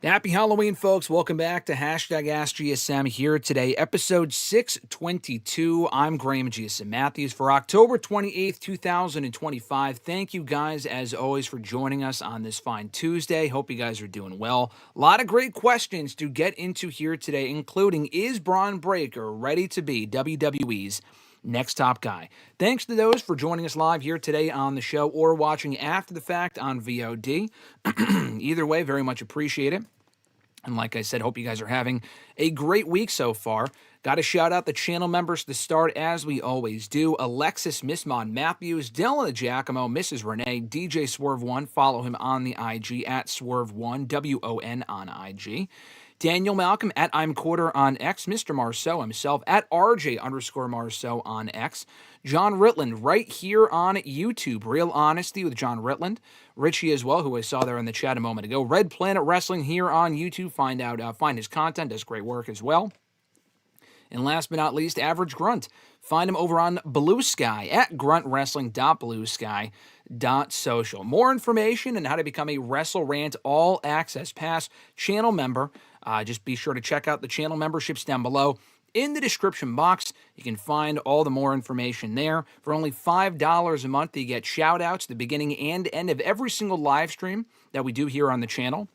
Happy Halloween, folks. Welcome back to #AskGSM here today, episode 622. I'm Graham GSM Matthews for October 28th, 2025. Thank you guys, as always, for joining us on this fine Tuesday. Hope you guys are doing well. A lot of great questions to get into here today, including, is Bron Breakker ready to be WWE's next top guy? Thanks to those for joining us live here today on the show or watching after the fact on VOD. Either way, very much appreciate it. And like I said, hope you guys are having a great week so far. Got to shout out the channel members to start, as we always do. Alexis, Miss Mon Matthews, Dillon, DiGiacomo, Mrs. Renee, DJ Swerve1. Follow him on the IG at Swerve1, WON on IG. Daniel Malcolm at I'm Quarter on X. Mr. Marceau himself at RJ_Marceau on X. John Ritland right here on YouTube. Real Honesty with John Ritland. Richie as well, who I saw there in the chat a moment ago. Red Planet Wrestling here on YouTube. Find his content. Does great work as well. And last but not least, Average Grunt. Find him over on Blue Sky at gruntwrestling.bluesky.social. More information on how to become a WrestleRant All Access Pass channel member. Just be sure to check out the channel memberships down below. In the description box, you can find all the more information there. For only $5 a month, you get shout-outs at the beginning and end of every single live stream that we do here on the channel.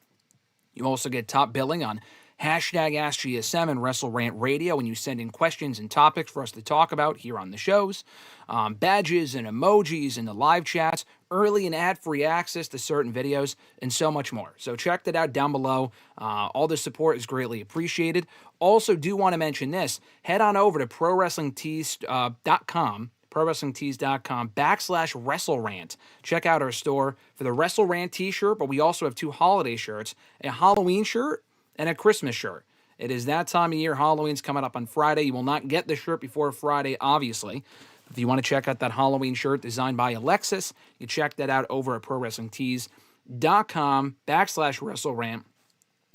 You also get top billing on #AskGSM and WrestleRant Radio when you send in questions and topics for us to talk about here on the shows. Badges and emojis in the live chats, early and ad-free access to certain videos, and so much more. So check that out down below. All the support is greatly appreciated. Also, do want to mention this. Head on over to ProWrestlingTees.com. ProWrestlingTees.com/WrestleRant. Check out our store for the WrestleRant t-shirt, but we also have 2 holiday shirts, a Halloween shirt and a Christmas shirt. It is that time of year. Halloween's coming up on Friday. You will not get the shirt before Friday, obviously. If you want to check out that Halloween shirt designed by Alexis, you check that out over at ProWrestlingTees.com/WrestleRant.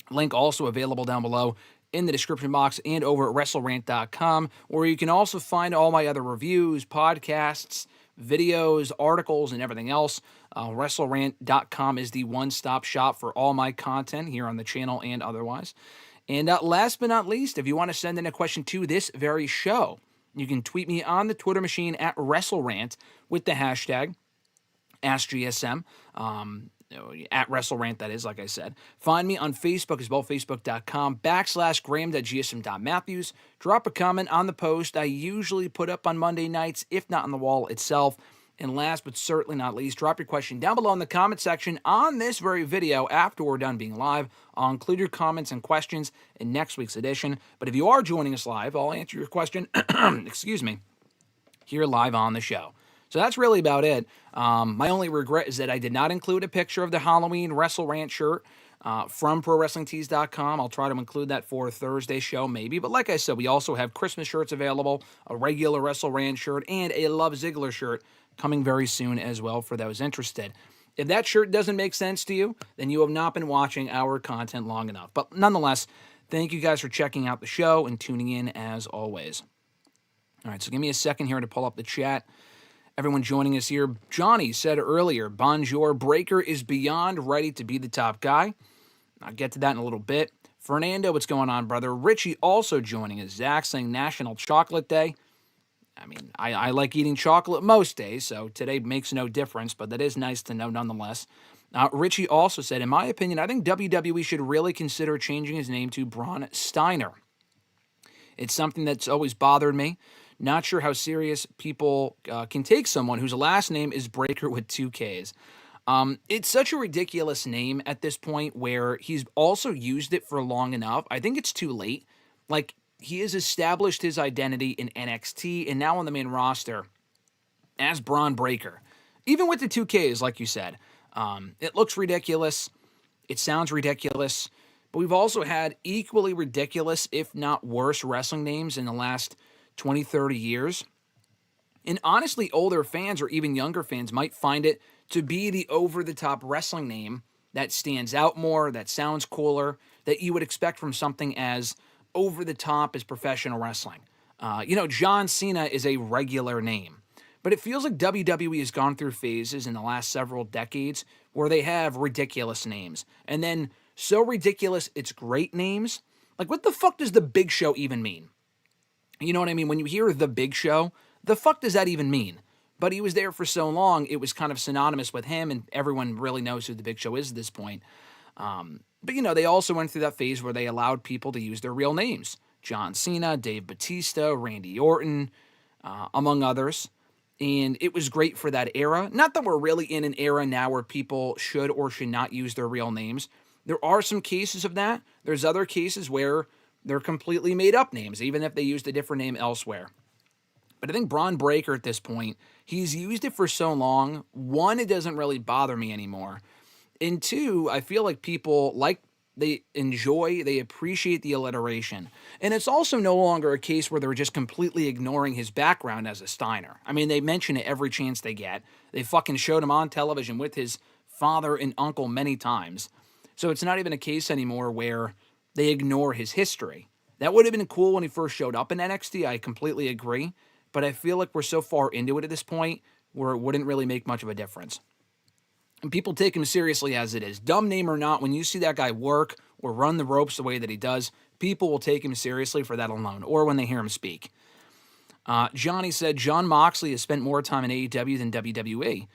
Link also available down below in the description box and over at WrestleRant.com, where you can also find all my other reviews, podcasts, videos, articles, and everything else. WrestleRant.com is the one-stop shop for all my content here on the channel and otherwise. And last but not least, if you want to send in a question to this very show, you can tweet me on the Twitter machine at WrestleRant with the hashtag AskGSM. At WrestleRant, that is, like I said. Find me on Facebook as well, facebook.com/Graham.GSM.Matthews. Drop a comment on the post I usually put up on Monday nights, if not on the wall itself. And last but certainly not least, drop your question down below in the comment section on this very video after we're done being live. I'll include your comments and questions in next week's edition. But if you are joining us live, I'll answer your question, excuse me, here live on the show. So that's really about it. My only regret is that I did not include a picture of the Halloween WrestleRant shirt from ProWrestlingTees.com. I'll try to include that for a Thursday show, maybe. But like I said, we also have Christmas shirts available, a regular WrestleRant shirt, and a Love Ziggler shirt coming very soon as well for those interested. If that shirt doesn't make sense to you, then you have not been watching our content long enough. But nonetheless, thank you guys for checking out the show and tuning in as always. All right, so give me a second here to pull up the chat. Everyone joining us here. Johnny said earlier, Bonjour, Breakker is beyond ready to be the top guy. I'll get to that in a little bit. Fernando, what's going on, brother? Richie also joining us. Zach saying National Chocolate Day. I mean, I like eating chocolate most days, so today makes no difference, but that is nice to know nonetheless. Richie also said, in my opinion, I think WWE should really consider changing his name to Braun Steiner. It's something that's always bothered me. Not sure how serious people can take someone whose last name is Breakker with 2 Ks. It's such a ridiculous name at this point where he's also used it for long enough. I think it's too late. Like, he has established his identity in NXT and now on the main roster as Bron Breakker. Even with the 2 Ks, like you said. It looks ridiculous. It sounds ridiculous. But we've also had equally ridiculous, if not worse, wrestling names in the last 20, 30 years. And honestly, older fans or even younger fans might find it to be the over-the-top wrestling name that stands out more, that sounds cooler, that you would expect from something as over-the-top as professional wrestling. John Cena is a regular name. But it feels like WWE has gone through phases in the last several decades where they have ridiculous names. And then So ridiculous, it's great names. Like, what the fuck does the Big Show even mean? You know what I mean? When you hear the Big Show, the fuck does that even mean? But he was there for so long, it was kind of synonymous with him, and everyone really knows who the Big Show is at this point. But, they also went through that phase where they allowed people to use their real names. John Cena, Dave Bautista, Randy Orton, among others. And it was great for that era. Not that we're really in an era now where people should or should not use their real names. There are some cases of that. There's other cases where they're completely made up names, even if they used a different name elsewhere. But I think Bron Breakker at this point, he's used it for so long. One, it doesn't really bother me anymore. And two, I feel like people they appreciate the alliteration. And it's also no longer a case where they're just completely ignoring his background as a Steiner. I mean, they mention it every chance they get. They fucking showed him on television with his father and uncle many times. So it's not even a case anymore where they ignore his history. That would have been cool when he first showed up in NXT. I completely agree. But I feel like we're so far into it at this point where it wouldn't really make much of a difference. And people take him seriously as it is. Dumb name or not, when you see that guy work or run the ropes the way that he does, people will take him seriously for that alone, or when they hear him speak. Johnny said, Jon Moxley has spent more time in AEW than WWE.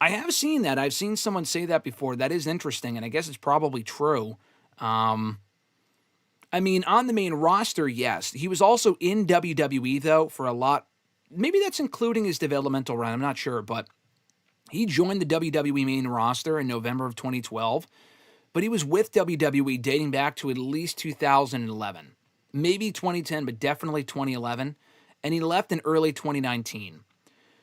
I have seen that. I've seen someone say that before. That is interesting, and I guess it's probably true. I mean, on the main roster, yes. He was also in WWE, though, for a lot. Maybe that's including his developmental run. I'm not sure, but he joined the WWE main roster in November of 2012, but he was with WWE dating back to at least 2011. Maybe 2010, but definitely 2011, and he left in early 2019.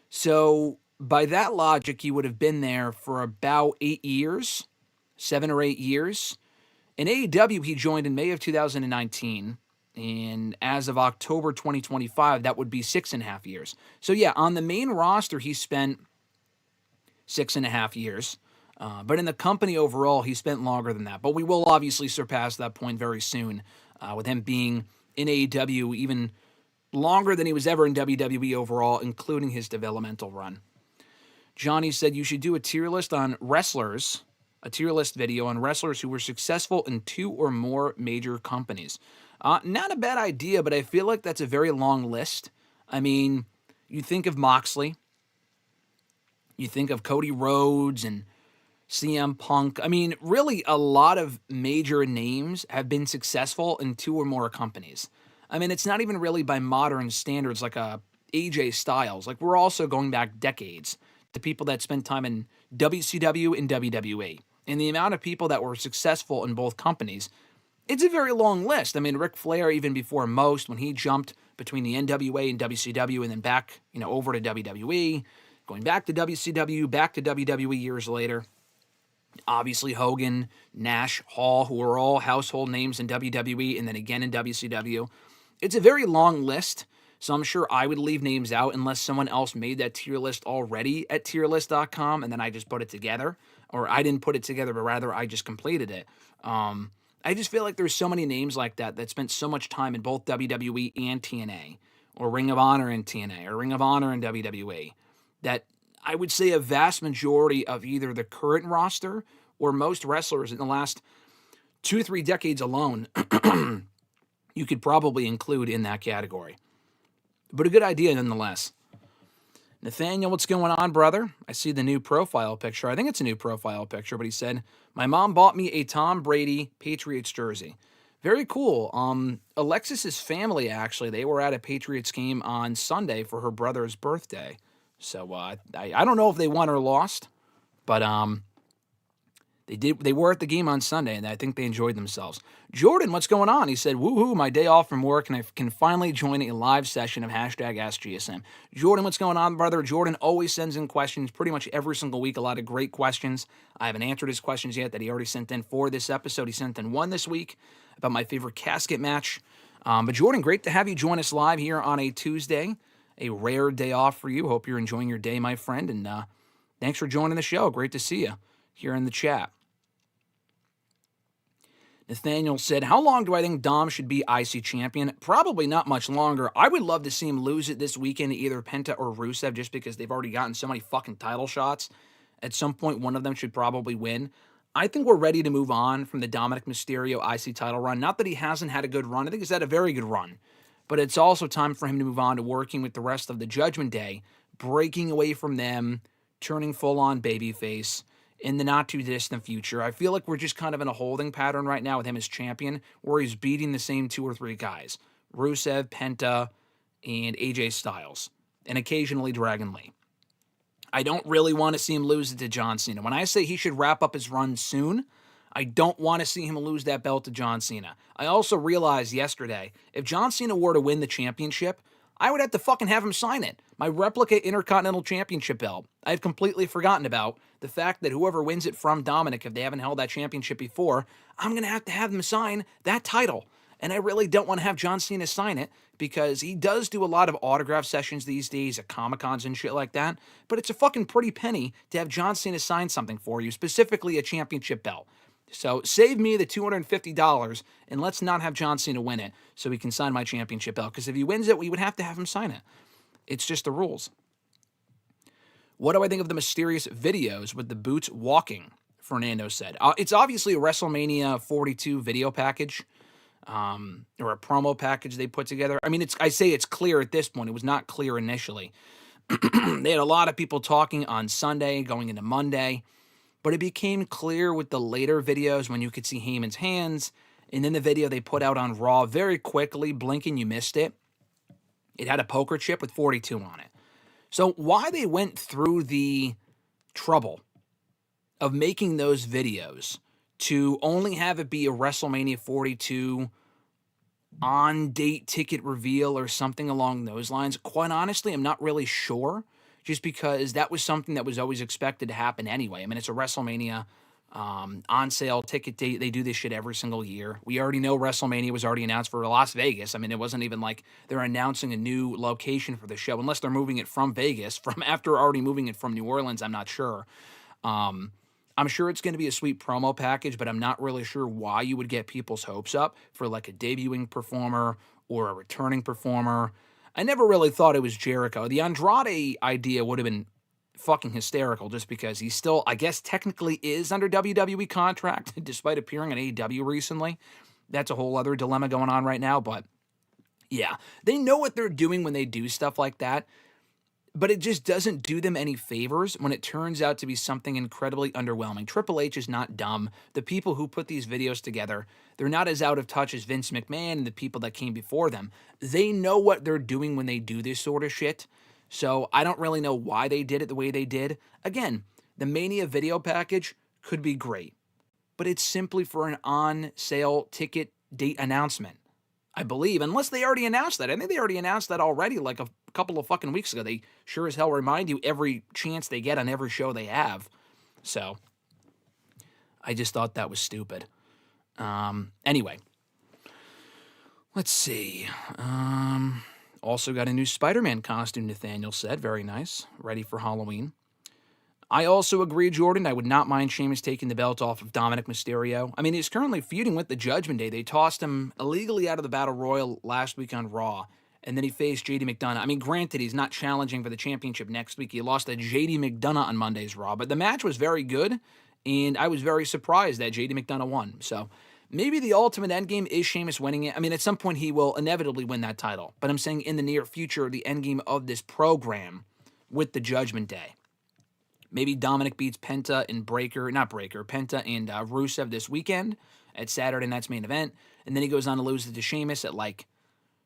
So by that logic, he would have been there for about 8 years, 7 or 8 years. In AEW, he joined in May of 2019, and as of October 2025, that would be 6.5 years. So yeah, on the main roster, he spent 6.5 years. But in the company overall, he spent longer than that. But we will obviously surpass that point very soon, with him being in AEW even longer than he was ever in WWE overall, including his developmental run. Johnny said you should do a tier list on wrestlers, a tier list video on wrestlers who were successful in 2 or more major companies. Not a bad idea, but I feel like that's a very long list. I mean, you think of Moxley, you think of Cody Rhodes and CM Punk. I mean, really a lot of major names have been successful in 2 or more companies. I mean, it's not even really by modern standards like a AJ Styles. Like, we're also going back decades to people that spent time in WCW and WWE. And the amount of people that were successful in both companies, it's a very long list. I mean, Ric Flair, even before most, when he jumped between the NWA and WCW and then back, over to WWE, going back to WCW, back to WWE years later. Obviously, Hogan, Nash, Hall, who are all household names in WWE and then again in WCW. It's a very long list, so I'm sure I would leave names out unless someone else made that tier list already at tierlist.com and then I just put it together. Or I didn't put it together, but rather I just completed it. I just feel like there's so many names like that spent so much time in both WWE and TNA, or Ring of Honor and TNA, or Ring of Honor and WWE, that I would say a vast majority of either the current roster or most wrestlers in the last 2-3 decades alone, you could probably include in that category. But a good idea nonetheless. Nathaniel, what's going on, brother? I see the new profile picture. I think it's a new profile picture, but he said, my mom bought me a Tom Brady Patriots jersey. Very cool. Alexis's family, actually, they were at a Patriots game on Sunday for her brother's birthday. So I don't know if they won or lost, but They were at the game on Sunday, and I think they enjoyed themselves. Jordan, what's going on? He said, woohoo, my day off from work, and I can finally join a live session of #AskGSM. Jordan, what's going on, brother? Jordan always sends in questions pretty much every single week, a lot of great questions. I haven't answered his questions yet that he already sent in for this episode. He sent in one this week about my favorite casket match. But Jordan, great to have you join us live here on a Tuesday, a rare day off for you. Hope you're enjoying your day, my friend, and thanks for joining the show. Great to see you here in the chat. Nathaniel said, how long do I think Dom should be IC champion? Probably not much longer. I would love to see him lose it this weekend to either Penta or Rusev just because they've already gotten so many fucking title shots. At some point, one of them should probably win. I think we're ready to move on from the Dominic Mysterio IC title run. Not that he hasn't had a good run. I think he's had a very good run. But it's also time for him to move on to working with the rest of the Judgment Day, breaking away from them, turning full-on babyface in the not-too-distant future. I feel like we're just kind of in a holding pattern right now with him as champion, where he's beating the same 2 or 3 guys. Rusev, Penta, and AJ Styles, and occasionally Dragon Lee. I don't really want to see him lose it to John Cena. When I say he should wrap up his run soon, I don't want to see him lose that belt to John Cena. I also realized yesterday, if John Cena were to win the championship, I would have to fucking have him sign it. My replica Intercontinental Championship belt. I had completely forgotten about the fact that whoever wins it from Dominic, if they haven't held that championship before, I'm going to have them sign that title. And I really don't want to have John Cena sign it because he does do a lot of autograph sessions these days at Comic-Cons and shit like that. But it's a fucking pretty penny to have John Cena sign something for you, specifically a championship belt. So save me the $250 and let's not have John Cena win it so he can sign my championship belt. Because if he wins it, we would have to have him sign it. It's just the rules. What do I think of the mysterious videos with the boots walking? Fernando said. It's obviously a WrestleMania 42 video package. Or a promo package they put together. I mean, I say it's clear at this point. It was not clear initially. They had a lot of people talking on Sunday, going into Monday, but it became clear with the later videos when you could see Heyman's hands, and then the video they put out on Raw very quickly, blinking, you missed it. It had a poker chip with 42 on it. So why they went through the trouble of making those videos to only have it be a WrestleMania 42 on-date ticket reveal or something along those lines. Quite honestly, I'm not really sure, just because that was something that was always expected to happen anyway. I mean, it's a WrestleMania on-sale ticket date. They do this shit every single year. We already know WrestleMania was already announced for Las Vegas. I mean, it wasn't even like they're announcing a new location for the show, unless they're moving it from Vegas. From after already moving it from New Orleans, I'm not sure. I'm sure it's going to be a sweet promo package, but I'm not really sure why you would get people's hopes up for like a debuting performer or a returning performer. I never really thought it was Jericho. The Andrade idea would have been fucking hysterical just because he still, I guess, technically is under WWE contract despite appearing on AEW recently. That's a whole other dilemma going on right now, but yeah, they know what they're doing when they do stuff like that. But it just doesn't do them any favors when it turns out to be something incredibly underwhelming. Triple H is not dumb. The people who put these videos together, they're not as out of touch as Vince McMahon and the people that came before them. They know what they're doing when they do this sort of shit. So I don't really know why they did it the way they did. Again, the Mania video package could be great, but it's simply for an on-sale ticket date announcement. I believe, unless they already announced that. I think they already announced that already like a couple of fucking weeks ago. They sure as hell remind you every chance they get on every show they have. So, I just thought that was stupid. Anyway, let's see. Also got a new Spider-Man costume, Nathaniel said. Very nice. Ready for Halloween. I also agree, Jordan. I would not mind Sheamus taking the belt off of Dominic Mysterio. I mean, he's currently feuding with the Judgment Day. They tossed him illegally out of the Battle Royal last week on Raw, and then he faced JD McDonough. I mean, granted, he's not challenging for the championship next week. He lost to JD McDonough on Monday's Raw, but the match was very good, and I was very surprised that JD McDonough won. So maybe the ultimate endgame is Sheamus winning it. I mean, at some point he will inevitably win that title, but I'm saying in the near future, the endgame of this program with the Judgment Day. Maybe Dominic beats Penta and Penta and Rusev this weekend at Saturday night's main event. And then he goes on to lose it to Sheamus at like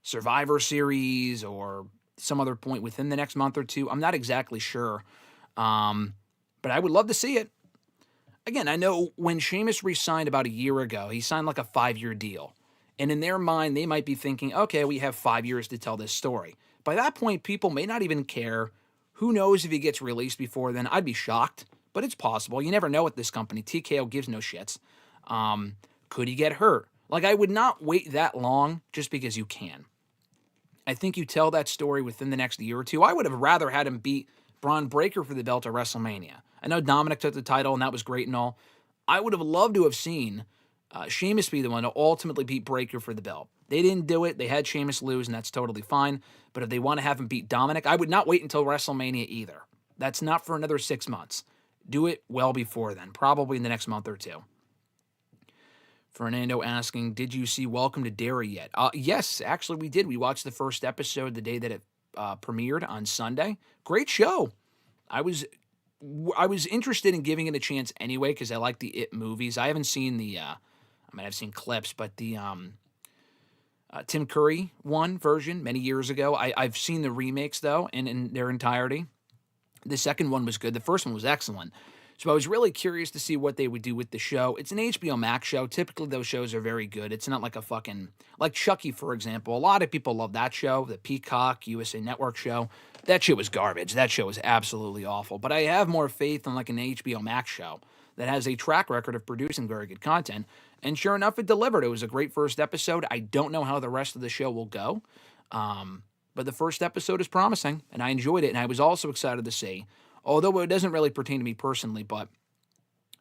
Survivor Series or some other point within the next month or two. I'm not exactly sure. But I would love to see it. Again, I know when Sheamus re-signed about a year ago, he signed like a 5-year deal. And in their mind, they might be thinking, okay, we have 5 years to tell this story. By that point, people may not even care. Who knows if he gets released before then? I'd be shocked, but it's possible. You never know with this company. TKO gives no shits. Could he get hurt? Like, I would not wait that long just because you can. I think you tell that story within the next year or two. I would have rather had him beat Bron Breakker for the belt at WrestleMania. I know Dominic took the title, and that was great and all. I would have loved to have seen Sheamus be the one to ultimately beat Breakker for the belt. They didn't do it. They had Sheamus lose, and that's totally fine. But if they want to have him beat Dominic, I would not wait until WrestleMania either. That's not for another 6 months. Do it well before then, probably in the next month or two. Fernando asking, did you see Welcome to Derry yet? Yes, actually we did. We watched the first episode the day that it premiered on Sunday. Great show. I was interested in giving it a chance anyway because I like the It movies. I haven't seen I've seen clips, but the Tim Curry version many years ago. I've seen the remakes though, in their entirety. The second one was good. The first one was excellent. So I was really curious to see what they would do with the show. It's an HBO Max show. Typically, those shows are very good. It's not like a like Chucky, for example. A lot of people love that show, the Peacock USA Network show. That shit was garbage. That show was absolutely awful. But I have more faith in like an HBO Max show that has a track record of producing very good content. And sure enough, it delivered. It was a great first episode. I don't know how the rest of the show will go. But the first episode is promising, and I enjoyed it. And I was also excited to see, although it doesn't really pertain to me personally, but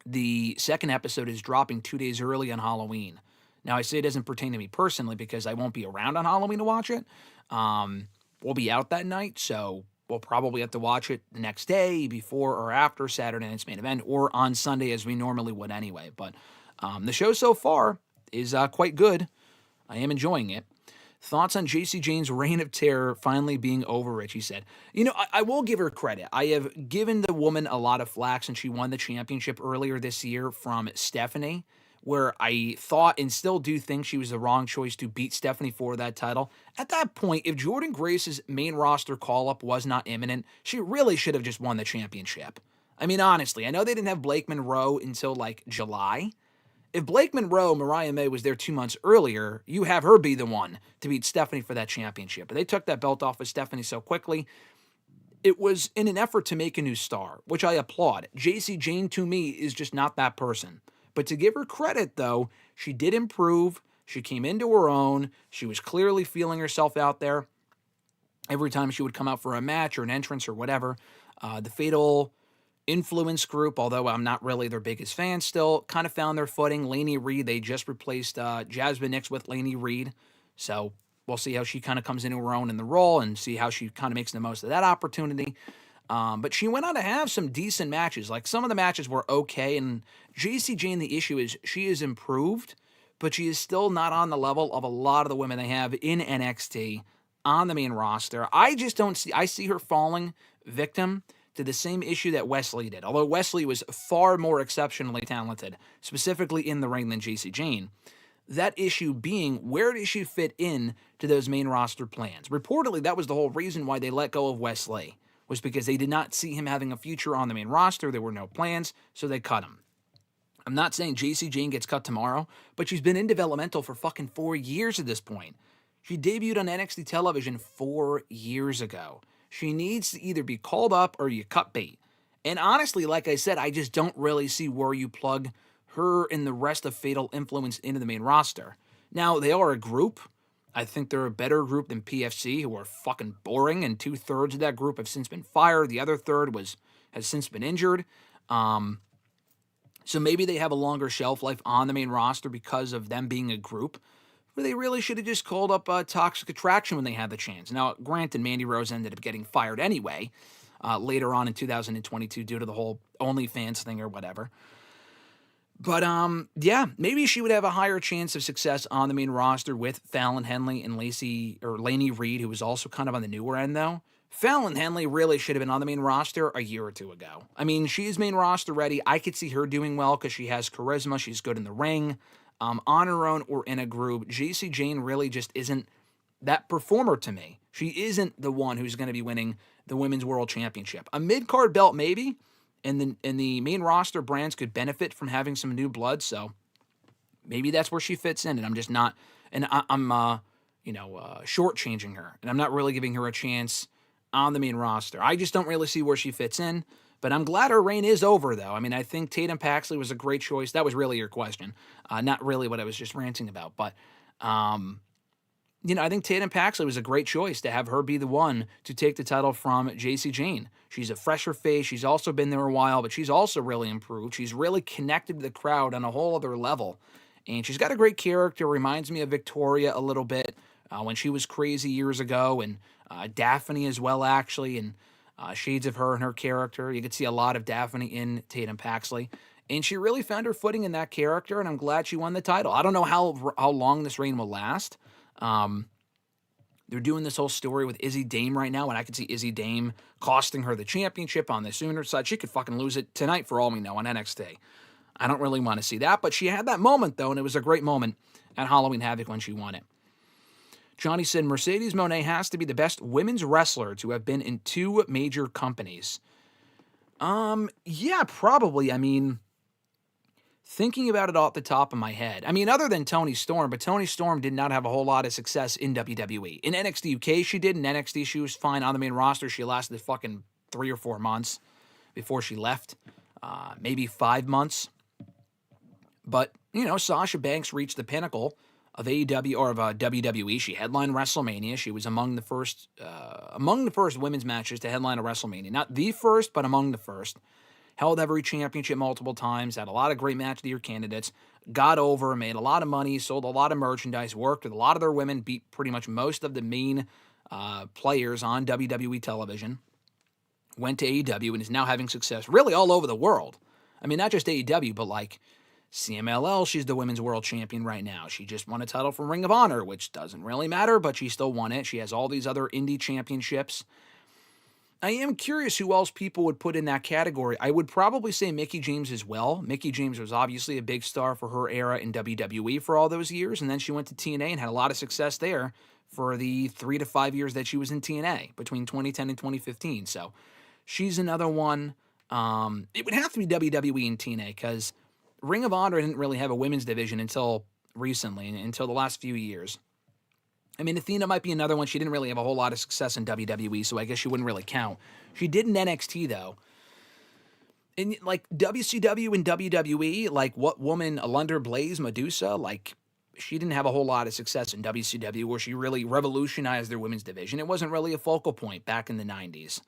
the second episode is dropping 2 days early on Halloween. Now, I say it doesn't pertain to me personally because I won't be around on Halloween to watch it. We'll be out that night, so we'll probably have to watch it the next day, before or after Saturday night's main event, or on Sunday as we normally would anyway. But the show so far is quite good. I am enjoying it. Thoughts on J.C. Jane's reign of terror finally being over, Richie said. You know, I will give her credit. I have given the woman a lot of flack since she won the championship earlier this year from Stephanie, where I thought and still do think she was the wrong choice to beat Stephanie for that title. At that point, if Jordynne Grace's main roster call-up was not imminent, she really should have just won the championship. I mean, honestly, I know they didn't have Blake Monroe until, like, July. If Blake Monroe, Mariah May, was there 2 months earlier, you have her be the one to beat Stephanie for that championship. But they took that belt off of Stephanie so quickly. It was in an effort to make a new star, which I applaud. J.C. Jane, to me, is just not that person. But to give her credit, though, she did improve. She came into her own. She was clearly feeling herself out there. Every time she would come out for a match or an entrance or whatever, the Fatal Influence group, although I'm not really their biggest fan still, kind of found their footing. Lainey Reed, they just replaced Jasmine Nix with Lainey Reed. So we'll see how she kind of comes into her own in the role and see how she kind of makes the most of that opportunity. But she went on to have some decent matches. Like, some of the matches were okay. And J.C. Jane, the issue is she is improved, but she is still not on the level of a lot of the women they have in NXT on the main roster. I see her falling victim to the same issue that Wesley did. Although Wesley was far more exceptionally talented, specifically in the ring, than J.C. Jane. That issue being, where does she fit in to those main roster plans? Reportedly, that was the whole reason why they let go of Wesley, was because they did not see him having a future on the main roster. There were no plans, so they cut him. I'm not saying J.C. Jane gets cut tomorrow, but she's been in developmental for fucking 4 years at this point. She debuted on NXT television 4 years ago. She needs to either be called up or you cut bait. And honestly, like I said, I just don't really see where you plug her and the rest of Fatal Influence into the main roster. Now, they are a group. I think they're a better group than PFC, who are fucking boring, and 2/3 of that group have since been fired. The other third has since been injured. So maybe they have a longer shelf life on the main roster because of them being a group. Where they really should have just called up Toxic Attraction when they had the chance. Now, granted, Mandy Rose ended up getting fired anyway, later on in 2022 due to the whole OnlyFans thing or whatever. But, yeah, maybe she would have a higher chance of success on the main roster with Fallon Henley and Lainey Reed, who was also kind of on the newer end, though. Fallon Henley really should have been on the main roster a year or two ago. I mean, she's main roster ready. I could see her doing well because she has charisma. She's good in the ring. On her own or in a group, J.C. Jane really just isn't that performer to me. She isn't the one who's going to be winning the Women's World Championship. A mid-card belt, maybe, and the main roster brands could benefit from having some new blood, so maybe that's where she fits in, and I'm just not, and I'm shortchanging her, and I'm not really giving her a chance on the main roster. I just don't really see where she fits in. But I'm glad her reign is over, though. I mean, I think Tatum Paxley was a great choice. That was really your question, not really what I was just ranting about. But, I think Tatum Paxley was a great choice to have her be the one to take the title from J.C. Jane. She's a fresher face. She's also been there a while, but she's also really improved. She's really connected to the crowd on a whole other level. And she's got a great character. Reminds me of Victoria a little bit when she was crazy years ago, and Daphne as well, actually. And shades of her and her character. You could see a lot of Daphne in Tatum Paxley. And she really found her footing in that character, and I'm glad she won the title. I don't know how long this reign will last. They're doing this whole story with Izzy Dame right now, and I could see Izzy Dame costing her the championship on the Sooner side. She could fucking lose it tonight for all we know on NXT. I don't really want to see that, but she had that moment, though, and it was a great moment at Halloween Havoc when she won it. Johnny said, Mercedes Moné has to be the best women's wrestler to have been in 2 major companies. Yeah, probably. I mean, thinking about it off the top of my head, I mean, other than Toni Storm, but Toni Storm did not have a whole lot of success in WWE. In NXT UK, she did. In NXT, she was fine on the main roster. She lasted fucking 3 or 4 months before she left. Maybe 5 months. But, you know, Sasha Banks reached the pinnacle of AEW or of WWE. She headlined WrestleMania. She was among the first women's matches to headline a WrestleMania. Not the first, but among the first. Held every championship multiple times, had a lot of great match of the year candidates, got over, made a lot of money, sold a lot of merchandise, worked with a lot of their women, beat pretty much most of the main players on WWE television, went to AEW, and is now having success really all over the world. I mean, not just AEW, but like CMLL, she's the women's world champion right now. She just won a title from Ring of Honor, which doesn't really matter, but she still won it. She has all these other indie championships. I am curious who else people would put in that category. I would probably say Mickie James as well. Mickie James was obviously a big star for her era in WWE for all those years, and then she went to TNA and had a lot of success there for the 3 to 5 years that she was in TNA, between 2010 and 2015. So she's another one. It would have to be WWE and TNA, because Ring of Honor didn't really have a women's division until recently, until the last few years. I mean, Athena might be another one. She didn't really have a whole lot of success in WWE, so I guess she wouldn't really count. She did in NXT, though. And, like, WCW and WWE, like, what woman, Alundra Blaze, Medusa, like, she didn't have a whole lot of success in WCW, where she really revolutionized their women's division. It wasn't really a focal point back in the 90s.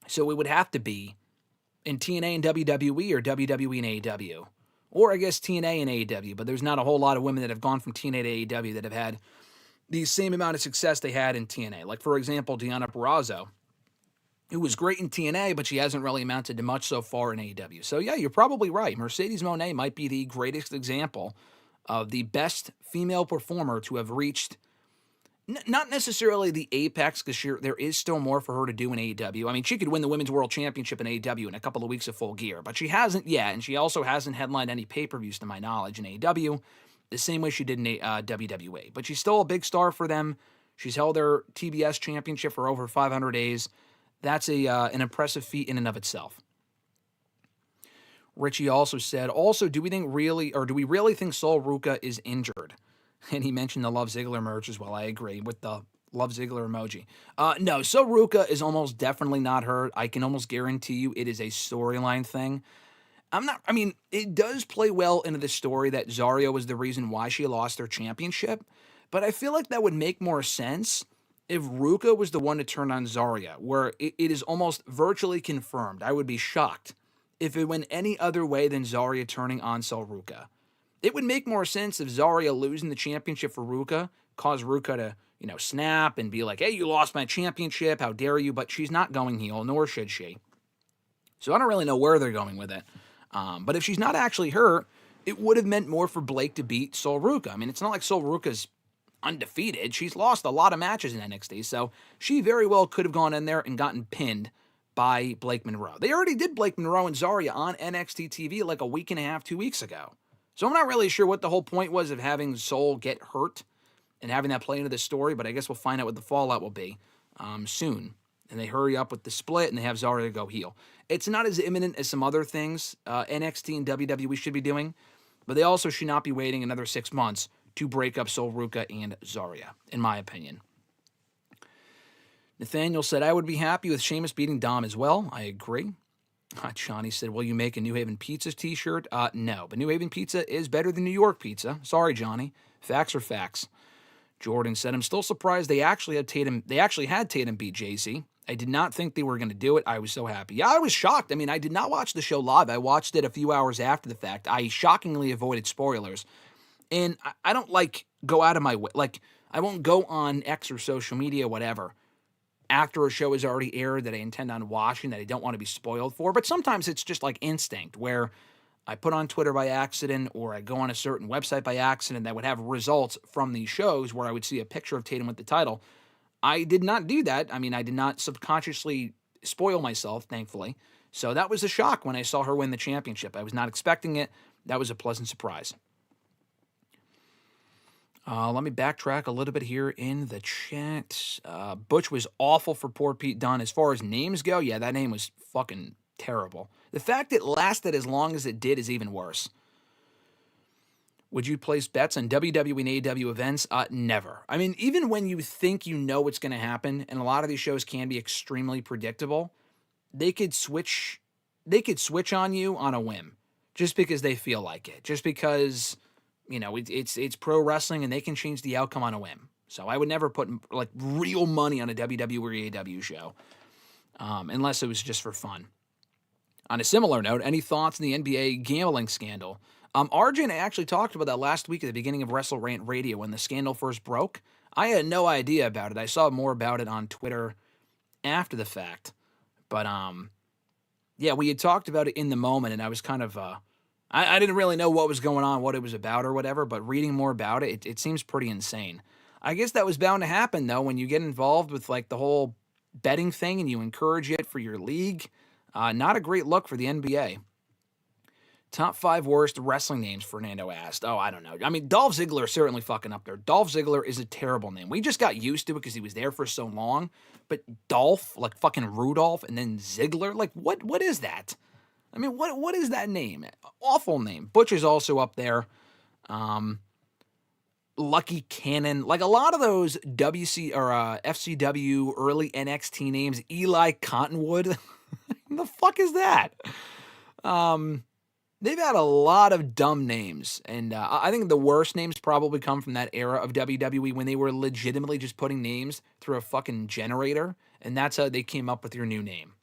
So it would have to be in TNA and WWE, or WWE and AEW. Or I guess TNA and AEW, but there's not a whole lot of women that have gone from TNA to AEW that have had the same amount of success they had in TNA. Like, for example, Deonna Purrazzo, who was great in TNA, but she hasn't really amounted to much so far in AEW. So yeah, you're probably right. Mercedes Moné might be the greatest example of the best female performer to have reached not necessarily the apex, because there is still more for her to do in AEW. I mean, she could win the Women's World Championship in AEW in a couple of weeks of Full Gear, but she hasn't yet, and she also hasn't headlined any pay-per-views, to my knowledge, in AEW, the same way she did in WWE. But she's still a big star for them. She's held their TBS Championship for over 500 days. That's an impressive feat in and of itself. Richie also said, do we really think Sol Ruca is injured? And he mentioned the Love Ziggler merch as well. I agree with the Love Ziggler emoji. No, Sol Ruca is almost definitely not hurt. I can almost guarantee you it is a storyline thing. It does play well into the story that Zarya was the reason why she lost her championship, but I feel like that would make more sense if Ruca was the one to turn on Zarya, where it is almost virtually confirmed. I would be shocked if it went any other way than Zarya turning on Sol Ruca. It would make more sense if Zarya losing the championship for Ruca caused Ruca to, snap and be like, hey, you lost my championship, how dare you? But she's not going heel, nor should she. So I don't really know where they're going with it. But if she's not actually hurt, it would have meant more for Blake to beat Sol Ruca. I mean, it's not like Sol Ruca's undefeated. She's lost a lot of matches in NXT, so she very well could have gone in there and gotten pinned by Blake Monroe. They already did Blake Monroe and Zarya on NXT TV like a week and a half, 2 weeks ago. So I'm not really sure what the whole point was of having Sol get hurt and having that play into the story, but I guess we'll find out what the fallout will be soon. And they hurry up with the split, and they have Zarya go heel. It's not as imminent as some other things NXT and WWE should be doing, but they also should not be waiting another 6 months to break up Sol Ruca and Zarya, in my opinion. Nathaniel said, I would be happy with Sheamus beating Dom as well. I agree. Johnny said, will you make a New Haven Pizza t-shirt? No, but New Haven Pizza is better than New York Pizza. Sorry, Johnny. Facts are facts. Jordan said, I'm still surprised they actually had Tatum beat Jay-Z. I did not think they were going to do it. I was so happy. Yeah, I was shocked. I mean, I did not watch the show live. I watched it a few hours after the fact. I shockingly avoided spoilers. And I don't, go out of my way. I won't go on X or social media, whatever, after a show is already aired that I intend on watching that I don't want to be spoiled for. But sometimes it's just like instinct where I put on Twitter by accident or I go on a certain website by accident that would have results from these shows where I would see a picture of Tatum with the title. I did not do that. I mean, I did not subconsciously spoil myself, thankfully. So that was a shock when I saw her win the championship. I was not expecting it. That was a pleasant surprise. Let me backtrack a little bit here in the chat. Butch was awful for poor Pete Dunne. As far as names go, yeah, that name was fucking terrible. The fact it lasted as long as it did is even worse. Would you place bets on WWE and AEW events? Never. I mean, even when you think you know what's going to happen, and a lot of these shows can be extremely predictable, they could switch on you on a whim just because they feel like it. Just because, you know, it's pro wrestling and they can change the outcome on a whim. So I would never put like real money on a WWE or AEW show unless it was just for fun. On a similar note, any thoughts on the NBA gambling scandal? RJ and I actually talked about that last week at the beginning of WrestleRant Radio when the scandal first broke. I had no idea about it. I saw more about it on Twitter after the fact. But, yeah, we had talked about it in the moment, and I was kind of, I didn't really know what was going on, what it was about or whatever, but reading more about it, it seems pretty insane. I guess that was bound to happen, though, when you get involved with, like, the whole betting thing and you encourage it for your league. Not a great look for the NBA. Top 5 worst wrestling names, Fernando asked. Oh, I don't know. I mean, Dolph Ziggler is certainly fucking up there. Dolph Ziggler is a terrible name. We just got used to it because he was there for so long. But Dolph, like fucking Rudolph, and then Ziggler, like what is that? I mean, what is that name? Awful name. Butch is also up there. Lucky Cannon, like a lot of those WC or FCW early NXT names. Eli Cottonwood, what the fuck is that? They've had a lot of dumb names, and I think the worst names probably come from that era of WWE when they were legitimately just putting names through a fucking generator, and that's how they came up with your new name.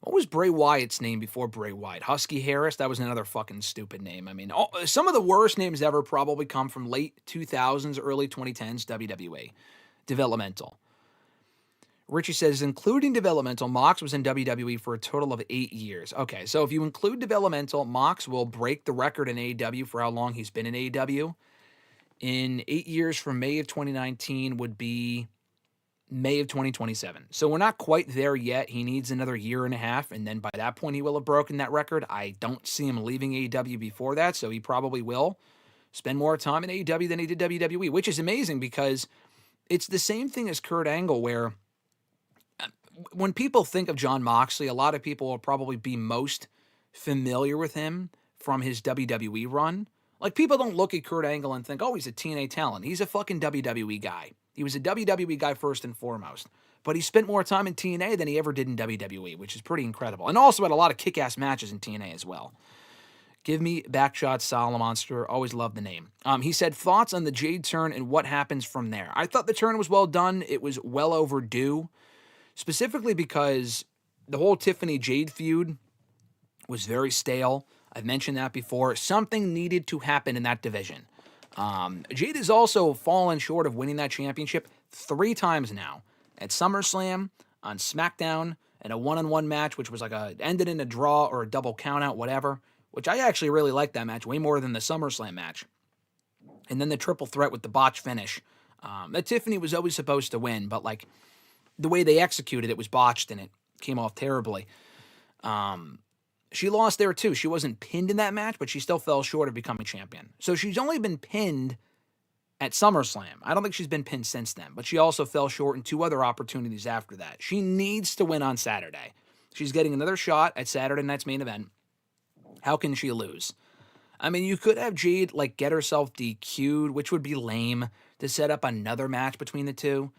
What was Bray Wyatt's name before Bray Wyatt? Husky Harris? That was another fucking stupid name. I mean, some of the worst names ever probably come from late 2000s, early 2010s WWE. Developmental. Richie says, including developmental, Mox was in WWE for a total of 8 years. Okay, so if you include developmental, Mox will break the record in AEW for how long he's been in AEW. In 8 years from May of 2019 would be May of 2027. So we're not quite there yet. He needs another year and a half, and then by that point he will have broken that record. I don't see him leaving AEW before that, so he probably will spend more time in AEW than he did WWE, which is amazing because it's the same thing as Kurt Angle where when people think of Jon Moxley, a lot of people will probably be most familiar with him from his WWE run. Like, people don't look at Kurt Angle and think, oh, he's a TNA talent. He's a fucking WWE guy. He was a WWE guy first and foremost. But he spent more time in TNA than he ever did in WWE, which is pretty incredible. And also had a lot of kick-ass matches in TNA as well. Give me Backshot Solomonster. Always loved the name. He said, thoughts on the Jade turn and what happens from there. I thought the turn was well done. It was well overdue. Specifically because the whole Tiffany Jade feud was very stale. I've mentioned that before. Something needed to happen in that division. Jade has also fallen short of winning that championship 3 times now. At SummerSlam, on SmackDown, and a one-on-one match, which was like ended in a draw or a double countout, whatever. Which I actually really liked that match way more than the SummerSlam match. And then the triple threat with the botch finish. That Tiffany was always supposed to win, but like the way they executed it was botched and it came off terribly. She lost there too. She wasn't pinned in that match, but she still fell short of becoming champion. So she's only been pinned at SummerSlam. I don't think she's been pinned since then, but she also fell short in 2 other opportunities after that. She needs to win on Saturday. She's getting another shot at Saturday night's main event. How can she lose? I mean, you could have Jade like get herself DQ'd, which would be lame, to set up another match between the two.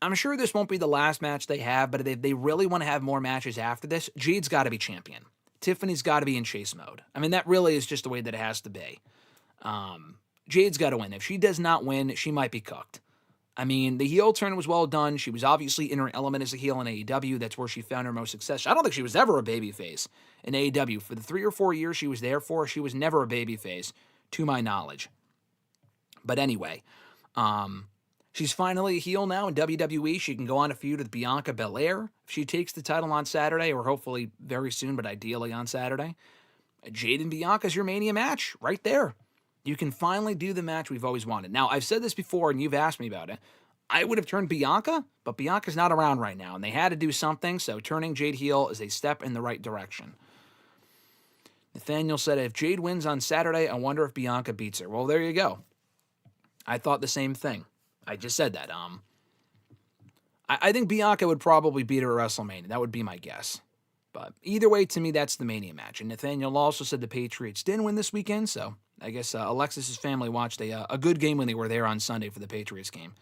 I'm sure this won't be the last match they have, but if they really want to have more matches after this, Jade's got to be champion. Tiffany's got to be in chase mode. I mean, that really is just the way that it has to be. Jade's got to win. If she does not win, she might be cooked. I mean, the heel turn was well done. She was obviously in her element as a heel in AEW. That's where she found her most success. I don't think she was ever a babyface in AEW. For the 3 or 4 years she was there for, she was never a babyface, to my knowledge. But anyway, She's finally a heel now in WWE. She can go on a feud with Bianca Belair if she takes the title on Saturday, or hopefully very soon, but ideally on Saturday. Jade and Bianca's your Mania match right there. You can finally do the match we've always wanted. Now, I've said this before, and you've asked me about it. I would have turned Bianca, but Bianca's not around right now, and they had to do something, so turning Jade heel is a step in the right direction. Nathaniel said, if Jade wins on Saturday, I wonder if Bianca beats her. Well, there you go. I thought the same thing. I just said that. I think Bianca would probably beat her at WrestleMania. That would be my guess. But either way, to me, that's the Mania match. And Nathaniel also said the Patriots didn't win this weekend, so I guess Alexis' family watched a good game when they were there on Sunday for the Patriots game.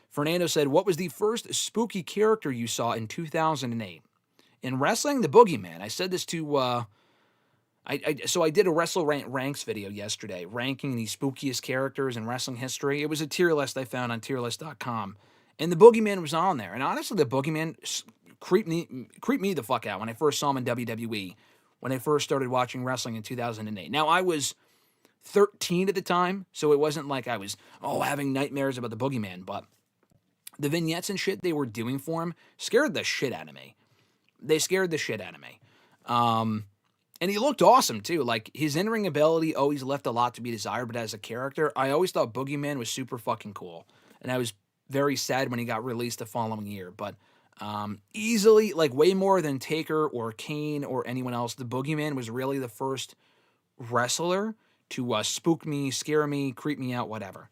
Fernando said, what was the first spooky character you saw in 2008? In wrestling, the Boogeyman. I said this to... So I did a WrestleRant ranks video yesterday, ranking the spookiest characters in wrestling history. It was a tier list I found on tierlist.com, and the Boogeyman was on there. And honestly, the Boogeyman creeped me the fuck out when I first saw him in WWE, when I first started watching wrestling in 2008. Now, I was 13 at the time, so it wasn't like I was, having nightmares about the Boogeyman, but the vignettes and shit they were doing for him scared the shit out of me. They scared the shit out of me. And he looked awesome, too. Like, his in-ring ability always left a lot to be desired, but as a character, I always thought Boogeyman was super fucking cool. And I was very sad when he got released the following year. But easily, like, way more than Taker or Kane or anyone else, the Boogeyman was really the first wrestler to spook me, scare me, creep me out, whatever.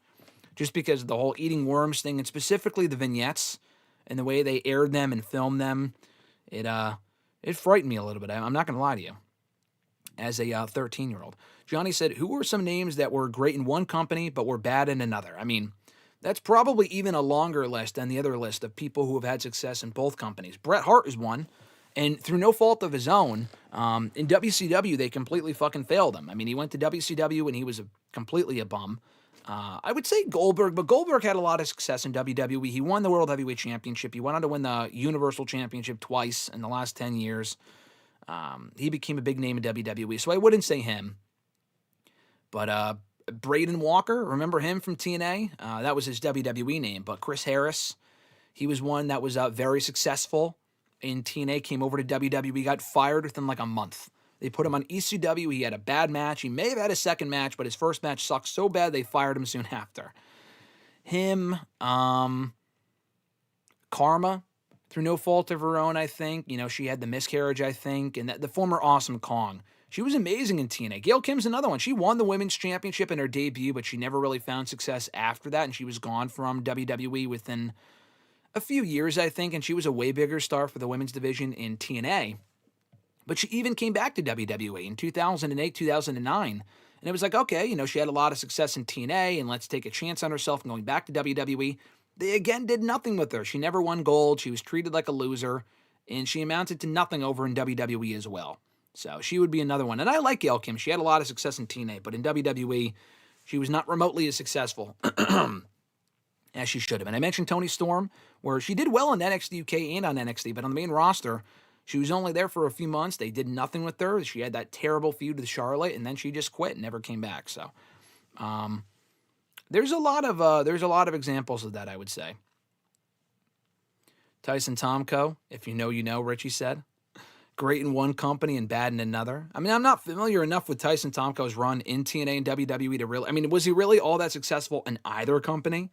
Just because of the whole eating worms thing, and specifically the vignettes and the way they aired them and filmed them, it frightened me a little bit. I'm not going to lie to you. As a 13-year-old. Johnny said, who were some names that were great in one company but were bad in another? I mean, that's probably even a longer list than the other list of people who have had success in both companies. Bret Hart is one, and through no fault of his own, in WCW, they completely fucking failed him. I mean, he went to WCW and he was completely a bum. I would say Goldberg, but Goldberg had a lot of success in WWE. He won the World Heavyweight Championship. He went on to win the Universal Championship twice in the last 10 years. He became a big name in WWE, so I wouldn't say him. But Braden Walker, remember him from TNA? That was his WWE name. But Chris Harris, he was one that was very successful in TNA, came over to WWE, got fired within like a month. They put him on ECW. He had a bad match. He may have had a second match, but his first match sucked so bad they fired him soon after. Him, Karma, through no fault of her own, I think. You know, she had the miscarriage, I think. And the former Awesome Kong. She was amazing in TNA. Gail Kim's another one. She won the Women's Championship in her debut, but she never really found success after that, and she was gone from WWE within a few years, I think, and she was a way bigger star for the women's division in TNA. But she even came back to WWE in 2008, 2009, and it was like, okay, you know, she had a lot of success in TNA, and let's take a chance on herself and going back to WWE. They, again, did nothing with her. She never won gold. She was treated like a loser, and she amounted to nothing over in WWE as well. So she would be another one. And I like Gail Kim. She had a lot of success in TNA, but in WWE, she was not remotely as successful as she should have. And I mentioned Toni Storm, where she did well in NXT UK and on NXT, but on the main roster, she was only there for a few months. They did nothing with her. She had that terrible feud with Charlotte, and then she just quit and never came back. So there's a lot of examples of that, I would say. Tyson Tomko, if you know, you know, Richie said. Great in one company and bad in another. I mean, I'm not familiar enough with Tyson Tomko's run in TNA and WWE to really... I mean, was he really all that successful in either company?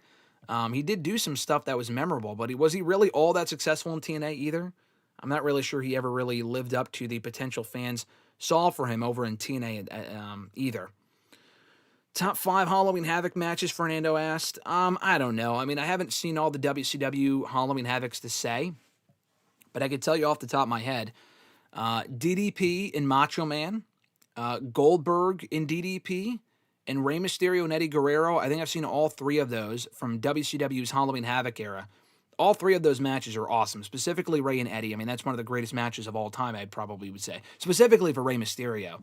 He did do some stuff that was memorable, but was he really all that successful in TNA either? I'm not really sure he ever really lived up to the potential fans saw for him over in TNA either. Top 5 Halloween Havoc matches, Fernando asked. I don't know. I mean, I haven't seen all the WCW Halloween Havocs to say, but I could tell you off the top of my head. DDP and Macho Man, Goldberg in DDP, and Rey Mysterio and Eddie Guerrero. I think I've seen all three of those from WCW's Halloween Havoc era. All three of those matches are awesome, specifically Rey and Eddie. I mean, that's one of the greatest matches of all time, I probably would say, specifically for Rey Mysterio.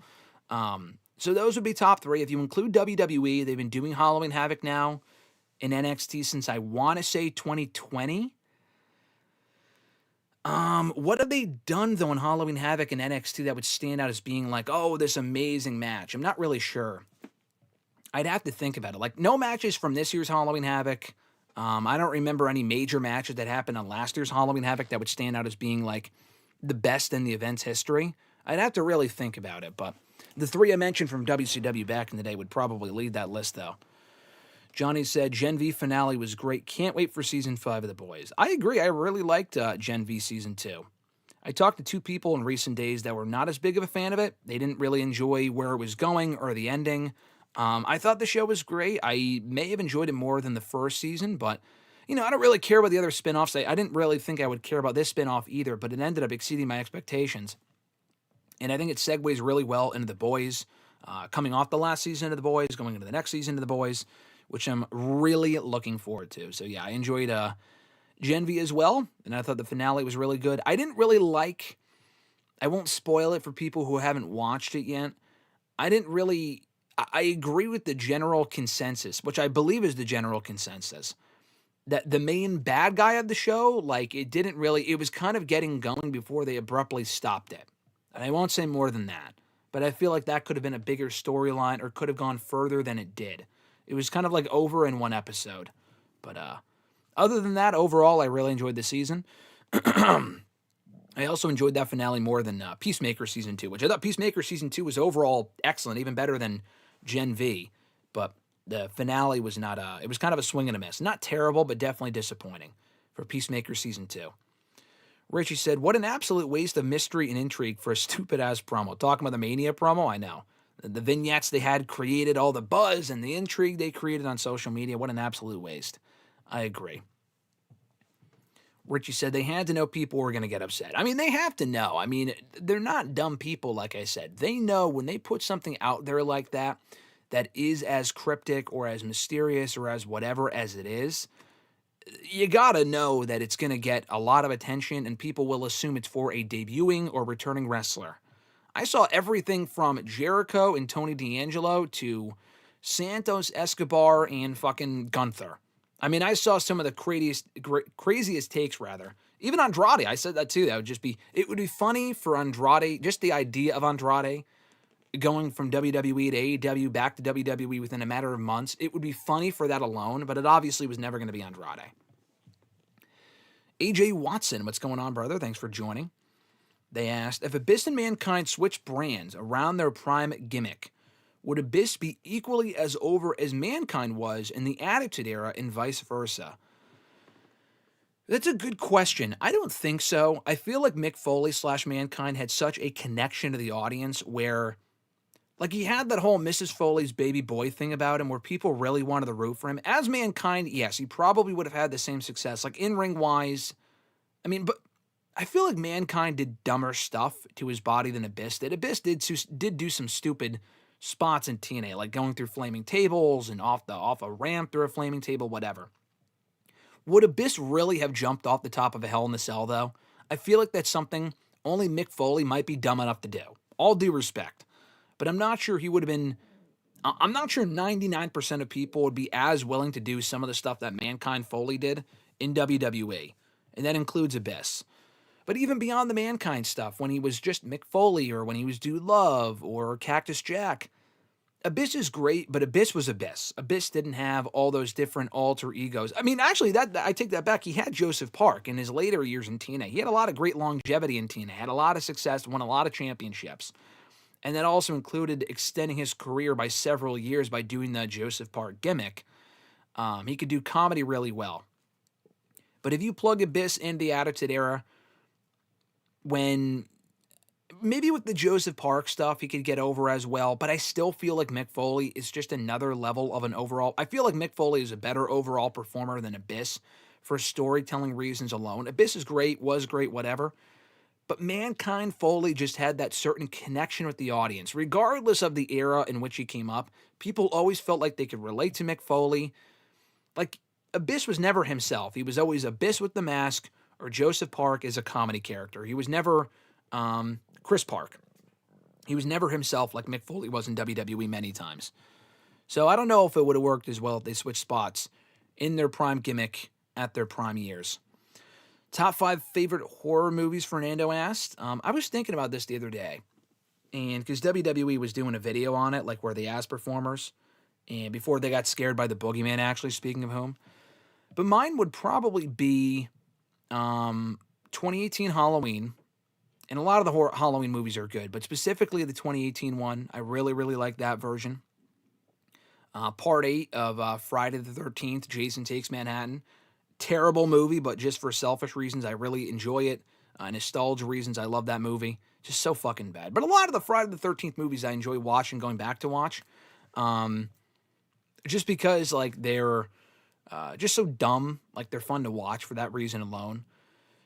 So those would be top 3. If you include WWE, they've been doing Halloween Havoc now in NXT since I want to say 2020. What have they done, though, in Halloween Havoc and NXT that would stand out as being like, oh, this amazing match? I'm not really sure. I'd have to think about it. Like, no matches from this year's Halloween Havoc. I don't remember any major matches that happened on last year's Halloween Havoc that would stand out as being like the best in the event's history. I'd have to really think about it, but the three I mentioned from WCW back in the day would probably lead that list, though. Johnny said, Gen V finale was great. Can't wait for Season 5 of The Boys. I agree. I really liked Gen V Season 2. I talked to two people in recent days that were not as big of a fan of it. They didn't really enjoy where it was going or the ending. I thought the show was great. I may have enjoyed it more than the first season, but, I don't really care about the other spin-offs. I didn't really think I would care about this spin-off either, but it ended up exceeding my expectations. And I think it segues really well into The Boys, coming off the last season of The Boys, going into the next season of The Boys, which I'm really looking forward to. So, yeah, I enjoyed Gen V as well, and I thought the finale was really good. I didn't really like, I won't spoil it for people who haven't watched it yet. I agree with the general consensus, which I believe is the general consensus, that the main bad guy of the show, it was kind of getting going before they abruptly stopped it. And I won't say more than that, but I feel like that could have been a bigger storyline or could have gone further than it did. It was kind of like over in one episode. But other than that, overall, I really enjoyed the season. I also enjoyed that finale more than Peacemaker Season 2, which I thought Peacemaker Season 2 was overall excellent, even better than Gen V. But the finale was not, it was kind of a swing and a miss. Not terrible, but definitely disappointing for Peacemaker Season 2. Richie said, what an absolute waste of mystery and intrigue for a stupid-ass promo. Talking about the Mania promo, I know. The vignettes they had created all the buzz and the intrigue they created on social media. What an absolute waste. I agree. Richie said they had to know people were going to get upset. I mean, they have to know. I mean, they're not dumb people, like I said. They know when they put something out there like that is as cryptic or as mysterious or as whatever as it is, you got to know that it's going to get a lot of attention and people will assume it's for a debuting or returning wrestler. I saw everything from Jericho and Tony D'Angelo to Santos Escobar and fucking Gunther. I mean, I saw some of the craziest takes, rather. Even Andrade, I said that too. It would be funny for Andrade, just the idea of Andrade going from WWE to AEW back to WWE within a matter of months. It would be funny for that alone, but it obviously was never going to be Andrade. AJ Watson, what's going on, brother? Thanks for joining. They asked, if Abyss and Mankind switched brands around their prime gimmick, would Abyss be equally as over as Mankind was in the Attitude Era and vice versa? That's a good question. I don't think so. I feel like Mick Foley / Mankind had such a connection to the audience where, like, he had that whole Mrs. Foley's baby boy thing about him where people really wanted to root for him. As Mankind, yes, he probably would have had the same success, like in-ring wise. I mean, but I feel like Mankind did dumber stuff to his body than Abyss did. Abyss did do some stupid spots in TNA, like going through flaming tables and off a ramp through a flaming table, whatever. Would Abyss really have jumped off the top of a Hell in a Cell, though? I feel like that's something only Mick Foley might be dumb enough to do. All due respect. But I'm not sure he would have been... I'm not sure 99% of people would be as willing to do some of the stuff that Mankind Foley did in WWE. And that includes Abyss. But even beyond the Mankind stuff, when he was just Mick Foley or when he was Dude Love or Cactus Jack, Abyss is great, but Abyss was Abyss. Abyss didn't have all those different alter egos. I mean, actually, I take that back. He had Joseph Park in his later years in TNA. He had a lot of great longevity in TNA, had a lot of success, won a lot of championships. And that also included extending his career by several years by doing the Joseph Park gimmick. He could do comedy really well. But if you plug Abyss into the Attitude Era, when maybe with the Joseph Park stuff he could get over as well, but I still feel like Mick Foley is just another level of an overall. I feel like Mick Foley is a better overall performer than Abyss for storytelling reasons alone. Abyss is great, was great, whatever. But Mankind Foley just had that certain connection with the audience. Regardless of the era in which he came up, people always felt like they could relate to Mick Foley. Like, Abyss was never himself. He was always Abyss with the mask or Joseph Park as a comedy character. He was never Chris Park. He was never himself like Mick Foley was in WWE many times. So I don't know if it would have worked as well if they switched spots in their prime gimmick at their prime years. Top 5 favorite horror movies, Fernando asked. I was thinking about this the other day. And because WWE was doing a video on it, like where they asked performers, and before they got scared by the boogeyman, actually, speaking of whom. But mine would probably be 2018 Halloween. And a lot of the Halloween movies are good, but specifically the 2018 one, I really, really like that version. Part 8 of Friday the 13th, Jason Takes Manhattan. Terrible movie, but just for selfish reasons, I really enjoy it. Nostalgia reasons, I love that movie. Just so fucking bad. But a lot of the Friday the 13th movies I enjoy watching, going back to watch. Just because, like, they're just so dumb. Like, they're fun to watch for that reason alone.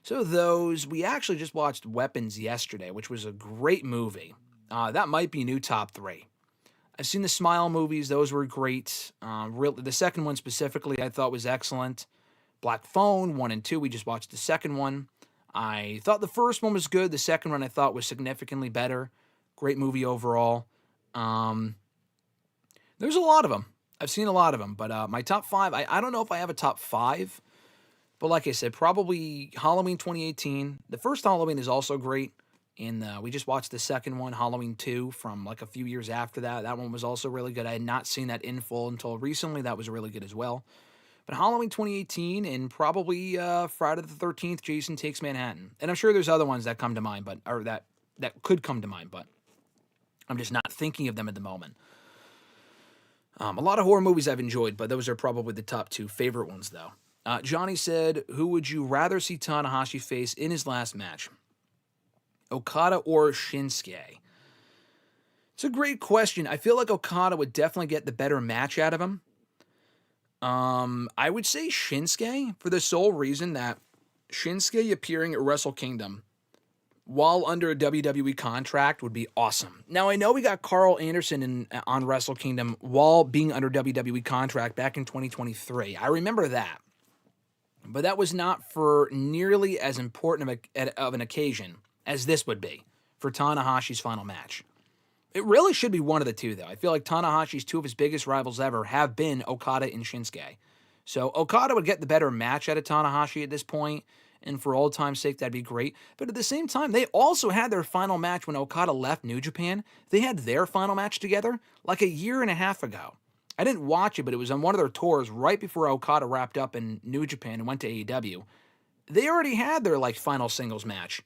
So those, we actually just watched Weapons yesterday, which was a great movie. That might be new top 3. I've seen the Smile movies. Those were great. The second one specifically I thought was excellent. Black Phone, 1 and 2. We just watched the second one. I thought the first one was good. The second one I thought was significantly better. Great movie overall. There's a lot of them. I've seen a lot of them. But my top 5, I don't know if I have a top 5. But like I said, probably Halloween 2018. The first Halloween is also great. And we just watched the second one, Halloween 2, from like a few years after that. That one was also really good. I had not seen that in full until recently. That was really good as well. But Halloween 2018 and probably Friday the 13th, Jason Takes Manhattan. And I'm sure there's other ones that come to mind, or that could come to mind, but I'm just not thinking of them at the moment. A lot of horror movies I've enjoyed, but those are probably the top 2 favorite ones, though. Johnny said, who would you rather see Tanahashi face in his last match? Okada or Shinsuke? It's a great question. I feel like Okada would definitely get the better match out of him. I would say Shinsuke for the sole reason that Shinsuke appearing at Wrestle Kingdom while under a WWE contract would be awesome. Now, I know we got Carl Anderson on Wrestle Kingdom while being under WWE contract back in 2023. I remember that. But that was not for nearly as important of an occasion as this would be for Tanahashi's final match. It really should be one of the two, though. I feel like Tanahashi's 2 of his biggest rivals ever have been Okada and Shinsuke. So Okada would get the better match out of Tanahashi at this point, and for old time's sake, that'd be great. But at the same time, they also had their final match when Okada left New Japan. They had their final match together like a year and a half ago. I didn't watch it, but it was on one of their tours right before Okada wrapped up in New Japan and went to AEW. They already had their final singles match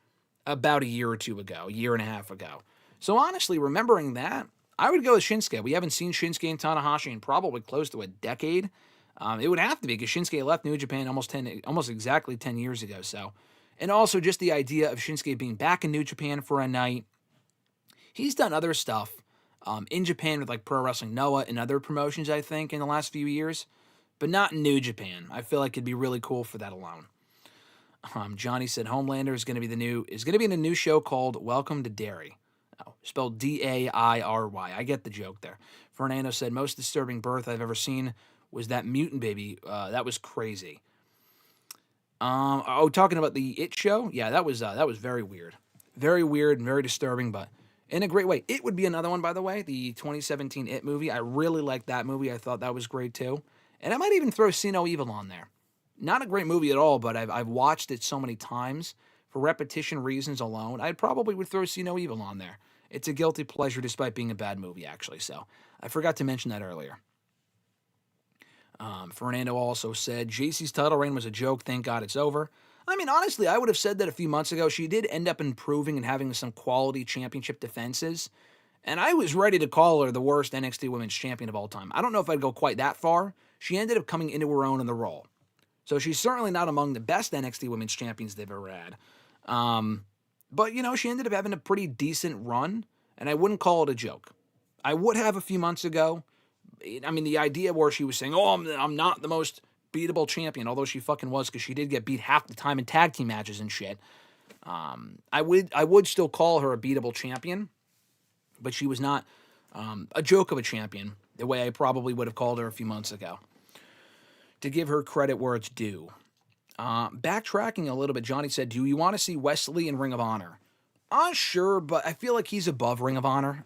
about a year or 2 ago, a year and a half ago. So honestly, remembering that, I would go with Shinsuke. We haven't seen Shinsuke and Tanahashi in probably close to a decade. It would have to be because Shinsuke left New Japan almost exactly 10 years ago. So, and also just the idea of Shinsuke being back in New Japan for a night. He's done other stuff in Japan with Pro Wrestling Noah and other promotions, I think, in the last few years, but not in New Japan. I feel like it'd be really cool for that alone. Johnny said Homelander is going to be in a new show called Welcome to Derry. Oh, spelled Dairy. I get the joke there. Fernando said most disturbing birth I've ever seen was that mutant baby. That was crazy. Talking about the It show? Yeah, that was very weird. Very weird and very disturbing, but in a great way. It would be another one, by the way, the 2017 It movie. I really liked that movie. I thought that was great, too. And I might even throw See No Evil on there. Not a great movie at all, but I've watched it so many times. For repetition reasons alone, I probably would throw See No Evil on there. It's a guilty pleasure despite being a bad movie, actually. So I forgot to mention that earlier. Fernando also said, JC's title reign was a joke. Thank God it's over. I mean, honestly, I would have said that a few months ago. She did end up improving and having some quality championship defenses. And I was ready to call her the worst NXT Women's Champion of all time. I don't know if I'd go quite that far. She ended up coming into her own in the role. So she's certainly not among the best NXT Women's Champions they've ever had. But, she ended up having a pretty decent run, and I wouldn't call it a joke. I would have a few months ago. I mean, the idea where she was saying, I'm not the most beatable champion, although she fucking was, because she did get beat half the time in tag team matches and shit. I would still call her a beatable champion, but she was not a joke of a champion, the way I probably would have called her a few months ago. To give her credit where it's due. Backtracking a little bit, Johnny said, do you want to see Wesley in Ring of Honor? Sure, but I feel like he's above Ring of Honor.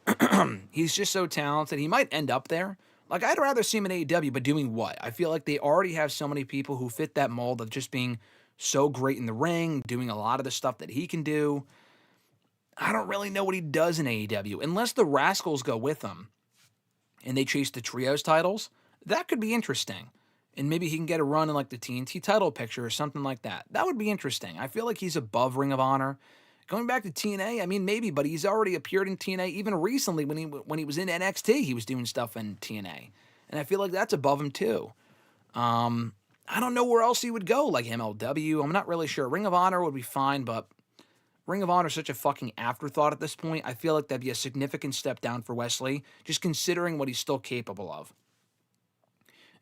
He's just so talented. He might end up there. I'd rather see him in AEW, but doing what? I feel like they already have so many people who fit that mold of just being so great in the ring, doing a lot of the stuff that he can do. I don't really know what he does in AEW. Unless the Rascals go with him and they chase the trios titles, that could be interesting. and maybe he can get a run in like the TNT title picture or something like that. That would be interesting. I feel like he's above Ring of Honor. Going back to TNA, I mean, maybe, but he's already appeared in TNA. Even recently, when he was in NXT, he was doing stuff in TNA, and I feel like that's above him too. I don't know where else he would go, like MLW. I'm not really sure. Ring of Honor would be fine, but Ring of Honor is such a fucking afterthought at this point. I feel like that'd be a significant step down for Wesley, just considering what he's still capable of.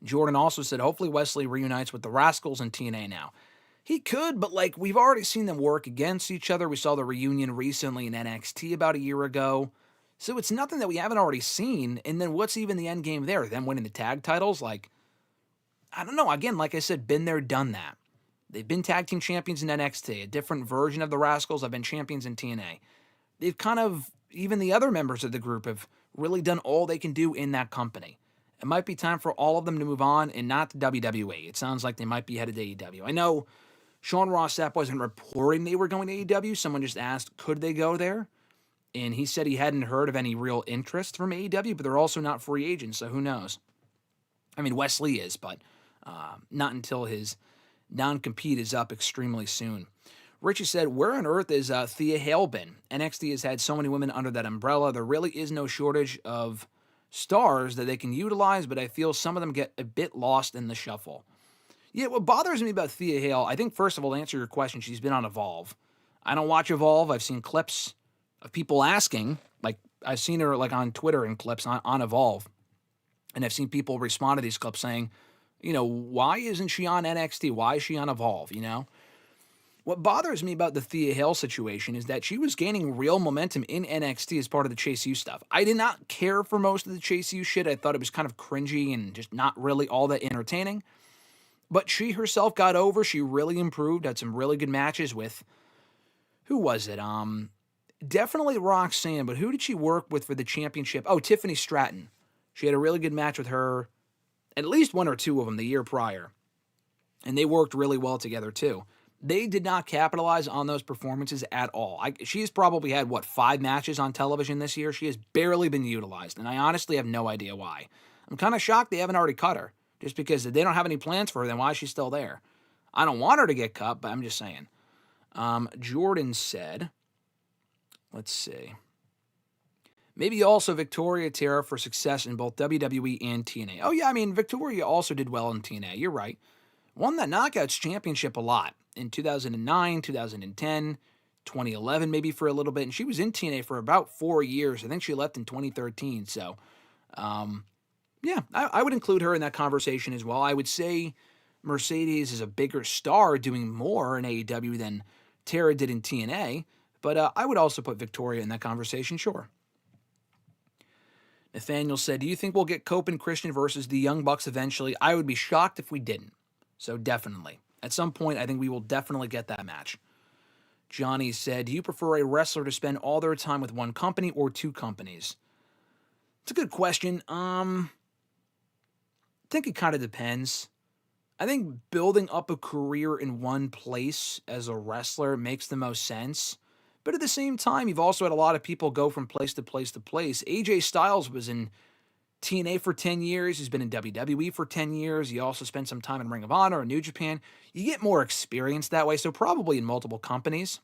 Jordan also said, hopefully Wesley reunites with the Rascals in TNA now. He could, but like we've already seen them work against each other. We saw the reunion recently in NXT about a year ago. So it's nothing that we haven't already seen. And then what's even the end game there? Them winning the tag titles? Like, I don't know. Again, like I said, been there, done that. They've been tag team champions in NXT. A different version of the Rascals have been champions in TNA. They've kind of, even the other members of the group have really done all they can do in that company. It might be time for all of them to move on and not to WWE. It sounds like they might be headed to AEW. I know Sean Ross Sapp wasn't reporting they were going to AEW. Someone just asked, could they go there? And he said he hadn't heard of any real interest from AEW, but they're also not free agents, so who knows? I mean, Wesley is, but not until his non-compete is up extremely soon. Richie said, where on earth is Thea Hale been? NXT has had so many women under that umbrella. There really is no shortage of stars that they can utilize, but I feel some of them get a bit lost in the shuffle. Yeah, what bothers me about Thea Hale, I think, first of all, to answer your question, she's been on Evolve. I don't watch Evolve. I've seen clips of people asking, like, I've seen her, like, on Twitter in clips on Evolve, and I've seen people respond to these clips saying, you know, why isn't she on NXT? Why is she on Evolve, you know? What bothers me about the Thea Hale situation is that she was gaining real momentum in NXT as part of the Chase U stuff. I did not care for most of the Chase U shit. I thought it was kind of cringy and just not really all that entertaining. But she herself got over. She really improved. Had some really good matches with, who was it? Definitely Roxanne, but who did she work with for the championship? Oh, Tiffany Stratton. She had a really good match with her, at least one or two of them the year prior. And they worked really well together too. They did not capitalize on those performances at all. She's probably had, 5 matches on television this year? She has barely been utilized, and I honestly have no idea why. I'm kind of shocked they haven't already cut her. Just because they don't have any plans for her, then why is she still there? I don't want her to get cut, but I'm just saying. Jordan said, let's see. Maybe also Victoria Tara for success in both WWE and TNA. Oh, yeah, I mean, Victoria also did well in TNA. You're right. Won that Knockouts Championship a lot in 2009, 2010, 2011 maybe for a little bit. And she was in TNA for about 4 years. I think she left in 2013. So, yeah, I would include her in that conversation as well. I would say Mercedes is a bigger star doing more in AEW than Tara did in TNA. But I would also put Victoria in that conversation, sure. Nathaniel said, do you think we'll get Cope and Christian versus the Young Bucks eventually? I would be shocked if we didn't. So definitely. At some point, I think we will definitely get that match. Johnny said, do you prefer a wrestler to spend all their time with one company or 2 companies? It's a good question. I think it kind of depends. I think building up a career in one place as a wrestler makes the most sense. But at the same time, you've also had a lot of people go from place to place to place. AJ Styles was in TNA for 10 years. He's been in WWE for 10 years. He also spent some time in Ring of Honor and New Japan. You get more experience that way, so probably in multiple companies.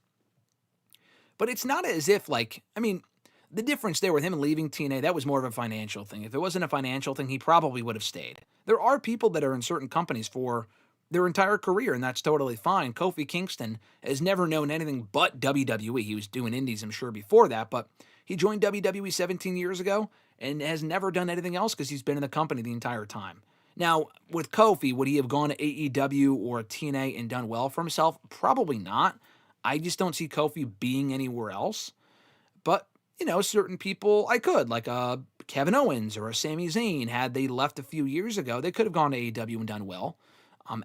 But it's not as if, the difference there with him leaving TNA, that was more of a financial thing. If it wasn't a financial thing, he probably would have stayed. There are people that are in certain companies for their entire career, and that's totally fine. Kofi Kingston has never known anything but WWE. He was doing indies, I'm sure, before that, but he joined WWE 17 years ago and has never done anything else because he's been in the company the entire time. Now, with Kofi, would he have gone to AEW or TNA and done well for himself? Probably not. I just don't see Kofi being anywhere else. But, certain people I could, like Kevin Owens or a Sami Zayn, had they left a few years ago, they could have gone to AEW and done well.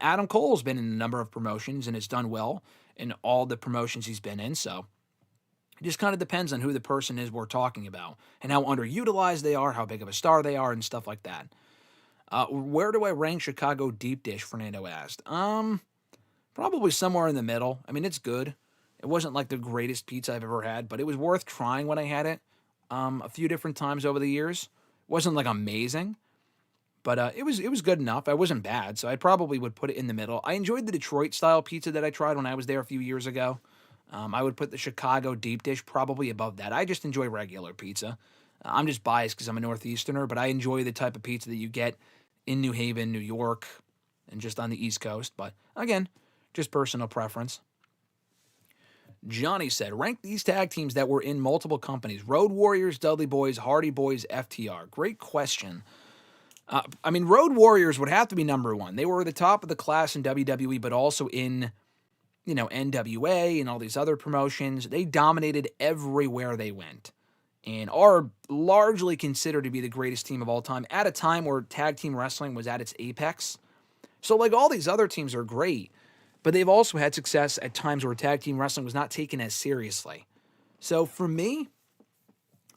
Adam Cole's been in a number of promotions and has done well in all the promotions he's been in, so it just kind of depends on who the person is we're talking about and how underutilized they are, how big of a star they are, and stuff like that. Where do I rank Chicago Deep Dish, Fernando asked? Probably somewhere in the middle. I mean, it's good. It wasn't like the greatest pizza I've ever had, but it was worth trying when I had it a few different times over the years. It wasn't like amazing, But it was good enough. I wasn't bad, so I probably would put it in the middle. I enjoyed the Detroit-style pizza that I tried when I was there a few years ago. I would put the Chicago deep dish probably above that. I just enjoy regular pizza. I'm just biased because I'm a Northeasterner, but I enjoy the type of pizza that you get in New Haven, New York, and just on the East Coast. But again, just personal preference. Johnny said, rank these tag teams that were in multiple companies. Road Warriors, Dudley Boys, Hardy Boys, FTR. Great question. I mean, Road Warriors would have to be number one. They were the top of the class in WWE, but also in, NWA and all these other promotions. They dominated everywhere they went and are largely considered to be the greatest team of all time at a time where tag team wrestling was at its apex. So, like, all these other teams are great, but they've also had success at times where tag team wrestling was not taken as seriously. So, for me,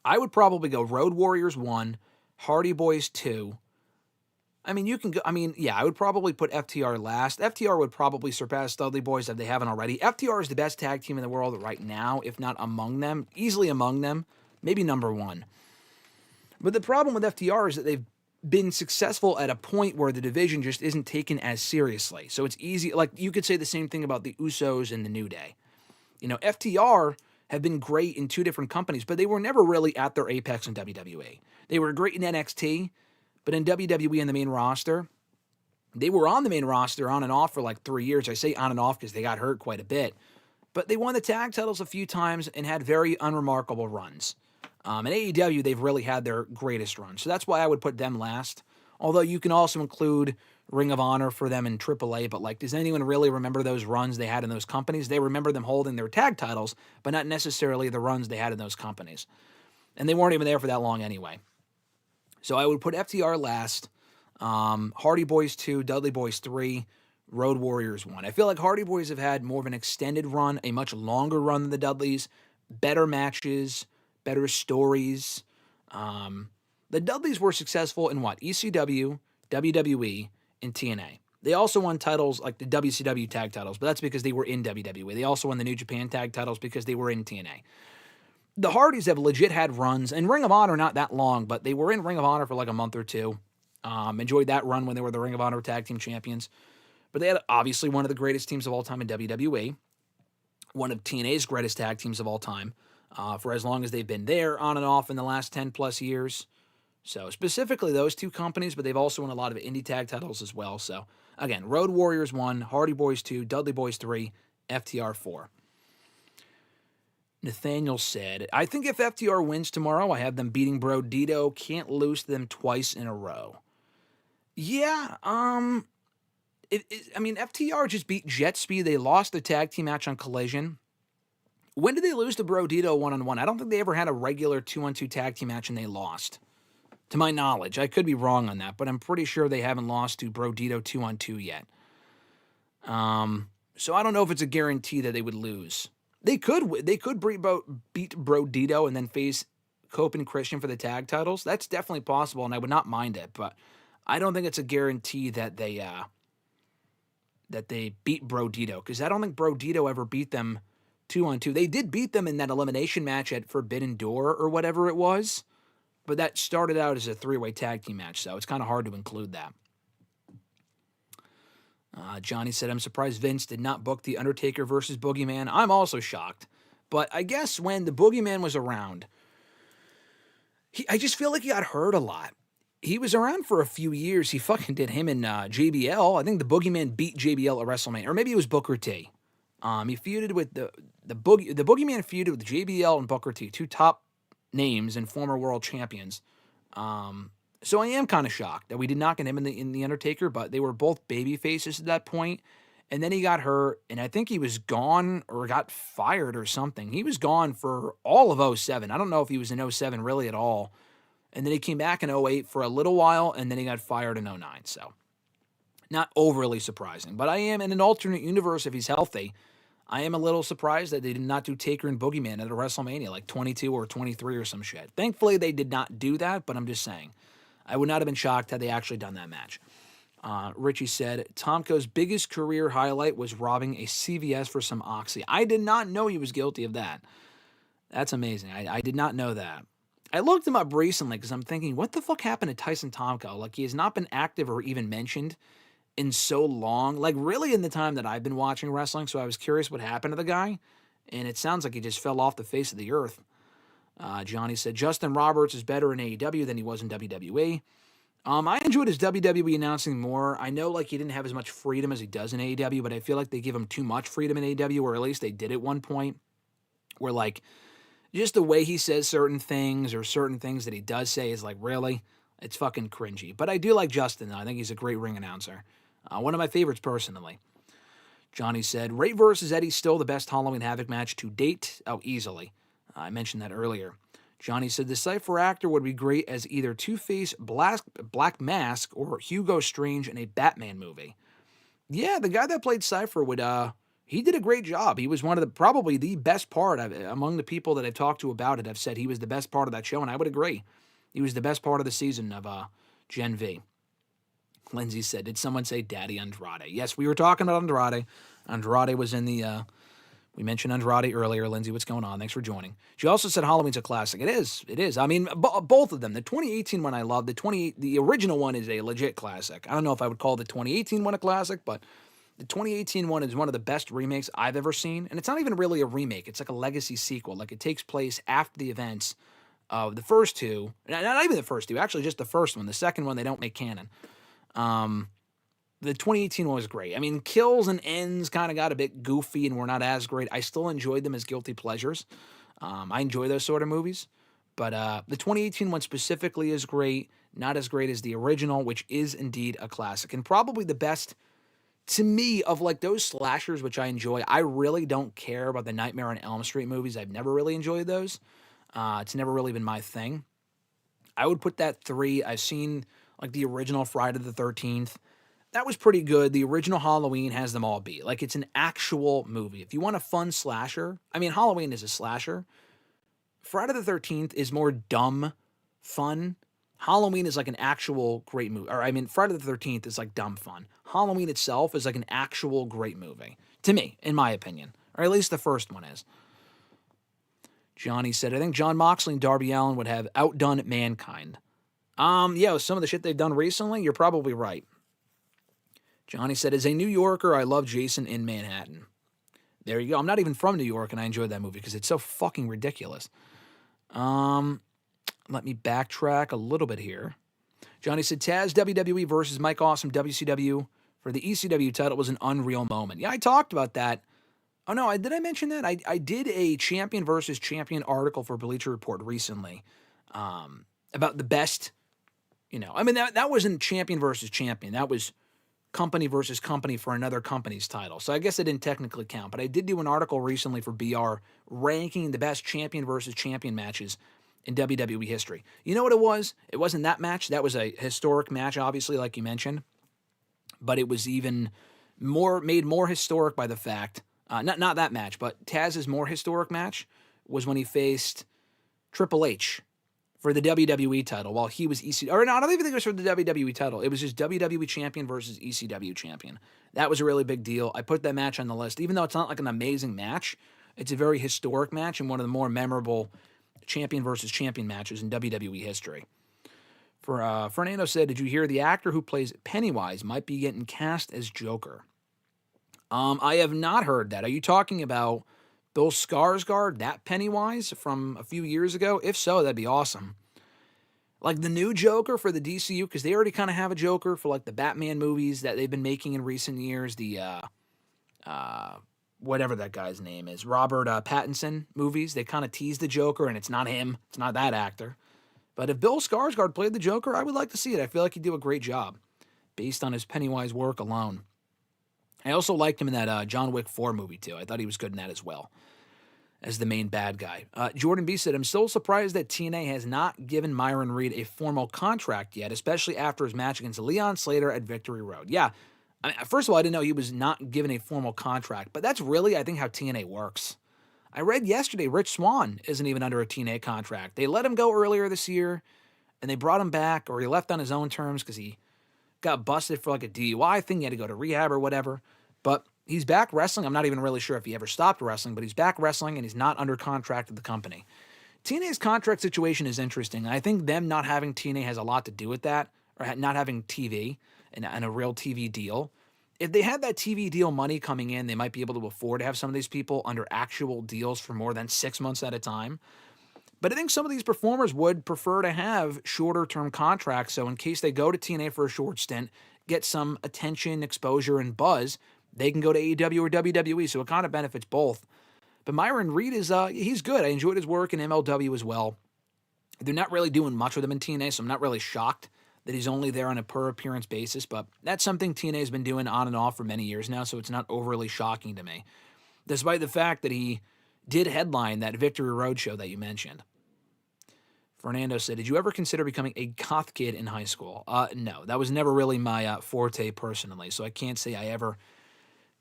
I would probably go Road Warriors 1, Hardy Boys 2. I mean, you can go, I would probably put FTR last. FTR would probably surpass Dudley Boys if they haven't already. FTR is the best tag team in the world right now, if not among them, easily among them, maybe number one. But the problem with FTR is that they've been successful at a point where the division just isn't taken as seriously. So it's easy, like you could say the same thing about the Usos and the New Day. FTR have been great in two different companies, but they were never really at their apex in WWE. They were great in NXT, but in WWE and the main roster, they were on the main roster on and off for like 3 years. I say on and off because they got hurt quite a bit. But they won the tag titles a few times and had very unremarkable runs. In AEW, they've really had their greatest run. So that's why I would put them last. Although you can also include Ring of Honor for them in AAA. But like, does anyone really remember those runs they had in those companies? They remember them holding their tag titles, but not necessarily the runs they had in those companies. And they weren't even there for that long anyway. So I would put FTR last, Hardy Boys 2, Dudley Boys 3, Road Warriors 1. I feel like Hardy Boys have had more of an extended run, a much longer run than the Dudleys, better matches, better stories. The Dudleys were successful in what? ECW, WWE, and TNA. They also won titles like the WCW tag titles, but that's because they were in WWE. They also won the New Japan tag titles because they were in TNA. The Hardys have legit had runs, and Ring of Honor not that long, but they were in Ring of Honor for like a month or two. Enjoyed that run when they were the Ring of Honor Tag Team Champions. But they had obviously one of the greatest teams of all time in WWE, one of TNA's greatest tag teams of all time, for as long as they've been there, on and off in the last 10 plus years. So specifically those two companies, but they've also won a lot of indie tag titles as well. So again, Road Warriors 1, Hardy Boys 2, Dudley Boys 3, FTR 4. Nathaniel said, I think if FTR wins tomorrow, I have them beating Bro Dito. Can't lose them twice in a row. Yeah, FTR just beat Jet Speed. They lost the tag team match on Collision. When did they lose to Bro Dito one-on-one? I don't think they ever had a regular 2-on-2 tag team match and they lost. To my knowledge. I could be wrong on that, but I'm pretty sure they haven't lost to Bro Dito 2-on-2 yet. So I don't know if it's a guarantee that they would lose. They could beat Bro Dito and then face Cope and Christian for the tag titles. That's definitely possible, and I would not mind it. But I don't think it's a guarantee that they beat Bro Dito, because I don't think Bro Dito ever beat them 2-on-2. They did beat them in that elimination match at Forbidden Door or whatever it was, but that started out as a 3-way tag team match, so it's kind of hard to include that. Johnny said, I'm surprised Vince did not book The Undertaker versus Boogeyman. I'm also shocked. But I guess when the Boogeyman was around, I just feel like he got hurt a lot. He was around for a few years. He fucking did him in JBL. I think the Boogeyman beat JBL at WrestleMania. Or maybe it was Booker T. He feuded with the Boogeyman feuded with JBL and Booker T, two top names and former world champions. So I am kind of shocked that we did not get him in the Undertaker, but they were both baby faces at that point. And then he got hurt, and I think he was gone or got fired or something. He was gone for all of 07. I don't know if he was in 07 really at all. And then he came back in 08 for a little while, and then he got fired in 09. So not overly surprising. But I am in an alternate universe, if he's healthy, I am a little surprised that they did not do Taker and Boogeyman at a WrestleMania, like 22 or 23 or some shit. Thankfully, they did not do that, but I'm just saying. I would not have been shocked had they actually done that match. Richie said, Tomko's biggest career highlight was robbing a CVS for some Oxy. I did not know he was guilty of that. That's amazing. I did not know that. I looked him up recently because I'm thinking, what the fuck happened to Tyson Tomko? Like, he has not been active or even mentioned in so long. Like, really in the time that I've been watching wrestling. So I was curious what happened to the guy. And it sounds like he just fell off the face of the earth. Johnny said, Justin Roberts is better in AEW than he was in WWE. I enjoyed his WWE announcing more. I know, like, he didn't have as much freedom as he does in AEW, but I feel like they give him too much freedom in AEW, or at least they did at one point, where, like, just the way he says certain things or certain things that he does say is like, really? It's fucking cringy. But I do like Justin, though. I think he's a great ring announcer. One of my favorites personally. Johnny said, Ray versus Eddie still the best Halloween Havoc match to date? Oh, easily. I mentioned that earlier. Johnny said, the Cypher actor would be great as either Two-Face, Black Mask, or Hugo Strange in a Batman movie. Yeah, the guy that played Cypher would, he did a great job. He was one of the, probably the best part among the people that I've talked to about it. I've said he was the best part of that show, and I would agree. He was the best part of the season of Gen V. Lindsay said, did someone say Daddy Andrade? Yes, we were talking about Andrade. Andrade was in the, we mentioned Andrade earlier. Lindsay, what's going on? Thanks for joining. She also said Halloween's a classic. It is. It is. I mean, both of them. The 2018 one I love. The original one is a legit classic. I don't know if I would call the 2018 one a classic, but the 2018 one is one of the best remakes I've ever seen. And it's not even really a remake. It's like a legacy sequel. Like, it takes place after the events of the first two. Not even the first two. Actually, just the first one. The second one, they don't make canon. The 2018 one was great. I mean, kills and ends kind of got a bit goofy and were not as great. I still enjoyed them as guilty pleasures. I enjoy those sort of movies. But the 2018 one specifically is great. Not as great as the original, which is indeed a classic. And probably the best, to me, of like those slashers, which I enjoy. I really don't care about the Nightmare on Elm Street movies. I've never really enjoyed those. It's never really been my thing. I would put that 3. I've seen like the original Friday the 13th. That was pretty good. The original Halloween has them all beat. Like, it's an actual movie. If you want a fun slasher, I mean, Halloween is a slasher. Friday the 13th is more dumb fun. Halloween is like an actual great movie. Or, I mean, Friday the 13th is like dumb fun. Halloween itself is like an actual great movie. To me, in my opinion. Or at least the first one is. Johnny said, I think Jon Moxley and Darby Allin would have outdone Mankind. Yeah, with some of the shit they've done recently, you're probably right. Johnny said, as a New Yorker, I love Jason in Manhattan. There you go. I'm not even from New York, and I enjoyed that movie because it's so fucking ridiculous. Let me backtrack a little bit here. Johnny said, Taz WWE versus Mike Awesome WCW for the ECW title was an unreal moment. Yeah, I talked about that. Oh, no, did I mention that? I did a champion versus champion article for Bleacher Report recently about the best, I mean, that wasn't champion versus champion. That was company versus company for another company's title. So I guess it didn't technically count, but I did do an article recently for BR ranking the best champion versus champion matches in WWE history. You know what it was? It wasn't that match. That was a historic match, obviously, like you mentioned, but it was even made more historic by the fact, not that match, but Taz's more historic match was when he faced Triple H for the WWE title while he was ECW. Or no, I don't even think it was for the WWE title. It was just WWE champion versus ECW champion. That was a really big deal. I put that match on the list. Even though it's not like an amazing match, it's a very historic match and one of the more memorable champion versus champion matches in WWE history. Fernando said, did you hear the actor who plays Pennywise might be getting cast as Joker? I have not heard that. Are you talking about Bill Skarsgård, that Pennywise from a few years ago? If so, that'd be awesome. Like the new Joker for the DCU, because they already kind of have a Joker for like the Batman movies that they've been making in recent years. The, whatever that guy's name is, Robert Pattinson movies. They kind of tease the Joker, and it's not him. It's not that actor. But if Bill Skarsgård played the Joker, I would like to see it. I feel like he'd do a great job based on his Pennywise work alone. I also liked him in that John Wick 4 movie, too. I thought he was good in that as well, as the main bad guy. Jordan B. said, I'm still surprised that TNA has not given Myron Reed a formal contract yet, especially after his match against Leon Slater at Victory Road. Yeah, I mean, first of all, I didn't know he was not given a formal contract, but that's really, I think, how TNA works. I read yesterday Rich Swann isn't even under a TNA contract. They let him go earlier this year, and they brought him back, or he left on his own terms because he got busted for like a DUI thing. He had to go to rehab or whatever. But he's back wrestling. I'm not even really sure if he ever stopped wrestling, but he's back wrestling, and he's not under contract with the company. TNA's contract situation is interesting. I think them not having TNA has a lot to do with that, or not having TV and a real TV deal. If they had that TV deal money coming in, they might be able to afford to have some of these people under actual deals for more than 6 months at a time. But I think some of these performers would prefer to have shorter-term contracts, so in case they go to TNA for a short stint, get some attention, exposure, and buzz, they can go to AEW or WWE, so it kind of benefits both. But Myron Reed he's good. I enjoyed his work in MLW as well. They're not really doing much with him in TNA, so I'm not really shocked that he's only there on a per-appearance basis, but that's something TNA has been doing on and off for many years now, so it's not overly shocking to me, despite the fact that he did headline that Victory Road show that you mentioned. Fernando said, did you ever consider becoming a goth kid in high school? No, that was never really my forte personally, so I can't say I ever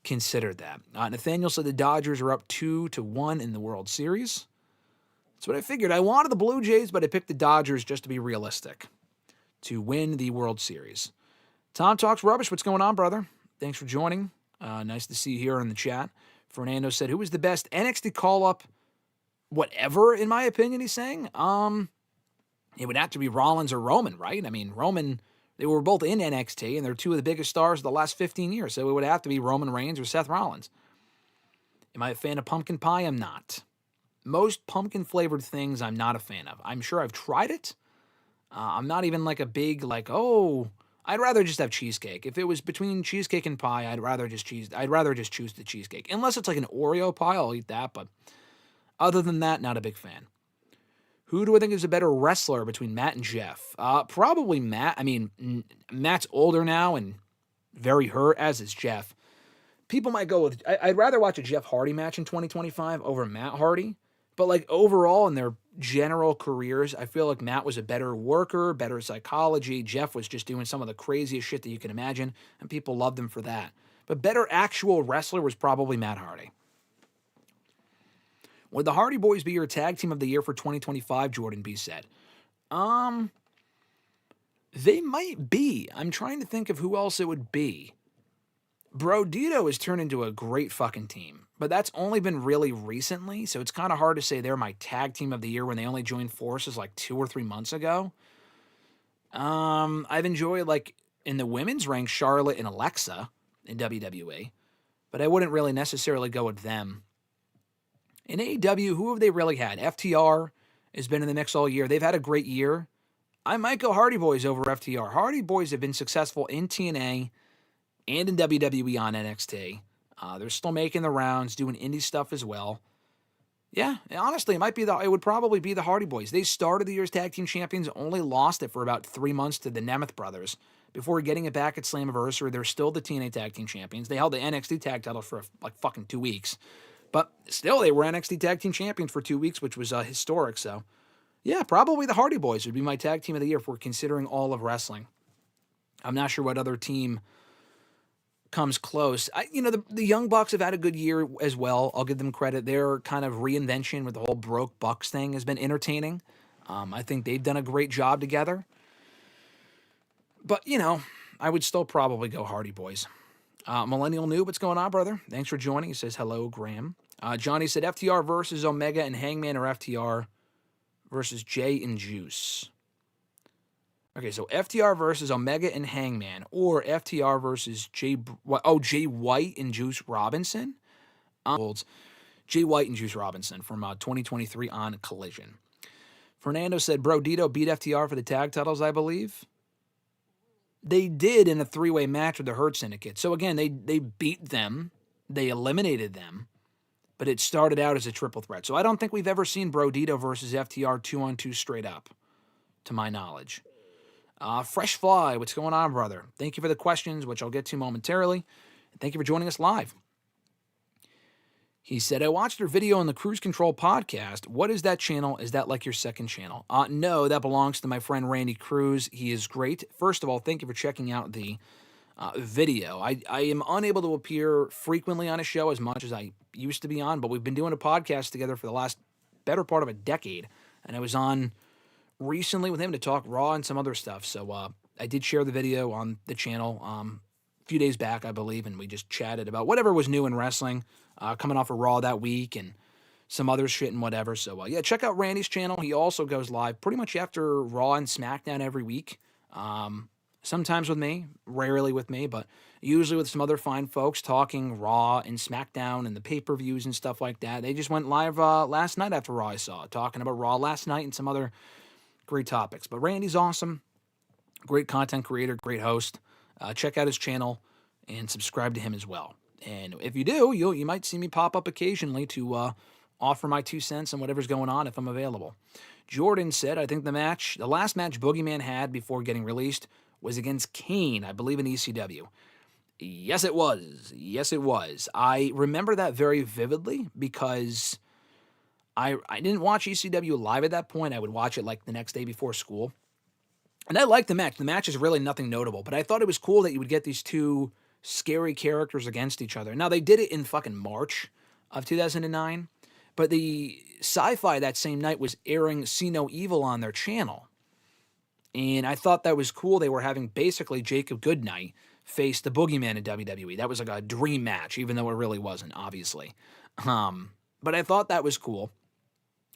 considered that. Nathaniel said the Dodgers are up 2-1 in the World Series. That's what I figured. I wanted the Blue Jays, but I picked the Dodgers just to be realistic, to win the World Series. Tom Talks Rubbish, what's going on, brother? Thanks for joining. Nice to see you here in the chat. Fernando said, who was the best NXT call-up whatever, in my opinion, he's saying? It would have to be Rollins or Roman, right? I mean, Roman, they were both in NXT, and they're two of the biggest stars of the last 15 years, so it would have to be Roman Reigns or Seth Rollins. Am I a fan of pumpkin pie? I'm not. Most pumpkin-flavored things I'm not a fan of. I'm sure I've tried it. I'm not even like a big, I'd rather just have cheesecake. If it was between cheesecake and pie, I'd rather just choose the cheesecake. Unless it's like an Oreo pie, I'll eat that, but other than that, not a big fan. Who do I think is a better wrestler between Matt and Jeff? Probably Matt. I mean, Matt's older now and very hurt, as is Jeff. People might go with, I'd rather watch a Jeff Hardy match in 2025 over Matt Hardy. But overall in their general careers, I feel like Matt was a better worker, better psychology. Jeff was just doing some of the craziest shit that you can imagine, and people loved him for that. But better actual wrestler was probably Matt Hardy. Would the Hardy Boys be your tag team of the year for 2025, Jordan B. said? They might be. I'm trying to think of who else it would be. Brodito has turned into a great fucking team, but that's only been really recently, so it's kind of hard to say they're my tag team of the year when they only joined forces 2 or 3 months ago. I've enjoyed, in the women's rank, Charlotte and Alexa in WWE, but I wouldn't really necessarily go with them. In AEW, who have they really had? FTR has been in the mix all year. They've had a great year. I might go Hardy Boys over FTR. Hardy Boys have been successful in TNA and in WWE on NXT. They're still making the rounds, doing indie stuff as well. Yeah, honestly, it would probably be the Hardy Boys. They started the year's tag team champions, only lost it for about 3 months to the Nemeth brothers. Before getting it back at Slammiversary, they're still the TNA tag team champions. They held the NXT tag title for fucking 2 weeks. But still, they were NXT Tag Team Champions for 2 weeks, which was historic. So, yeah, probably the Hardy Boys would be my tag team of the year if we're considering all of wrestling. I'm not sure what other team comes close. The Young Bucks have had a good year as well. I'll give them credit. Their kind of reinvention with the whole Broke Bucks thing has been entertaining. I think they've done a great job together. But, I would still probably go Hardy Boys. Millennial Noob, what's going on, brother? Thanks for joining. He says, hello, Graham. Johnny said FTR versus Omega and Hangman, or FTR versus Jay and Juice. Okay, so FTR versus Omega and Hangman, or FTR versus Jay White and Juice Robinson. Jay White and Juice Robinson from 2023 on Collision. Fernando said, Brodito beat FTR for the tag titles, I believe. They did in a 3-way match with the Hurt Syndicate. So again, they beat them. They eliminated them. But it started out as a triple threat. So I don't think we've ever seen Brodito versus FTR 2-on-2 straight up, to my knowledge. Fresh Fly, what's going on, brother? Thank you for the questions, which I'll get to momentarily. Thank you for joining us live. He said, I watched your video on the Cruise Control podcast. What is that channel? Is that like your second channel? No, that belongs to my friend Randy Cruz. He is great. First of all, thank you for checking out the video. I am unable to appear frequently on a show as much as I used to be on, but we've been doing a podcast together for the last better part of a decade, and I was on recently with him to talk Raw and some other stuff. So I did share the video on the channel a few days back, I believe, and we just chatted about whatever was new in wrestling, coming off of Raw that week and some other shit and whatever. So, yeah, check out Randy's channel. He also goes live pretty much after Raw and SmackDown every week. Sometimes with me, rarely with me, but usually with some other fine folks talking Raw and SmackDown and the pay-per-views and stuff like that. They just went live last night after Raw, I saw, talking about Raw last night and some other great topics. But Randy's awesome. Great content creator, great host. Check out his channel and subscribe to him as well. And if you do, you might see me pop up occasionally to offer my 2 cents on whatever's going on if I'm available. Jordan said, I think the last match Boogeyman had before getting released was against Kane, I believe in ECW. Yes, it was. Yes, it was. I remember that very vividly because I didn't watch ECW live at that point. I would watch it like the next day before school. And I liked the match. The match is really nothing notable, but I thought it was cool that you would get these two scary characters against each other. Now, they did it in fucking March of 2009, but the Sci-Fi that same night was airing See No Evil on their channel. And I thought that was cool. They were having basically Jacob Goodnight face the Boogeyman in WWE. That was like a dream match, even though it really wasn't, obviously. But I thought that was cool.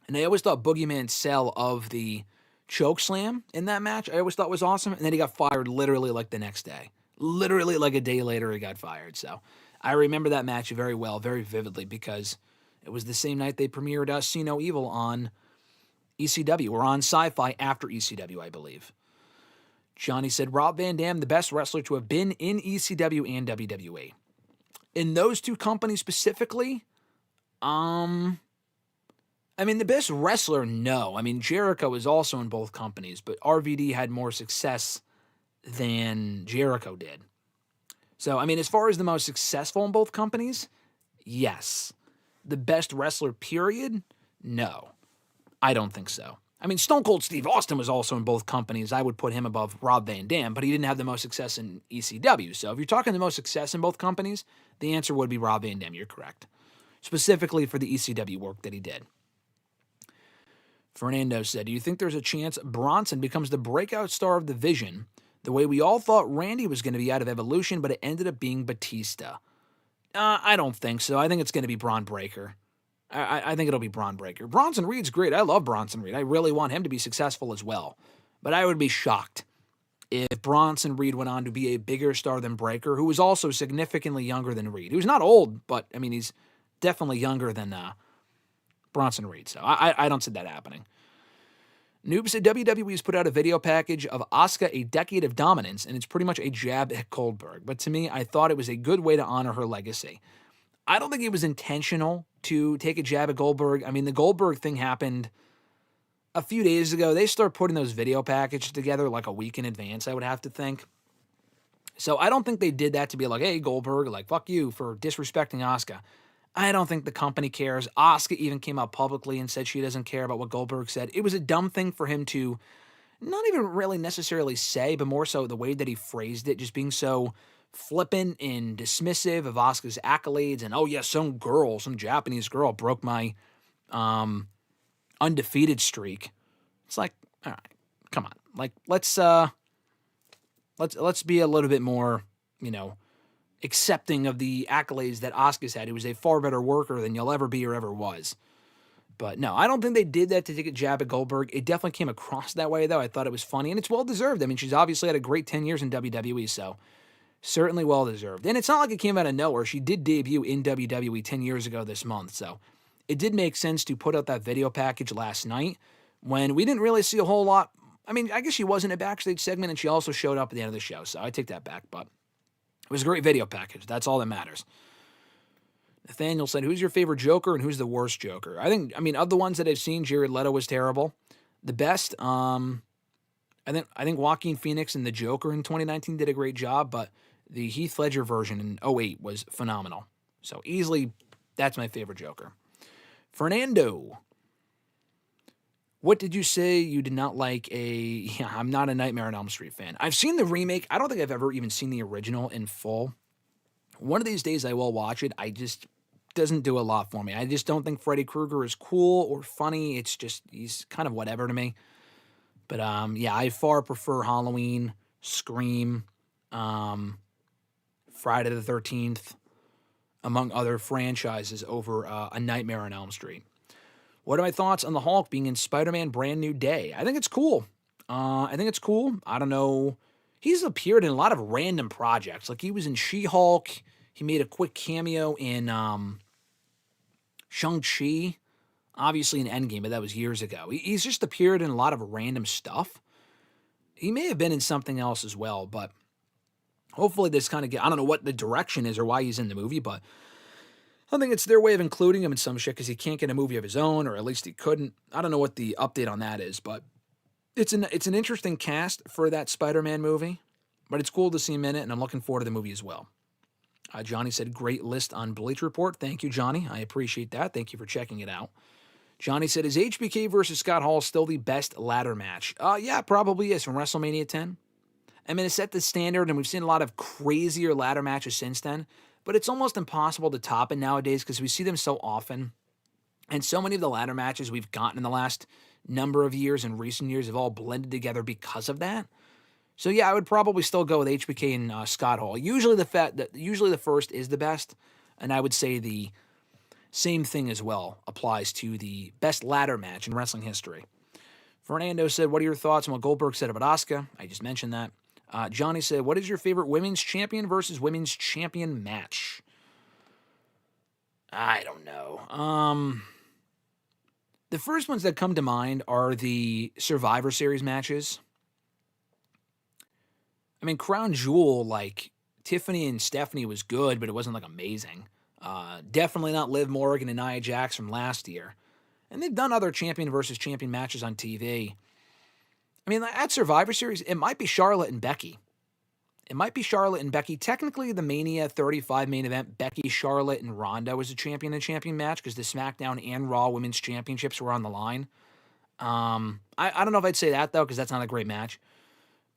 And I always thought Boogeyman's sell of the choke slam in that match, I always thought was awesome. And then he got fired literally like the next day. Literally like a day later, he got fired. So I remember that match very well, very vividly, because it was the same night they premiered See No Evil on ECW, or on Sci-Fi after ECW, I believe. Johnny said, Rob Van Dam, the best wrestler to have been in ECW and WWE. In those two companies specifically, I mean, the best wrestler, no. I mean, Jericho was also in both companies, but RVD had more success than Jericho did. So, I mean, as far as the most successful in both companies, yes. The best wrestler, period? No. I don't think so. I mean, Stone Cold Steve Austin was also in both companies. I would put him above Rob Van Dam, but he didn't have the most success in ECW. So if you're talking the most success in both companies, the answer would be Rob Van Dam. You're correct. Specifically for the ECW work that he did. Fernando said, do you think there's a chance Bronson becomes the breakout star of the Vision, the way we all thought Randy was going to be out of Evolution, but it ended up being Batista? I don't think so. I think it's going to be Bron Breakker. I think it'll be Bron Breakker. Bronson Reed's great. I love Bronson Reed. I really want him to be successful as well. But I would be shocked if Bronson Reed went on to be a bigger star than Breakker, who was also significantly younger than Reed. Who's not old, but, I mean, he's definitely younger than Bronson Reed. So I don't see that happening. Noob said WWE's put out a video package of Asuka, A Decade of Dominance, and it's pretty much a jab at Goldberg. But to me, I thought it was a good way to honor her legacy. I don't think it was intentional to take a jab at Goldberg. I mean, the Goldberg thing happened a few days ago. They start putting those video packages together like a week in advance, I would have to think. So I don't think they did that to be like, hey, Goldberg, like, fuck you for disrespecting Asuka. I don't think the company cares. Asuka even came out publicly and said she doesn't care about what Goldberg said. It was a dumb thing for him to not even really necessarily say, but more so the way that he phrased it, just being so flippant and dismissive of Asuka's accolades, and oh yeah, some Japanese girl broke my undefeated streak. It's like, all right, come on, like let's be a little bit more, accepting of the accolades that Asuka's had. He was a far better worker than you'll ever be or ever was. But no, I don't think they did that to take a jab at Goldberg. It definitely came across that way, though. I thought it was funny, and it's well-deserved. I mean, she's obviously had a great 10 years in WWE, so certainly well-deserved. And it's not like it came out of nowhere. She did debut in WWE 10 years ago this month, so it did make sense to put out that video package last night when we didn't really see a whole lot. I mean, I guess she was in a backstage segment, and she also showed up at the end of the show, so I take that back, but it was a great video package. That's all that matters. Nathaniel said, who's your favorite Joker and who's the worst Joker? I mean, of the ones that I've seen, Jared Leto was terrible. The best, I think Joaquin Phoenix and the Joker in 2019 did a great job, but the Heath Ledger version in 2008 was phenomenal. So easily, that's my favorite Joker. Fernando, what did you say you did not like I'm not a Nightmare on Elm Street fan. I've seen the remake. I don't think I've ever even seen the original in full. One of these days I will watch it. I just doesn't do a lot for me. I just don't think Freddy Krueger is cool or funny. It's just, he's kind of whatever to me. But yeah, I far prefer Halloween, Scream, Friday the 13th, among other franchises over A Nightmare on Elm Street. What are my thoughts on the Hulk being in Spider-Man Brand New Day? I think it's cool. I think it's cool. I don't know. He's appeared in a lot of random projects. Like he was in She-Hulk. He made a quick cameo in Shang-Chi. Obviously in Endgame, but that was years ago. He's just appeared in a lot of random stuff. He may have been in something else as well, but hopefully this kind of I don't know what the direction is or why he's in the movie, but I think it's their way of including him in some shit because he can't get a movie of his own, or at least he couldn't. I don't know what the update on that is, but it's an interesting cast for that Spider-Man movie, but it's cool to see him in it, and I'm looking forward to the movie as well. Johnny said, great list on Bleach Report. Thank you, Johnny. I appreciate that. Thank you for checking it out. Johnny said, is HBK versus Scott Hall still the best ladder match? Yeah, probably is from WrestleMania 10. I mean, it set the standard, and we've seen a lot of crazier ladder matches since then, but it's almost impossible to top it nowadays because we see them so often. And so many of the ladder matches we've gotten in the last number of years and recent years have all blended together because of that. So yeah, I would probably still go with HBK and Scott Hall. Usually the first is the best, and I would say the same thing as well applies to the best ladder match in wrestling history. Fernando said, what are your thoughts on what Goldberg said about Asuka? I just mentioned that. Johnny said, what is your favorite women's champion versus women's champion match? I don't know. The first ones that come to mind are the Survivor Series matches. I mean, Crown Jewel, like, Tiffany and Stephanie was good, but it wasn't, like, amazing. Definitely not Liv Morgan and Nia Jax from last year. And they've done other champion versus champion matches on TV. I mean, at Survivor Series, it might be Charlotte and Becky. Technically, the Mania 35 main event, Becky, Charlotte, and Ronda was a champion and champion match because the SmackDown and Raw Women's Championships were on the line. I don't know if I'd say that, though, because that's not a great match.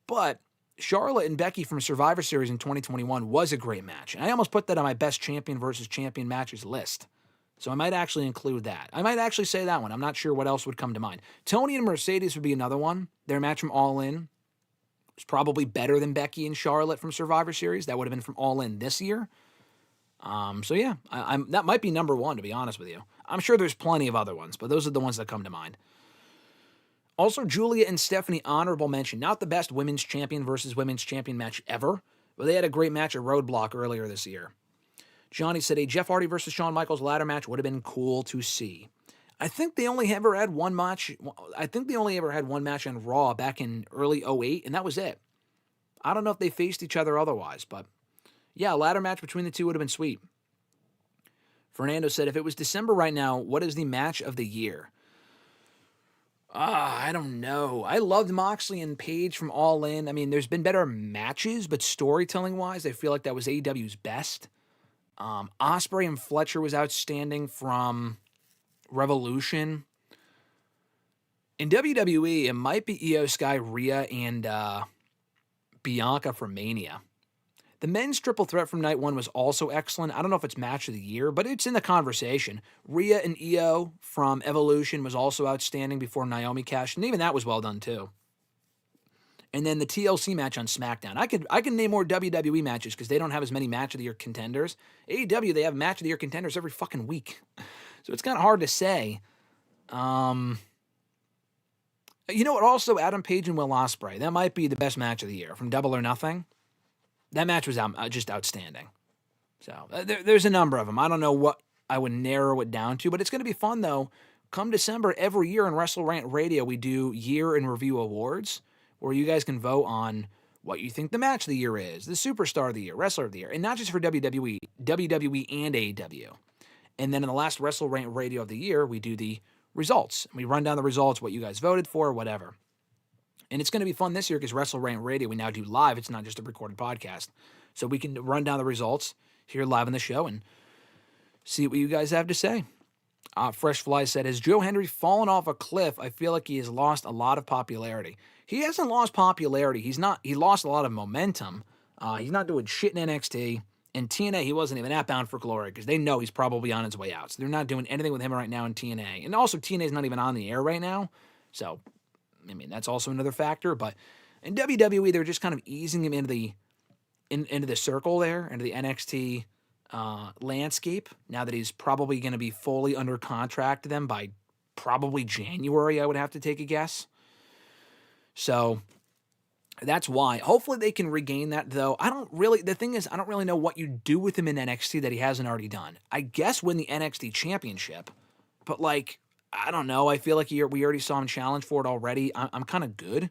But Charlotte and Becky from Survivor Series in 2021 was a great match. And I almost put that on my best champion versus champion matches list. So I might actually include that. I might actually say that one. I'm not sure what else would come to mind. Tony and Mercedes would be another one. Their match from All In was probably better than Becky and Charlotte from Survivor Series. That would have been from All In this year. So yeah, that might be number one, to be honest with you. I'm sure there's plenty of other ones, but those are the ones that come to mind. Also, Julia and Stephanie, honorable mention. Not the best women's champion versus women's champion match ever, but they had a great match at Roadblock earlier this year. Johnny said a Jeff Hardy versus Shawn Michaels ladder match would have been cool to see. I think they only ever had one match. On Raw back in early 2008, and that was it. I don't know if they faced each other otherwise, but yeah, a ladder match between the two would have been sweet. Fernando said, if it was December right now, what is the match of the year? I don't know. I loved Moxley and Page from All In. I mean, there's been better matches, but storytelling-wise, I feel like that was AEW's best. Ospreay and Fletcher was outstanding from Revolution. In WWE, it might be Io Sky, Rhea, and Bianca from Mania. The men's triple threat from night one was also excellent. I don't know if it's match of the year, but it's in the conversation. Rhea and Io from Evolution was also outstanding before Naomi cashed, and even that was well done too. And then the TLC match on SmackDown. I can name more WWE matches because they don't have as many match of the year contenders. AEW, they have match of the year contenders every fucking week. So it's kind of hard to say. You know what? Also, Adam Page and Will Ospreay. That might be the best match of the year from Double or Nothing. That match was just outstanding. So there's a number of them. I don't know what I would narrow it down to, but it's going to be fun, though. Come December, every year on WrestleRant Radio, we do Year in Review Awards, where you guys can vote on what you think the match of the year is, the superstar of the year, wrestler of the year, and not just for WWE and AEW. And then in the last WrestleRant Radio of the year, we do the results. We run down the results, what you guys voted for, whatever. And it's going to be fun this year because WrestleRant Radio, we now do live. It's not just a recorded podcast. So we can run down the results here live on the show and see what you guys have to say. Fresh Fly said, has Joe Hendry fallen off a cliff? I feel like he has lost a lot of popularity. He hasn't lost popularity. He lost a lot of momentum. He's not doing shit in NXT. In TNA, he wasn't even at Bound for Glory because they know he's probably on his way out. So they're not doing anything with him right now in TNA. And also, TNA is not even on the air right now. So, I mean, that's also another factor. But in WWE, they're just kind of easing him into the circle there, into the NXT landscape, now that he's probably going to be fully under contract to them by probably January, I would have to take a guess. So that's why. Hopefully they can regain that, though. The thing is, I don't really know what you do with him in NXT that he hasn't already done. I guess win the NXT championship, but like, I don't know. I feel like we already saw him challenge for it already. I'm kind of good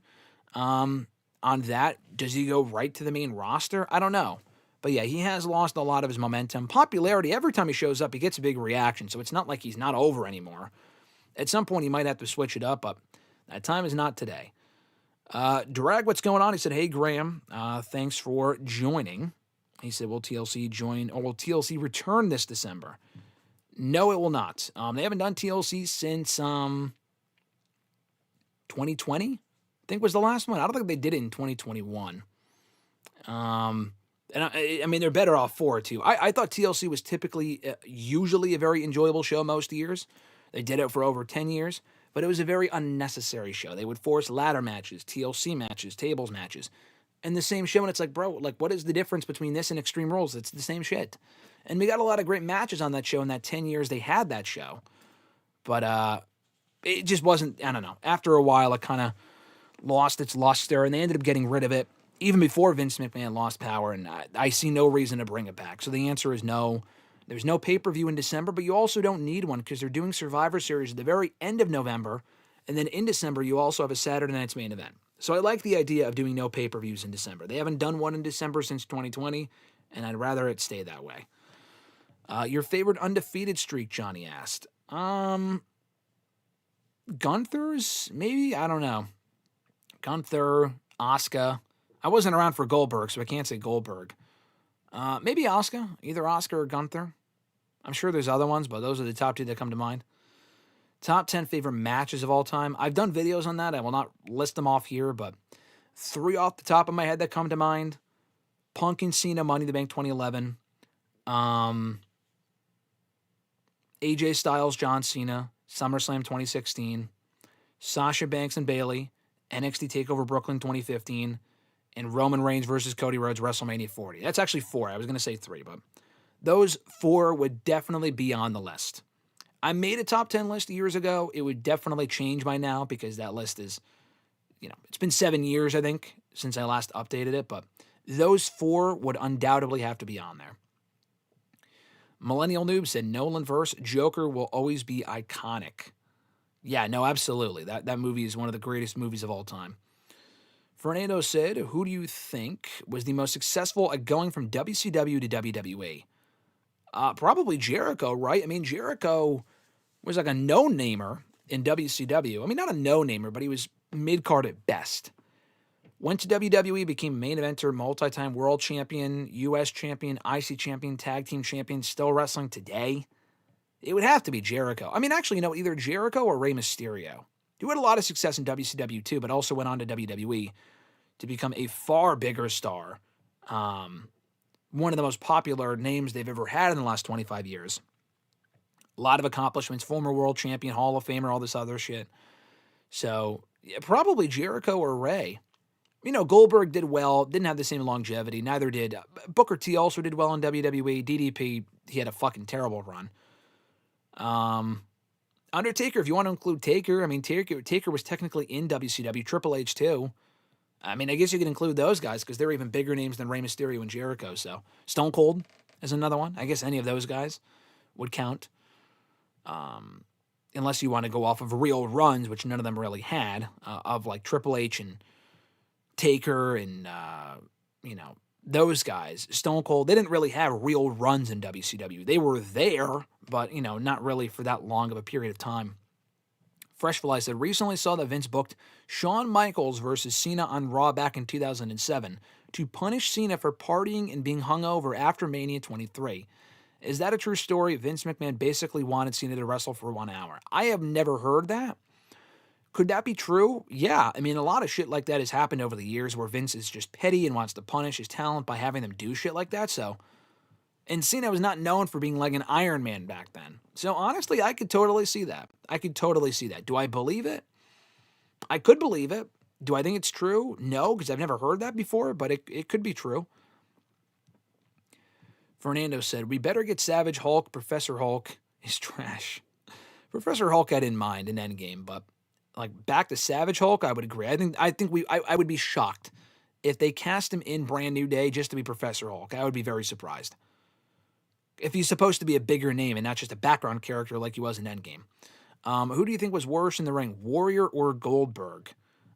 on that. Does he go right to the main roster? I don't know. But yeah, he has lost a lot of his momentum. Popularity, every time he shows up, he gets a big reaction, so it's not like he's not over anymore. At some point, he might have to switch it up, but that time is not today. Drag, what's going on? He said, hey, Graham, thanks for joining. He said, will TLC return this December? No, it will not. They haven't done TLC since 2020, I think was the last one. I don't think they did it in 2021. And I mean, they're better off for it, too. I thought TLC was usually a very enjoyable show most years. They did it for over 10 years, but it was a very unnecessary show. They would force ladder matches, TLC matches, tables matches, and the same show, and it's like, bro, like, what is the difference between this and Extreme Rules? It's the same shit. And we got a lot of great matches on that show in that 10 years they had that show. But it just wasn't, I don't know. After a while, it kind of lost its luster, and they ended up getting rid of it even before Vince McMahon lost power, and I see no reason to bring it back. So the answer is no. There's no pay-per-view in December, but you also don't need one because they're doing Survivor Series at the very end of November, and then in December, you also have a Saturday night's main event. So I like the idea of doing no pay-per-views in December. They haven't done one in December since 2020, and I'd rather it stay that way. Your favorite undefeated streak, Johnny asked. Gunther's, maybe? I don't know. Gunther, Asuka. I wasn't around for Goldberg, so I can't say Goldberg. Maybe Asuka, either Asuka or Gunther. I'm sure there's other ones, but those are the top two that come to mind. Top 10 favorite matches of all time. I've done videos on that. I will not list them off here, but 3 off the top of my head that come to mind. Punk and Cena, Money in the Bank 2011. AJ Styles, John Cena, SummerSlam 2016. Sasha Banks and Bayley, NXT TakeOver Brooklyn 2015. And Roman Reigns versus Cody Rhodes, WrestleMania 40. That's actually 4. I was going to say 3, but those 4 would definitely be on the list. I made a top 10 list years ago. It would definitely change by now because that list is, it's been 7 years, I think, since I last updated it, but those 4 would undoubtedly have to be on there. Millennial Noob said Nolan verse Joker will always be iconic. Yeah, no, absolutely. That movie is one of the greatest movies of all time. Fernando said, who do you think was the most successful at going from WCW to WWE? Probably Jericho, right? I mean, Jericho was like a no-namer in WCW. I mean, not a no-namer, but he was mid-card at best. Went to WWE, became main eventer, multi-time world champion, U.S. champion, IC champion, tag team champion, still wrestling today. It would have to be Jericho. I mean, actually, either Jericho or Rey Mysterio. He had a lot of success in WCW too, but also went on to WWE to become a far bigger star. One of the most popular names they've ever had in the last 25 years. A lot of accomplishments, former world champion, Hall of Famer, all this other shit. So, yeah, probably Jericho or Rey. Goldberg did well, didn't have the same longevity, neither did Booker T. Also did well in WWE. DDP, he had a fucking terrible run. Undertaker, if you want to include Taker, I mean, Taker was technically in WCW, Triple H too. I mean, I guess you could include those guys because they're even bigger names than Rey Mysterio and Jericho. So Stone Cold is another one. I guess any of those guys would count. Unless you want to go off of real runs, which none of them really had, of like Triple H and Taker and, those guys. Stone Cold, they didn't really have real runs in WCW. They were there, but, not really for that long of a period of time. Freshfly said, recently saw that Vince booked Shawn Michaels versus Cena on Raw back in 2007 to punish Cena for partying and being hungover after Mania 23. Is that a true story? Vince McMahon basically wanted Cena to wrestle for 1 hour. I have never heard that. Could that be true? Yeah. I mean, a lot of shit like that has happened over the years where Vince is just petty and wants to punish his talent by having them do shit like that. And Cena was not known for being like an Iron Man back then. So honestly, I could totally see that. Do I believe it? I could believe it. Do I think it's true? No, because I've never heard that before, but it could be true. Fernando said, we better get Savage Hulk. Professor Hulk is trash. Professor Hulk I didn't mind in Endgame, but like back to Savage Hulk, I would agree. I would be shocked if they cast him in Brand New Day just to be Professor Hulk. I would be very surprised. If he's supposed to be a bigger name and not just a background character like he was in Endgame. Who do you think was worse in the ring, Warrior or Goldberg?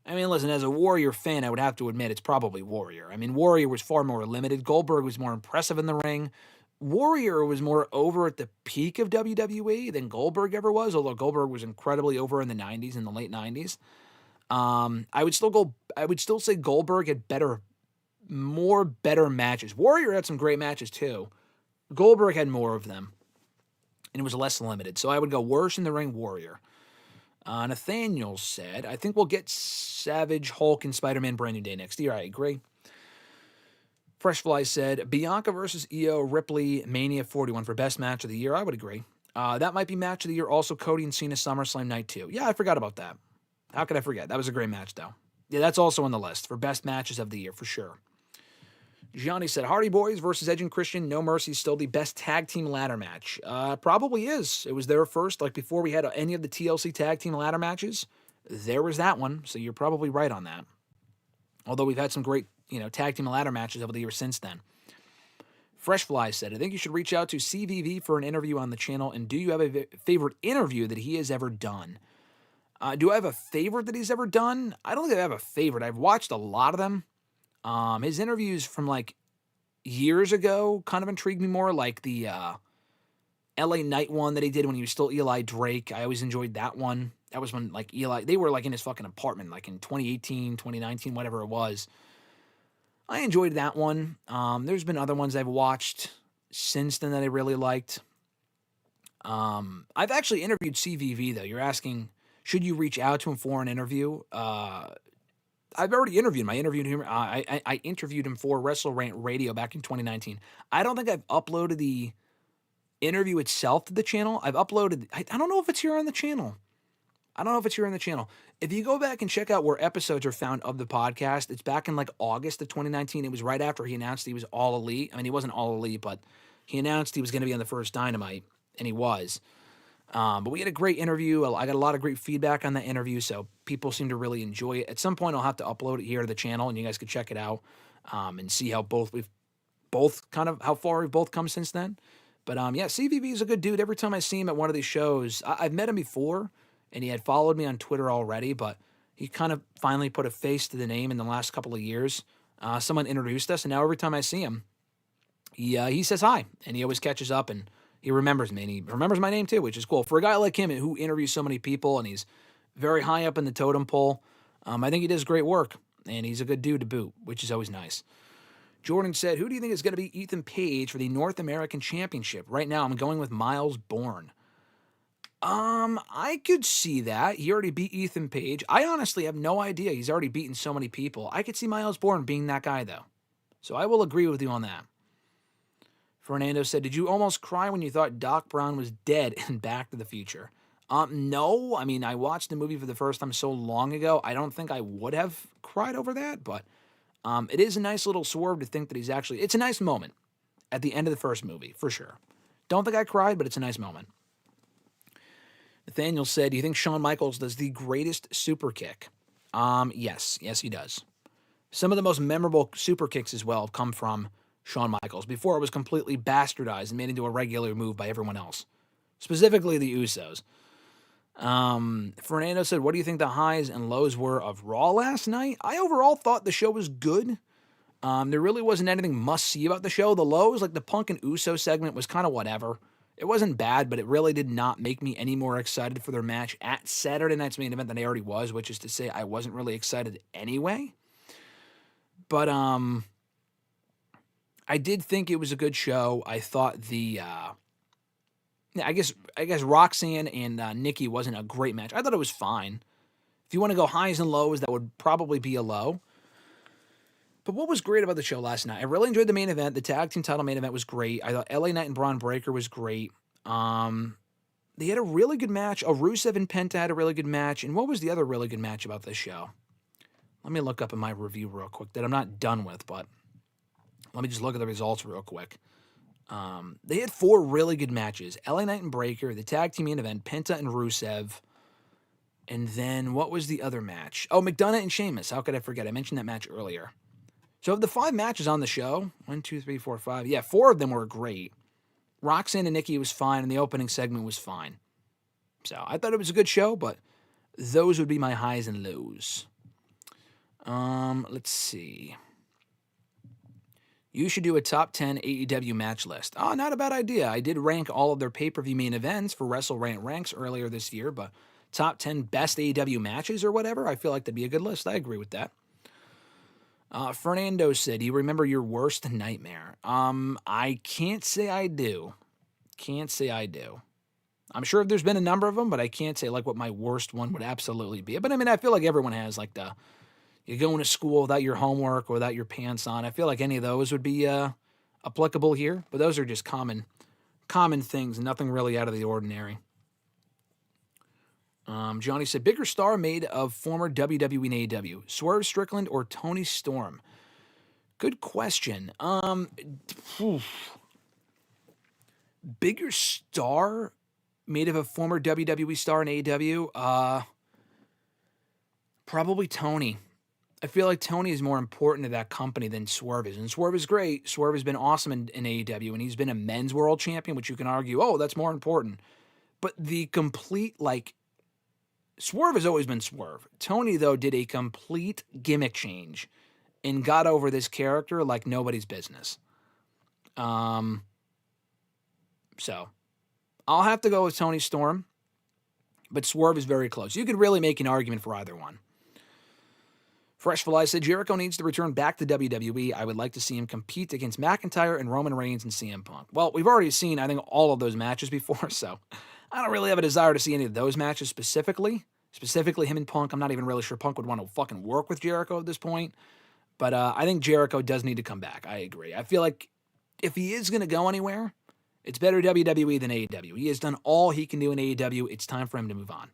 I mean, listen, as a Warrior fan, I would have to admit it's probably Warrior. I mean, Warrior was far more limited. Goldberg was more impressive in the ring. Warrior was more over at the peak of WWE than Goldberg ever was, although Goldberg was incredibly over in the 90s, in the late 90s. I would still say Goldberg had better matches. Warrior had some great matches too. Goldberg had more of them, and it was less limited. So I would go worse in the ring, Warrior. Nathaniel said, I think we'll get Savage, Hulk, and Spider-Man Brand New Day next year. I agree. Freshfly said, Bianca versus Io, Ripley, Mania 41 for best match of the year. I would agree. That might be match of the year. Also, Cody and Cena SummerSlam Night 2. Yeah, I forgot about that. How could I forget? That was a great match, though. Yeah, that's also on the list for best matches of the year, for sure. Gianni said, Hardy Boys versus Edge and Christian, No Mercy, still the best tag team ladder match. Probably is. It was there first, like before we had any of the TLC tag team ladder matches. There was that one, so you're probably right on that. Although we've had some great, tag team ladder matches over the years since then. Freshfly said, I think you should reach out to CVV for an interview on the channel, and do you have a favorite interview that he has ever done? Do I have a favorite that he's ever done? I don't think I have a favorite. I've watched a lot of them. His interviews from like years ago kind of intrigued me more, like the LA Knight one that he did when he was still Eli Drake. I always enjoyed that one. That was when like Eli, they were like in his fucking apartment, like in 2018, 2019, whatever it was. I enjoyed that one. There's been other ones I've watched since then that I really liked. I've actually interviewed CVV though. You're asking, should you reach out to him for an interview? I've already interviewed him. I interviewed him. I interviewed him for WrestleRant Radio back in 2019. I don't think I've uploaded the interview itself to the channel. I've uploaded. I don't know if it's here on the channel. If you go back and check out where episodes are found of the podcast, it's back in like August of 2019. It was right after he announced he was All Elite. I mean, he wasn't All Elite, but he announced he was going to be on the first Dynamite, and he was. But we had a great interview. I got a lot of great feedback on that interview, so people seem to really enjoy it. At some point, I'll have to upload it here to the channel, and you guys can check it out and see how how far we've both come since then. But yeah, CVV is a good dude. Every time I see him at one of these shows, I've met him before, and he had followed me on Twitter already, but he kind of finally put a face to the name in the last couple of years. Someone introduced us, and now every time I see him, he says hi, and he always catches up, and he remembers me, and he remembers my name too, which is cool. For a guy like him who interviews so many people, and he's very high up in the totem pole, I think he does great work, and he's a good dude to boot, which is always nice. Jordan said, who do you think is going to be Ethan Page for the North American Championship? Right now, I'm going with Miles Bourne. I could see that. He already beat Ethan Page. I honestly have no idea. He's already beaten so many people. I could see Miles Bourne being that guy, though. So I will agree with you on that. Fernando said, did you almost cry when you thought Doc Brown was dead in Back to the Future? No. I mean, I watched the movie for the first time so long ago. I don't think I would have cried over that, but it is a nice little swerve to think that it's a nice moment at the end of the first movie, for sure. Don't think I cried, but it's a nice moment. Nathaniel said, do you think Shawn Michaels does the greatest super kick? Yes, he does. Some of the most memorable super kicks as well have come from Shawn Michaels before it was completely bastardized and made into a regular move by everyone else, specifically the Usos. Fernando said, what do you think the highs and lows were of Raw last night? I overall thought the show was good. There really wasn't anything must-see about the show. The lows, like the Punk and Uso segment, was kind of whatever. It wasn't bad, but it really did not make me any more excited for their match at Saturday night's main event than I already was, which is to say I wasn't really excited anyway. But I did think it was a good show. I thought I guess Roxanne and Nikki wasn't a great match. I thought it was fine. If you want to go highs and lows, that would probably be a low. But what was great about the show last night? I really enjoyed the main event. The tag team title main event was great. I thought LA Knight and Bron Breakker was great. They had a really good match. Rusev and Penta had a really good match. And what was the other really good match about this show? Let me look up in my review real quick that I'm not done with, but let me just look at the results real quick. They had 4 really good matches. LA Knight and Breakker, the tag team main event, Penta and Rusev. And then what was the other match? Oh, McDonough and Sheamus. How could I forget? I mentioned that match earlier. So of the 5 matches on the show, 1, 2, 3, 4, 5. Yeah, 4 of them were great. Roxanne and Nikki was fine, and the opening segment was fine. So I thought it was a good show, but those would be my highs and lows. Let's see. You should do a top 10 AEW match list. Oh, not a bad idea. I did rank all of their pay-per-view main events for WrestleRant Ranks earlier this year, but top 10 best AEW matches or whatever, I feel like that'd be a good list. I agree with that. Fernando said, you remember your worst nightmare? I can't say I do. Can't say I do. I'm sure there's been a number of them, but I can't say like what my worst one would absolutely be. But I mean, I feel like everyone has like you're going to school without your homework or without your pants on. I feel like any of those would be applicable here, but those are just common things, nothing really out of the ordinary. Johnny said, bigger star made of former WWE and AEW, Swerve Strickland or Tony Storm? Good question. Bigger star made of a former WWE star in AEW? Probably Tony. I feel like Tony is more important to that company than Swerve is. And Swerve is great. Swerve has been awesome in AEW, and he's been a men's world champion, which you can argue, oh, that's more important. But the complete, Swerve has always been Swerve. Tony, though, did a complete gimmick change and got over this character like nobody's business. So, I'll have to go with Tony Storm, but Swerve is very close. You could really make an argument for either one. Fresh Fly said, Jericho needs to return back to WWE. I would like to see him compete against McIntyre and Roman Reigns and CM Punk. Well, we've already seen, I think, all of those matches before, so I don't really have a desire to see any of those matches specifically. Specifically him and Punk. I'm not even really sure Punk would want to fucking work with Jericho at this point. But I think Jericho does need to come back. I agree. I feel like if he is going to go anywhere, it's better WWE than AEW. He has done all he can do in AEW. It's time for him to move on.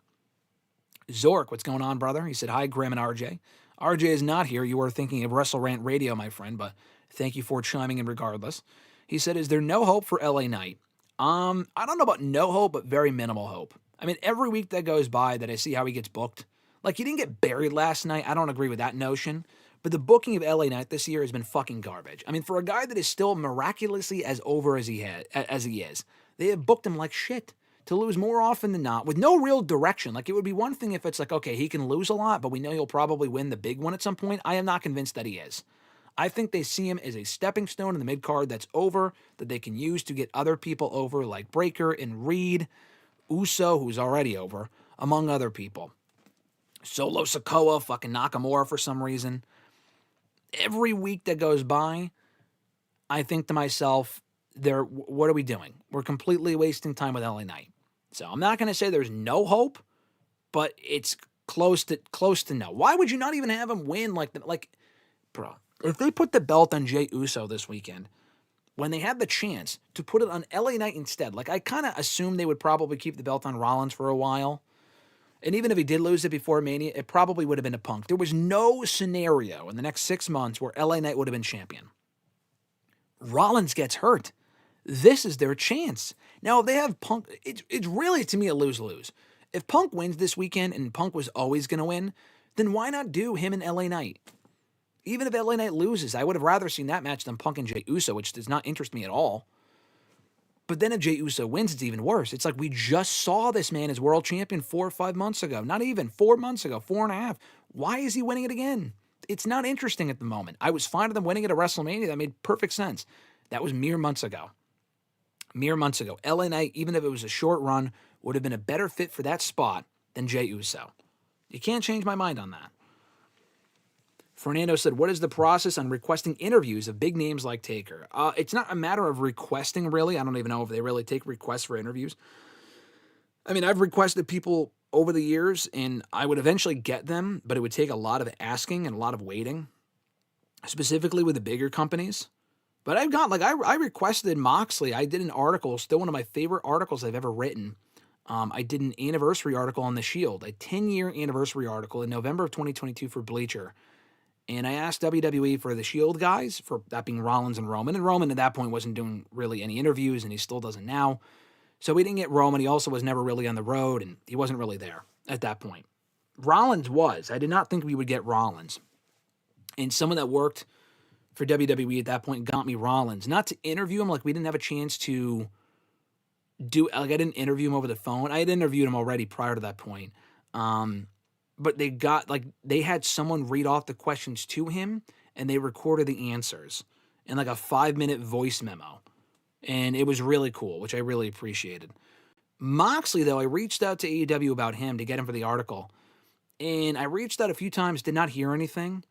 Zork, what's going on, brother? He said, hi, Graham and RJ. RJ is not here. You are thinking of WrestleRant Radio, my friend, but thank you for chiming in regardless. He said, is there no hope for LA Knight? I don't know about no hope, but very minimal hope. I mean, every week that goes by that I see how he gets booked, like he didn't get buried last night. I don't agree with that notion, but the booking of LA Knight this year has been fucking garbage. I mean, for a guy that is still miraculously as over as he is, they have booked him like shit to lose more often than not with no real direction. Like, it would be one thing if it's like, okay, he can lose a lot, but we know he'll probably win the big one at some point. I am not convinced that he is. I think they see him as a stepping stone in the mid-card that's over, that they can use to get other people over, like Breakker and Reed, Uso, who's already over, among other people. Solo Sikoa, fucking Nakamura for some reason. Every week that goes by, I think to myself, what are we doing? We're completely wasting time with LA Knight. So I'm not going to say there's no hope, but it's close to no. Why would you not even have him win bro, if they put the belt on Jey Uso this weekend, when they had the chance to put it on LA Knight instead, like I kind of assumed they would probably keep the belt on Rollins for a while. And even if he did lose it before Mania, it probably would have been a Punk. There was no scenario in the next 6 months where LA Knight would have been champion. Rollins gets hurt. This is their chance. Now, if they have Punk, it's really, to me, a lose-lose. If Punk wins this weekend, and Punk was always going to win, then why not do him and LA Knight? Even if LA Knight loses, I would have rather seen that match than Punk and Jey Uso, which does not interest me at all. But then if Jey Uso wins, it's even worse. It's like we just saw this man as world champion 4 or 5 months ago. Not even 4 months ago, 4.5. Why is he winning it again? It's not interesting at the moment. I was fine with them winning it at WrestleMania. That made perfect sense. That was mere months ago. LA Knight, even if it was a short run, would have been a better fit for that spot than Jey Uso. You can't change my mind on that. Fernando said, what is the process on requesting interviews of big names like Taker? It's not a matter of requesting, really. I don't even know if they really take requests for interviews. I mean, I've requested people over the years, and I would eventually get them, but it would take a lot of asking and a lot of waiting, specifically with the bigger companies. But I've got, I requested Moxley. I did an article, still one of my favorite articles I've ever written. I did an anniversary article on The Shield, a 10-year anniversary article in November of 2022 for Bleacher. And I asked WWE for the Shield guys, for that being Rollins and Roman at that point wasn't doing really any interviews, and he still doesn't now. So we didn't get Roman. He also was never really on the road, and he wasn't really there at that point. Rollins was. I did not think we would get Rollins. And someone that worked for WWE at that point got me Rollins. Not to interview him, like we didn't have a chance to I didn't interview him over the phone. I had interviewed him already prior to that point. But they had someone read off the questions to him, and they recorded the answers in like a 5-minute voice memo. And it was really cool, which I really appreciated. Moxley, though, I reached out to AEW about him to get him for the article. And I reached out a few times, did not hear anything.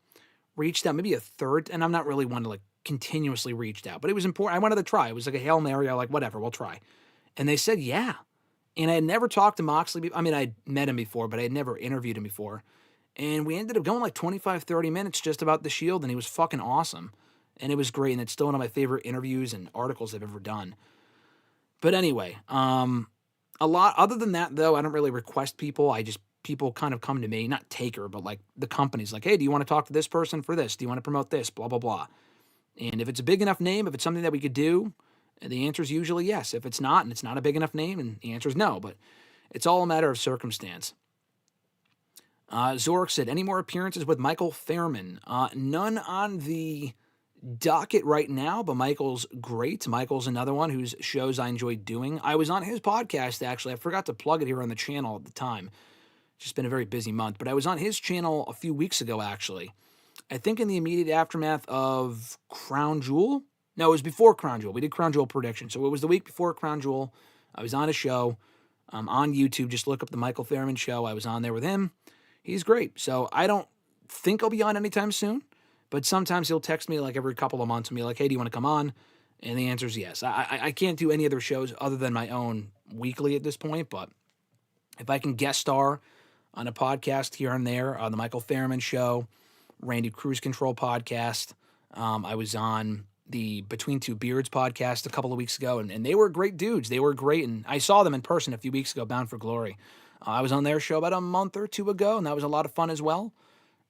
Reached out maybe a third, and I'm not really one to like continuously reach out, but it was important. I wanted to try. It was like a Hail Mary. I like, whatever, we'll try. And they said, yeah. And I had never talked to Moxley. I mean, I'd met him before, but I had never interviewed him before. And we ended up going like 25, 30 minutes just about the Shield, and he was fucking awesome. And it was great, and it's still one of my favorite interviews and articles I've ever done. But anyway, a lot, other than that, though, I don't really request people. People kind of come to me, not Taker, but like the company's like, hey, do you want to talk to this person for this? Do you want to promote this? Blah, blah, blah. And if it's a big enough name, if it's something that we could do, the answer is usually yes. If it's not, and it's not a big enough name, and the answer is no. But it's all a matter of circumstance. Zork said, any more appearances with Michael Fairman? None on the docket right now, but Michael's great. Michael's another one whose shows I enjoy doing. I was on his podcast, actually. I forgot to plug it here on the channel at the time. Just been a very busy month. But I was on his channel a few weeks ago, actually. I think in the immediate aftermath of Crown Jewel. No, it was before Crown Jewel. We did Crown Jewel prediction. So it was the week before Crown Jewel. I was on a show on YouTube. Just look up the Michael Fairman show. I was on there with him. He's great. So I don't think I'll be on anytime soon. But sometimes he'll text me like every couple of months and be like, hey, do you want to come on? And the answer is yes. I can't do any other shows other than my own weekly at this point. But if I can guest star on a podcast here and there, on the Michael Fairman show, Randy Cruise Control podcast. I was on the Between Two Beards podcast a couple of weeks ago, and they were great dudes. They were great, and I saw them in person a few weeks ago, Bound for Glory. I was on their show about a month or two ago, and that was a lot of fun as well.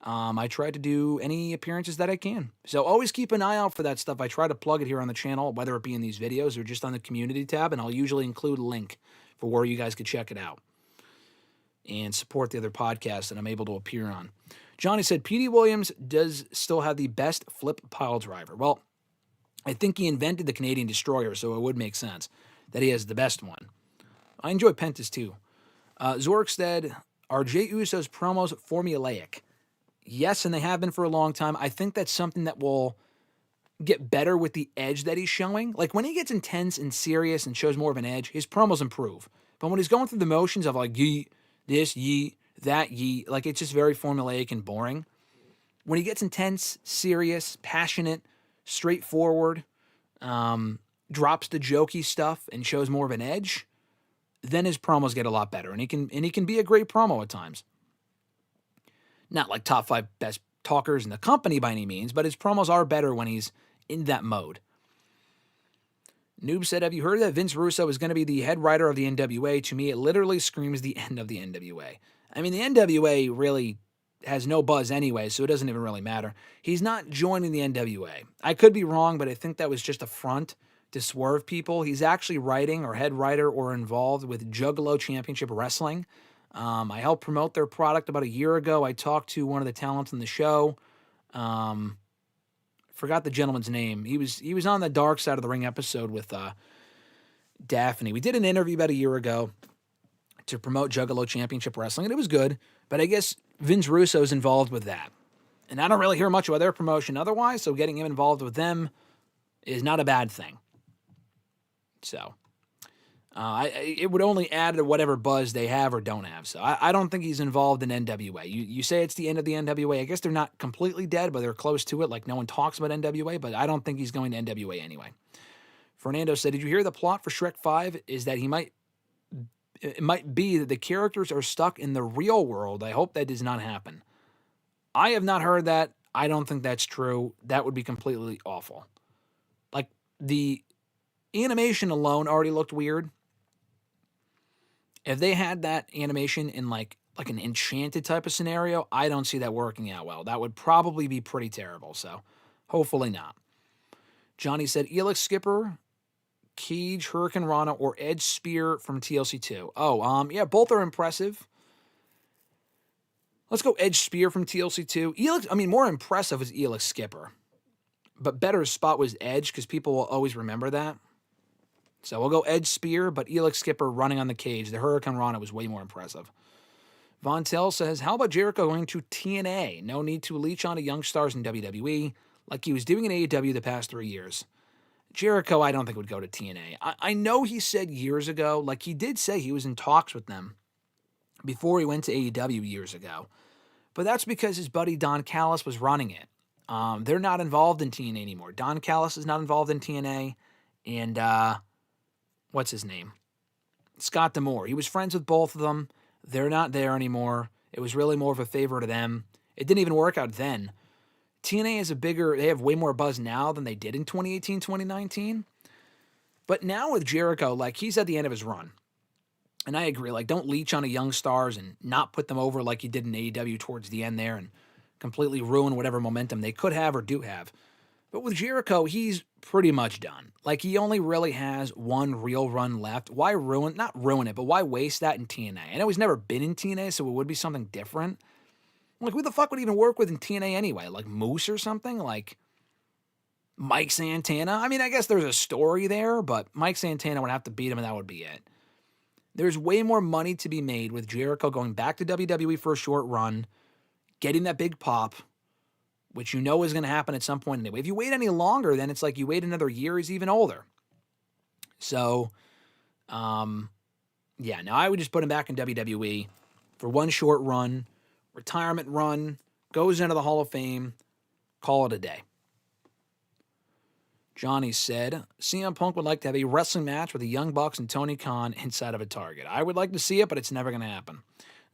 I try to do any appearances that I can. So always keep an eye out for that stuff. I try to plug it here on the channel, whether it be in these videos or just on the community tab, and I'll usually include a link for where you guys could check it out and support the other podcasts that I'm able to appear on. Johnny said, Petey Williams does still have the best flip pile driver. Well, I think he invented the Canadian Destroyer, so it would make sense that he has the best one. I enjoy Pentas too. Zork said, are Jey Uso's promos formulaic? Yes, and they have been for a long time. I think that's something that will get better with the edge that he's showing. Like when he gets intense and serious and shows more of an edge, his promos improve. But when he's going through the motions of like, yeet, this, yeet, that, yeet, like it's just very formulaic and boring. When he gets intense, serious, passionate, straightforward, drops the jokey stuff and shows more of an edge, then his promos get a lot better. And he can be a great promo at times. Not like top 5 best talkers in the company by any means, but his promos are better when he's in that mode. Noob said, have you heard that Vince Russo is going to be the head writer of the NWA? To me, it literally screams the end of the NWA. I mean, the NWA really has no buzz anyway, so it doesn't even really matter. He's not joining the NWA. I could be wrong, but I think that was just a front to swerve people. He's actually writing or head writer or involved with Juggalo Championship Wrestling. I helped promote their product about a year ago. I talked to one of the talents in the show. Forgot the gentleman's name. He was on the Dark Side of the Ring episode with Daphne. We did an interview about a year ago to promote Juggalo Championship Wrestling, and it was good. But I guess Vince Russo is involved with that. And I don't really hear much about their promotion otherwise, so getting him involved with them is not a bad thing. So it would only add to whatever buzz they have or don't have. So I don't think he's involved in NWA. You say it's the end of the NWA. I guess they're not completely dead, but they're close to it. Like no one talks about NWA, but I don't think he's going to NWA anyway. Fernando said, did you hear the plot for Shrek 5 is that it might be that the characters are stuck in the real world. I hope that does not happen. I have not heard that. I don't think that's true. That would be completely awful. Like the animation alone already looked weird. If they had that animation in like like an enchanted type of scenario, I don't see that working out well. That would probably be pretty terrible, so hopefully not. Johnny said, Elix Skipper, Cage, Hurricane Rana, or Edge Spear from TLC2. Oh, yeah, both are impressive. Let's go Edge Spear from TLC2. Elix, I mean, more impressive was Elix Skipper. But better spot was Edge, because people will always remember that. So we'll go Edge Spear, but Elix Skipper running on the cage. The Hurricane Rana was way more impressive. Von Tell says, how about Jericho going to TNA? No need to leech on to young stars in WWE like he was doing in AEW the past 3 years. Jericho, I don't think would go to TNA. I know he said years ago, like he did say he was in talks with them before he went to AEW years ago. But that's because his buddy Don Callis was running it. They're not involved in TNA anymore. Don Callis is not involved in TNA. And, what's his name? Scott D'Amore. He was friends with both of them. They're not there anymore. It was really more of a favor to them. It didn't even work out then. TNA is they have way more buzz now than they did in 2018, 2019. But now with Jericho, like, he's at the end of his run. And I agree, like, don't leech on a young stars and not put them over like you did in AEW towards the end there and completely ruin whatever momentum they could have or do have. But with Jericho, he's pretty much done. Like, he only really has one real run left. Why not ruin it, but why waste that in TNA? I know he's never been in TNA, so it would be something different. Like, who the fuck would even work with in TNA anyway? Like, Moose or something? Like, Mike Santana? I mean, I guess there's a story there, but Mike Santana would have to beat him and that would be it. There's way more money to be made with Jericho going back to WWE for a short run, getting that big pop, which you know is going to happen at some point anyway. If you wait any longer, then it's like you wait another year, he's even older. So, yeah, now I would just put him back in WWE for one short run, retirement run, goes into the Hall of Fame, call it a day. Johnny said, CM Punk would like to have a wrestling match with the Young Bucks and Tony Khan inside of a Target. I would like to see it, but it's never going to happen.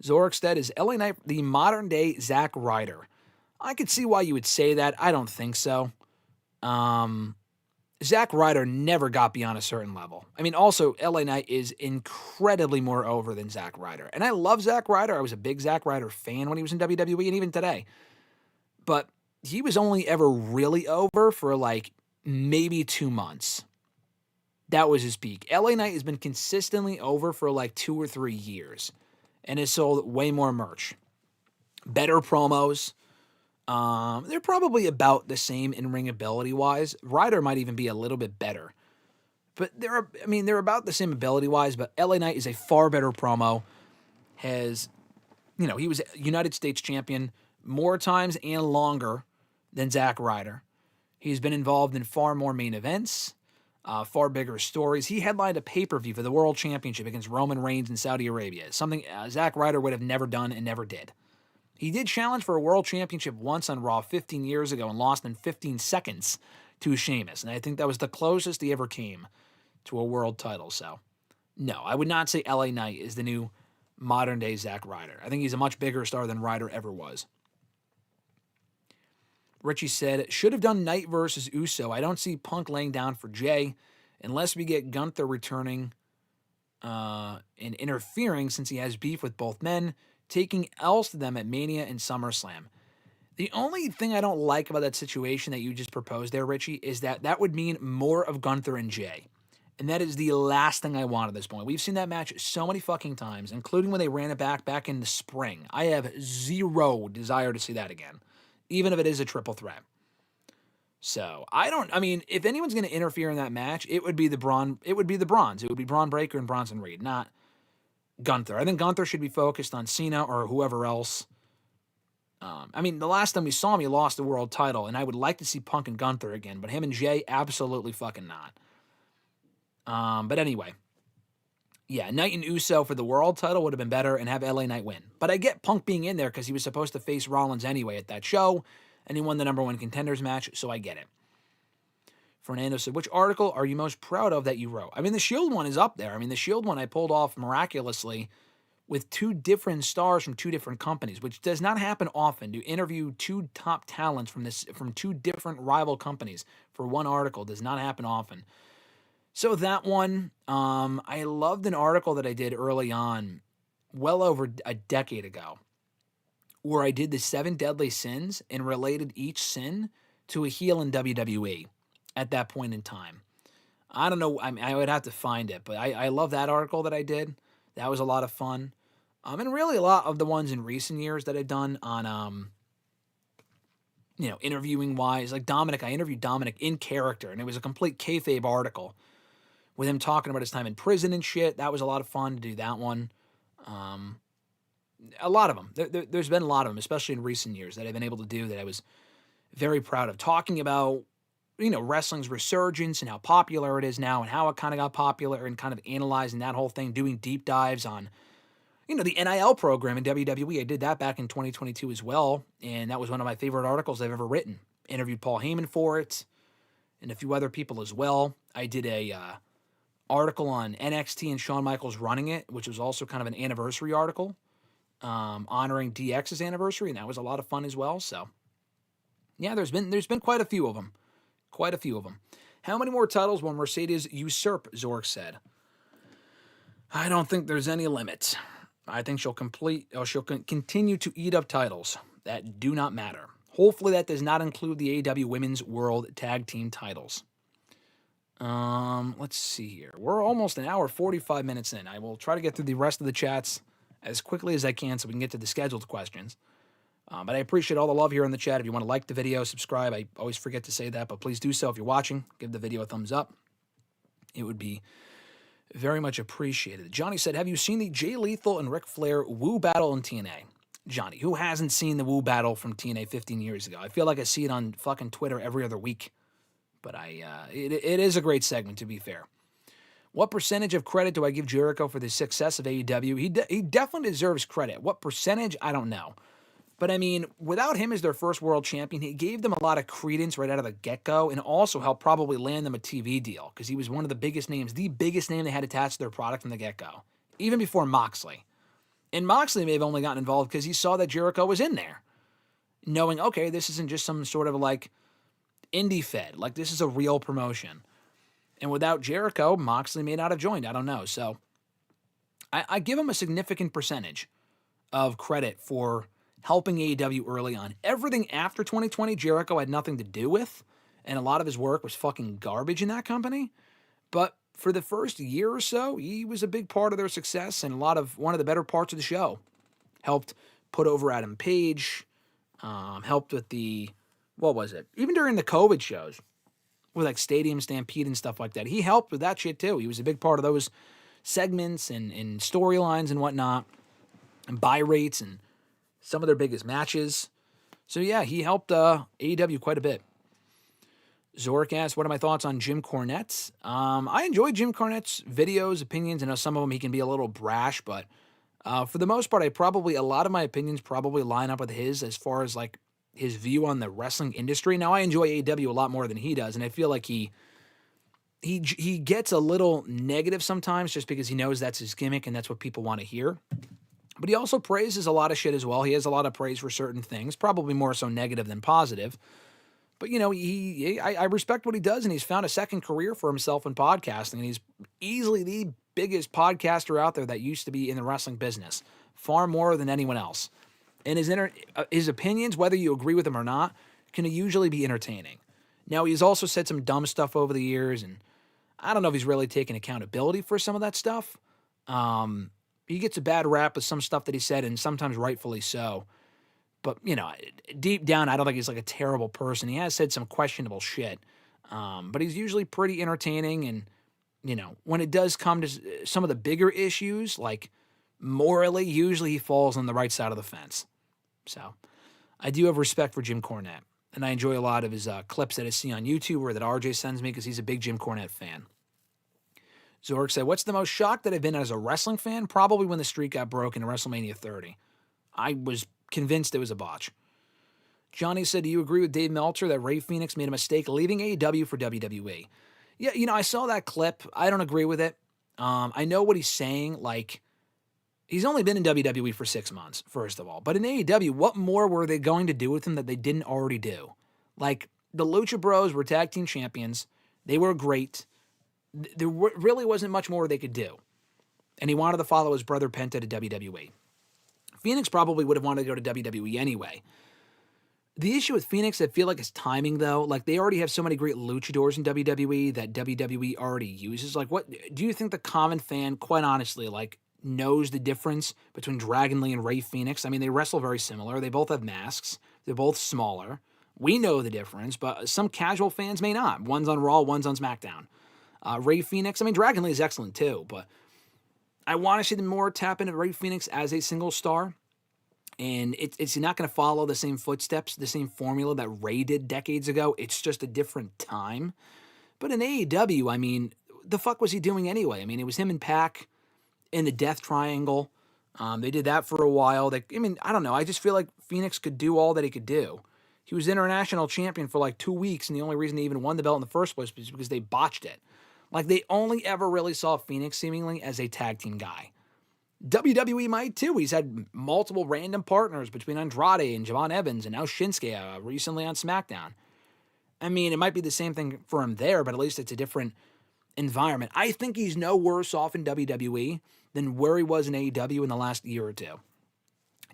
Zorikstead, is LA Knight the modern-day Zack Ryder? I could see why you would say that. I don't think so. Zack Ryder never got beyond a certain level. I mean, also, LA Knight is incredibly more over than Zack Ryder. And I love Zack Ryder. I was a big Zack Ryder fan when he was in WWE and even today. But he was only ever really over for like maybe 2 months. That was his peak. LA Knight has been consistently over for like 2 or 3 years and has sold way more merch. Better promos. They're probably about the same in-ring ability-wise. Ryder might even be a little bit better. But they're about the same ability-wise, but LA Knight is a far better promo. He was United States champion more times and longer than Zack Ryder. He's been involved in far more main events, far bigger stories. He headlined a pay-per-view for the World Championship against Roman Reigns in Saudi Arabia, something Zack Ryder would have never done and never did. He did challenge for a World Championship once on Raw 15 years ago and lost in 15 seconds to Sheamus, and I think that was the closest he ever came to a world title. So, no, I would not say LA Knight is the new modern-day Zack Ryder. I think he's a much bigger star than Ryder ever was. Richie said, should have done Knight versus Uso. I don't see Punk laying down for Jay unless we get Gunther returning and interfering since he has beef with both men, taking L's to them at Mania and SummerSlam. The only thing I don't like about that situation that you just proposed there, Richie, is that would mean more of Gunther and Jay. And that is the last thing I want at this point. We've seen that match so many fucking times, including when they ran it back in the spring. I have zero desire to see that again, even if it is a triple threat. So, if anyone's going to interfere in that match, it would be the Bronze. It would be Braun Breaker and Bronson Reed, not Gunther. I think Gunther should be focused on Cena or whoever else. The last time we saw him, he lost the world title, and I would like to see Punk and Gunther again, but him and Jay, absolutely fucking not. But anyway, yeah, Knight and Uso for the world title would have been better and have LA Knight win. But I get Punk being in there because he was supposed to face Rollins anyway at that show, and he won the number one contenders match, so I get it. Fernando said, which article are you most proud of that you wrote? The Shield one is up there. The Shield one I pulled off miraculously with 2 different stars from 2 different companies, which does not happen often. To interview 2 top talents from 2 different rival companies for one article does not happen often. So that one, I loved an article that I did early on well over a decade ago where I did the 7 deadly sins and related each sin to a heel in WWE at that point in time. I don't know. I mean, I would have to find it, but I love that article that I did. That was a lot of fun. And really a lot of the ones in recent years that I've done on, interviewing wise, like Dominic, I interviewed Dominic in character, and it was a complete kayfabe article with him talking about his time in prison and shit. That was a lot of fun to do that one. A lot of them. There's been a lot of them, especially in recent years, that I've been able to do that I was very proud of. Talking about, wrestling's resurgence and how popular it is now and how it kind of got popular and kind of analyzing that whole thing, doing deep dives on, the NIL program in WWE. I did that back in 2022 as well, and that was one of my favorite articles I've ever written. Interviewed Paul Heyman for it and a few other people as well. I did a article on NXT and Shawn Michaels running it, which was also kind of an anniversary article, honoring DX's anniversary, and that was a lot of fun as well. So, yeah, there's been quite a few of them. Quite a few of them. How many more titles will Mercedes usurp, Zork said. I don't think there's any limit. I think she'll continue to eat up titles that do not matter. Hopefully that does not include the AEW Women's World Tag Team titles. Let's see here. We're almost an hour, 45 minutes in. I will try to get through the rest of the chats as quickly as I can so we can get to the scheduled questions. But I appreciate all the love here in the chat. If you want to like the video, subscribe. I always forget to say that, but please do so if you're watching. Give the video a thumbs up. It would be very much appreciated. Johnny said, have you seen the Jay Lethal and Ric Flair Woo battle in TNA? Johnny, who hasn't seen the Woo battle from TNA 15 years ago? I feel like I see it on fucking Twitter every other week. But it is a great segment, to be fair. What percentage of credit do I give Jericho for the success of AEW? He definitely deserves credit. What percentage? I don't know. But, I mean, without him as their first world champion, he gave them a lot of credence right out of the get-go and also helped probably land them a TV deal because he was one of the biggest names, the biggest name they had attached to their product from the get-go, even before Moxley. And Moxley may have only gotten involved because he saw that Jericho was in there, knowing, okay, this isn't just some sort of, like, indie fed. Like, this is a real promotion. And without Jericho, Moxley may not have joined. I don't know. So, I give him a significant percentage of credit for helping AEW early on. Everything after 2020, Jericho had nothing to do with, and a lot of his work was fucking garbage in that company. But for the first year or so, he was a big part of their success and one of the better parts of the show. Helped put over Adam Page, helped with even during the COVID shows, with like Stadium Stampede and stuff like that. He helped with that shit too. He was a big part of those segments and storylines and whatnot, and buy rates and some of their biggest matches. So yeah, he helped AEW quite a bit. Zork asked, what are my thoughts on Jim Cornette? I enjoy Jim Cornette's videos, opinions. I know some of them he can be a little brash, but for the most part, a lot of my opinions probably line up with his as far as like his view on the wrestling industry. Now, I enjoy AEW a lot more than he does, and I feel like he gets a little negative sometimes just because he knows that's his gimmick and that's what people want to hear. But he also praises a lot of shit as well. He has a lot of praise for certain things, probably more so negative than positive. But, I respect what he does, and he's found a second career for himself in podcasting, and he's easily the biggest podcaster out there that used to be in the wrestling business, far more than anyone else. And his opinions, whether you agree with them or not, can usually be entertaining. Now, he's also said some dumb stuff over the years, and I don't know if he's really taken accountability for some of that stuff. He gets a bad rap with some stuff that he said, and sometimes rightfully so. But, deep down, I don't think he's like a terrible person. He has said some questionable shit. But he's usually pretty entertaining. And, when it does come to some of the bigger issues, like morally, usually he falls on the right side of the fence. So I do have respect for Jim Cornette. And I enjoy a lot of his clips that I see on YouTube or that RJ sends me because he's a big Jim Cornette fan. Zork said, what's the most shocked that I've been as a wrestling fan? Probably when the streak got broken in WrestleMania 30. I was convinced it was a botch. Johnny said, do you agree with Dave Meltzer that Ray Phoenix made a mistake leaving AEW for WWE? Yeah, I saw that clip. I don't agree with it. I know what he's saying. Like, he's only been in WWE for 6 months, first of all. But in AEW, what more were they going to do with him that they didn't already do? Like, the Lucha Bros were tag team champions. They were great. There really wasn't much more they could do. and he wanted to follow his brother Penta to WWE. Phoenix probably would have wanted to go to WWE anyway. The issue with Phoenix, I feel like, is timing, though. Like, they already have so many great luchadors in WWE that WWE already uses. Like, what do you think the common fan, quite honestly, like, knows the difference between Dragon Lee and Rey Fenix? I mean, they wrestle very similar. They both have masks. They're both smaller. We know the difference, but some casual fans may not. One's on Raw, one's on SmackDown. Rey Fenix, I mean, Dragon Lee is excellent, too, but I want to see them more tap into Rey Fenix as a single star. And it's not going to follow the same footsteps, the same formula that Rey did decades ago. It's just a different time. But in AEW, I mean, the fuck was he doing anyway? I mean, it was him and Pac in the Death Triangle. They did that for a while. I mean, I don't know. I just feel like Phoenix could do all that he could do. He was international champion for like 2 weeks, and the only reason he even won the belt in the first place was because they botched it. Like, they only ever really saw Phoenix seemingly as a tag team guy. WWE might too. He's had multiple random partners between Andrade and Javon Evans and now Shinsuke recently on SmackDown. I mean, it might be the same thing for him there, but at least it's a different environment. I think he's no worse off in WWE than where he was in AEW in the last year or two.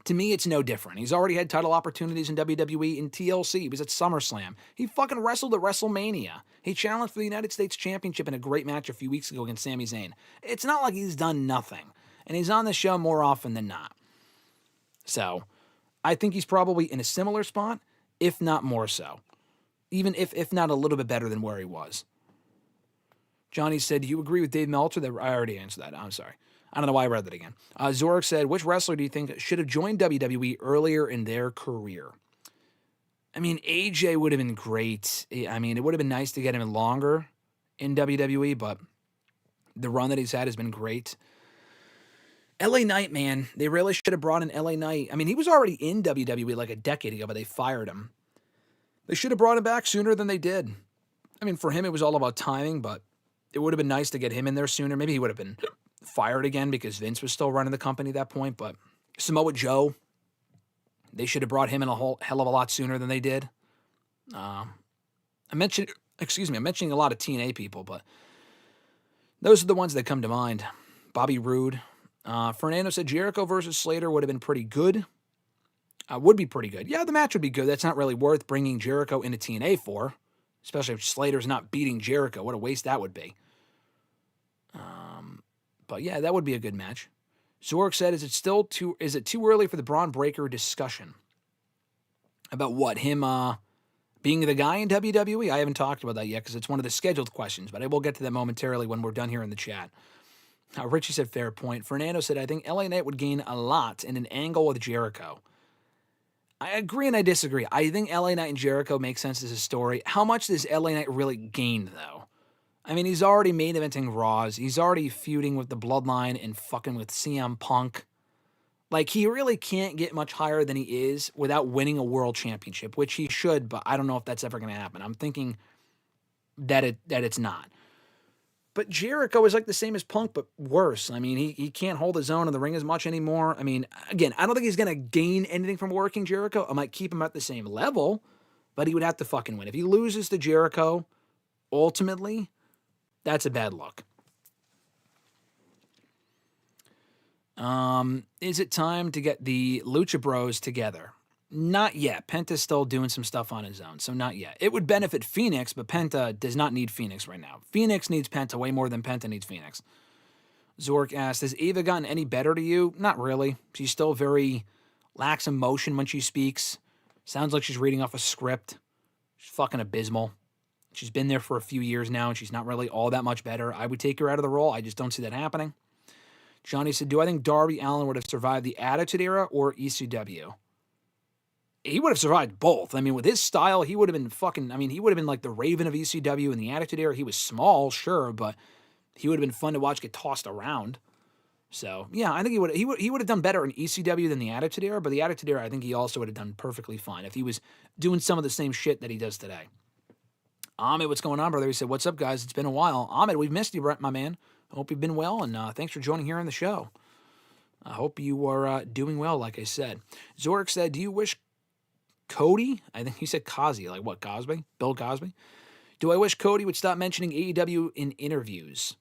To me, it's no different. He's already had title opportunities in WWE, in TLC. He was at SummerSlam. He fucking wrestled at WrestleMania. He challenged for the United States Championship in a great match a few weeks ago against Sami Zayn. It's not like he's done nothing. And he's on the show more often than not. So, I think he's probably in a similar spot, if not more so. Even if not a little bit better than where he was. Johnny said, do you agree with Dave Meltzer? I already answered that. I'm sorry. I don't know why I read that again. Zorik said, which wrestler do you think should have joined WWE earlier in their career? I mean, AJ would have been great. I mean, it would have been nice to get him longer in WWE, but the run that he's had has been great. LA Knight, man, they really should have brought in LA Knight. I mean, he was already in WWE like a decade ago, but they fired him. They should have brought him back sooner than they did. I mean, for him, it was all about timing, but it would have been nice to get him in there sooner. Maybe he would have been fired again because Vince was still running the company at that point, but Samoa Joe, they should have brought him in a whole hell of a lot sooner than they did. I'm mentioning a lot of TNA people, but those are the ones that come to mind. Bobby Roode. Fernando said Jericho versus Slater would have been pretty good. Would be pretty good. Yeah, the match would be good. That's not really worth bringing Jericho into TNA for, especially if Slater's not beating Jericho. What a waste that would be. But yeah, that would be a good match. Zork said, is it too early for the Bron Breakker discussion? About what? Him being the guy in WWE? I haven't talked about that yet because it's one of the scheduled questions, but I will get to that momentarily when we're done here in the chat. Richie said, fair point. Fernando said, I think LA Knight would gain a lot in an angle with Jericho. I agree and I disagree. I think LA Knight and Jericho make sense as a story. How much does LA Knight really gain, though? I mean, he's already main eventing Raws. He's already feuding with the Bloodline and fucking with CM Punk. Like, he really can't get much higher than he is without winning a world championship, which he should, but I don't know if that's ever going to happen. I'm thinking that it's not. But Jericho is like the same as Punk, but worse. I mean, he can't hold his own in the ring as much anymore. I mean, again, I don't think he's going to gain anything from working Jericho. I might keep him at the same level, but he would have to fucking win. If he loses to Jericho, ultimately, that's a bad look. Is it time to get the Lucha Bros together? Not yet. Penta's still doing some stuff on his own, so not yet. It would benefit Phoenix, but Penta does not need Phoenix right now. Phoenix needs Penta way more than Penta needs Phoenix. Zork asked, has Ava gotten any better to you? Not really. She's still very lax emotion when she speaks. Sounds like she's reading off a script. She's fucking abysmal. She's been there for a few years now, and she's not really all that much better. I would take her out of the role. I just don't see that happening. Johnny said, do I think Darby Allin would have survived the Attitude Era or ECW? He would have survived both. I mean, with his style, he would have been he would have been like the Raven of ECW in the Attitude Era. He was small, sure, but he would have been fun to watch get tossed around. So, yeah, I think he would have done better in ECW than the Attitude Era, but the Attitude Era, I think he also would have done perfectly fine if he was doing some of the same shit that he does today. Ahmed, what's going on, brother? He said, what's up, guys? It's been a while. Ahmed, we've missed you, my man. I hope you've been well, and thanks for joining here on the show. I hope you are doing well, like I said. Zorik said, do you wish Cody? I think he said Cosby. Like what, Cosby? Bill Cosby? Do I wish Cody would stop mentioning AEW in interviews?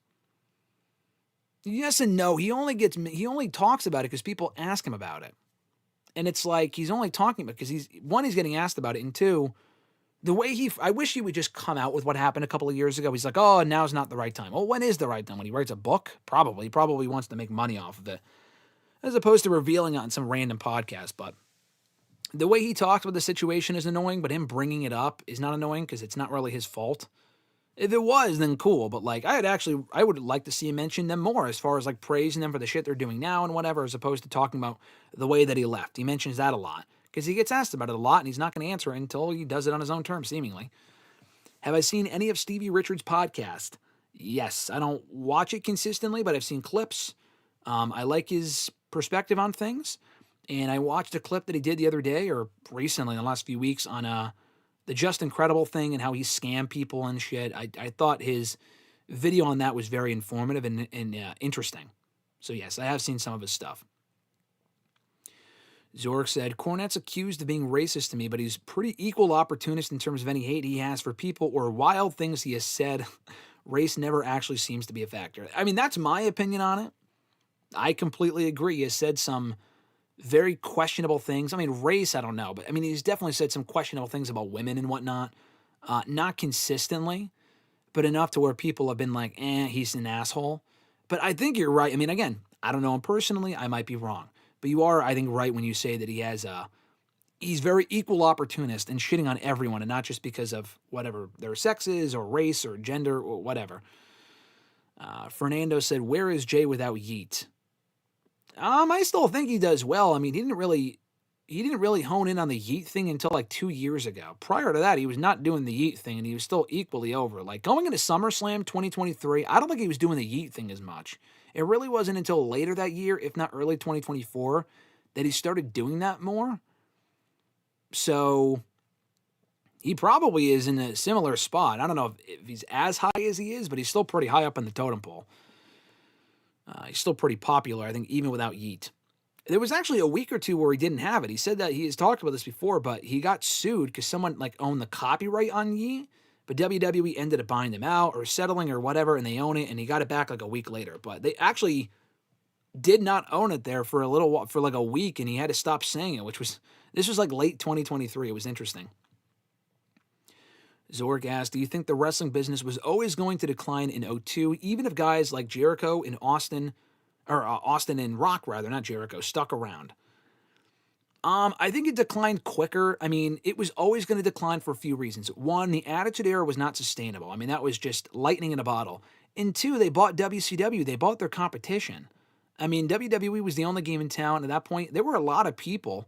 Yes and no. He only talks about it because people ask him about it. And it's like he's only talking about it because he's getting asked about it, and two, the way I wish he would just come out with what happened a couple of years ago. He's like, oh, now's not the right time. Well, when is the right time? When he writes a book? Probably. He probably wants to make money off of it, as opposed to revealing it on some random podcast. But the way he talks about the situation is annoying, but him bringing it up is not annoying because it's not really his fault. If it was, then cool. But like, I would like to see him mention them more as far as like praising them for the shit they're doing now and whatever, as opposed to talking about the way that he left. He mentions that a lot because he gets asked about it a lot and he's not going to answer it until he does it on his own terms, seemingly. Have I seen any of Stevie Richards' podcast? Yes. I don't watch it consistently, but I've seen clips. I like his perspective on things. And I watched a clip that he did the other day, or recently in the last few weeks, on the Just Incredible thing and how he scammed people and shit. I thought his video on that was very informative and interesting. So yes, I have seen some of his stuff. Zork said, Cornette's accused of being racist to me, but he's pretty equal opportunist in terms of any hate he has for people or wild things he has said. Race never actually seems to be a factor. I mean, that's my opinion on it. I completely agree. He has said some very questionable things. I mean, race, I don't know, but I mean, he's definitely said some questionable things about women and whatnot. Not consistently, but enough to where people have been like, he's an asshole. But I think you're right. I mean, again, I don't know him personally. I might be wrong. But you are, I think, right when you say that he's very equal opportunist and shitting on everyone, and not just because of whatever their sex is or race or gender or whatever. Fernando said, where is Jay without Yeet? I still think he does well. I mean, he didn't really hone in on the Yeet thing until like 2 years ago. Prior to that, he was not doing the Yeet thing, and he was still equally over. Like going into SummerSlam 2023, I don't think he was doing the Yeet thing as much. It really wasn't until later that year, if not early 2024, that he started doing that more. So he probably is in a similar spot. I don't know if he's as high as he is, but he's still pretty high up in the totem pole. He's still pretty popular, I think, even without Yeet. There was actually a week or two where he didn't have it. He said that he has talked about this before, but he got sued because someone like owned the copyright on Yeet, but WWE ended up buying them out or settling or whatever, and they own it, and he got it back like a week later. But they actually did not own it there for a little while, for like a week, and he had to stop saying it, this was like late 2023. It was interesting. Zork asked, do you think the wrestling business was always going to decline in 2002, even if guys like Jericho and Austin and Rock, rather, not Jericho, stuck around? I think it declined quicker. I mean, it was always going to decline for a few reasons. One, the Attitude Era was not sustainable. I mean, that was just lightning in a bottle. And two, they bought WCW. They bought their competition. I mean, WWE was the only game in town. At that point, there were a lot of people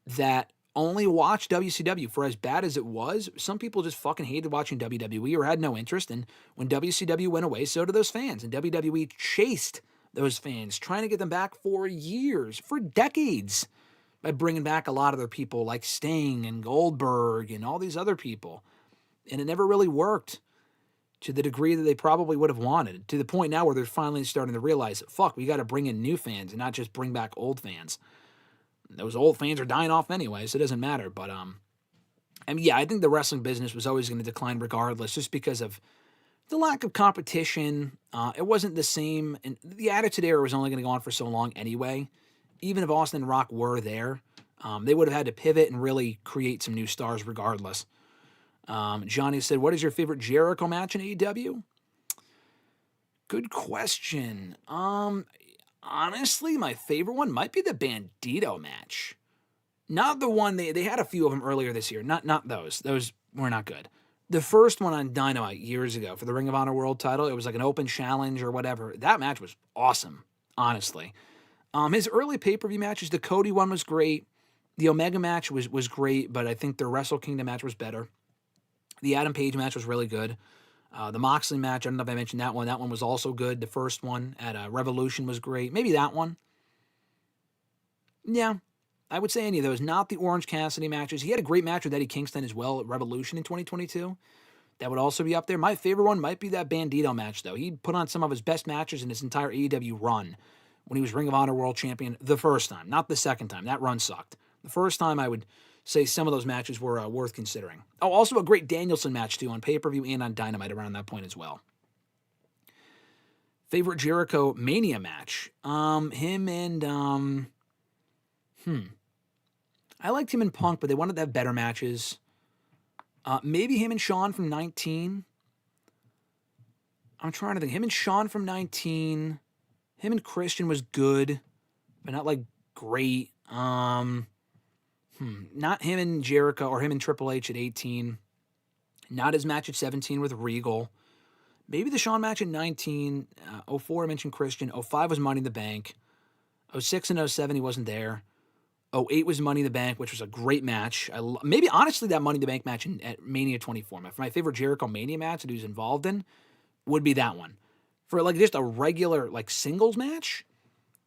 that only watched WCW. For as bad as it was, some people just fucking hated watching WWE or had no interest. And when WCW went away, so did those fans. And WWE chased those fans, trying to get them back for years, for decades, by bringing back a lot of their people like Sting and Goldberg and all these other people. And it never really worked to the degree that they probably would have wanted, to the point now where they're finally starting to realize, fuck, we got to bring in new fans and not just bring back old fans. Those old fans are dying off anyway, so it doesn't matter. But, I think the wrestling business was always going to decline regardless, just because of the lack of competition. It wasn't the same, and the Attitude Era was only going to go on for so long anyway. Even if Austin and Rock were there, they would have had to pivot and really create some new stars regardless. Johnny said, what is your favorite Jericho match in AEW? Good question. Honestly, my favorite one might be the Bandito match. Not the one, they had a few of them earlier this year. Not those. Those were not good. The first one on Dynamite years ago for the Ring of Honor World title, it was like an open challenge or whatever. That match was awesome, honestly. His early pay-per-view matches, the Cody one was great. The Omega match was great, but I think the Wrestle Kingdom match was better. The Adam Page match was really good. The Moxley match, I don't know if I mentioned that one. That one was also good. The first one at Revolution was great. Maybe that one. Yeah, I would say any of those. Not the Orange Cassidy matches. He had a great match with Eddie Kingston as well at Revolution in 2022. That would also be up there. My favorite one might be that Bandito match, though. He put on some of his best matches in his entire AEW run when he was Ring of Honor World Champion the first time, not the second time. That run sucked. The first time, I would say some of those matches were worth considering. Oh, also a great Danielson match, too, on pay-per-view and on Dynamite around that point as well. Favorite Jericho Mania match? Him and, I liked him and Punk, but they wanted to have better matches. Maybe him and Shawn from 19. I'm trying to think. Him and Shawn from 19. Him and Christian was good, but not like great. Not him and Jericho or him and Triple H at 18. Not his match at 17 with Regal. Maybe the Shawn match at 19. 04, I mentioned Christian. 05 was Money in the Bank. 06 and 07, he wasn't there. 08 was Money in the Bank, which was a great match. Maybe, honestly, that Money in the Bank match at Mania 24. My favorite Jericho Mania match that he was involved in would be that one. For, like, just a regular, like, singles match,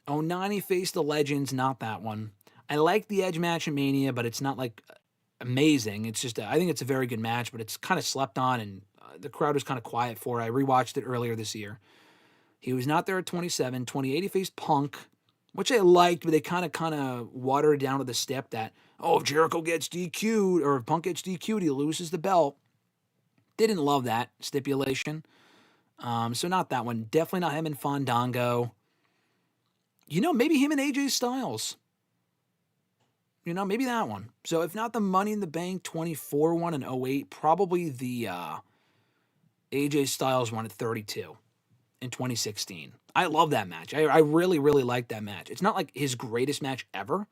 09 he faced the Legends, not that one. I like the Edge match at Mania, but it's not, like, amazing. It's just, I think it's a very good match, but it's kind of slept on, and the crowd was kind of quiet for it. I rewatched it earlier this year. He was not there at 27. 28, he faced Punk, which I liked, but they kind of watered it down to the step that, if Jericho gets DQ'd, or if Punk gets DQ'd, he loses the belt. Didn't love that stipulation. So not that one. Definitely not him and Fandango. Maybe him and AJ Styles. Maybe that one. So if not the Money in the Bank 24 one in 08, probably the AJ Styles one at 32 in 2016. I love that match. I really, really like that match. It's not like his greatest match ever.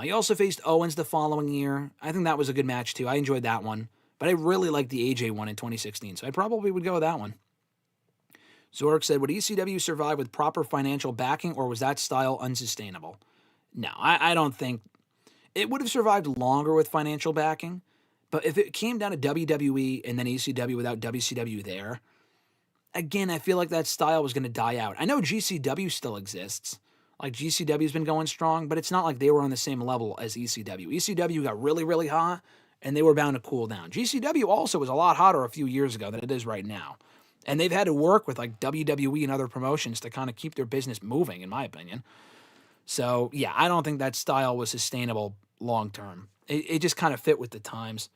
He also faced Owens the following year. I think that was a good match too. I enjoyed that one. But I really liked the AJ one in 2016, so I probably would go with that one. Zork said, would ECW survive with proper financial backing, or was that style unsustainable? No, I don't think. It would have survived longer with financial backing, but if it came down to WWE and then ECW without WCW there, again, I feel like that style was going to die out. I know GCW still exists. Like, GCW's been going strong, but it's not like they were on the same level as ECW. ECW got really, really hot, and they were bound to cool down. GCW also was a lot hotter a few years ago than it is right now. And they've had to work with, like, WWE and other promotions to kind of keep their business moving, in my opinion. So, yeah, I don't think that style was sustainable long-term. It just kind of fit with the times.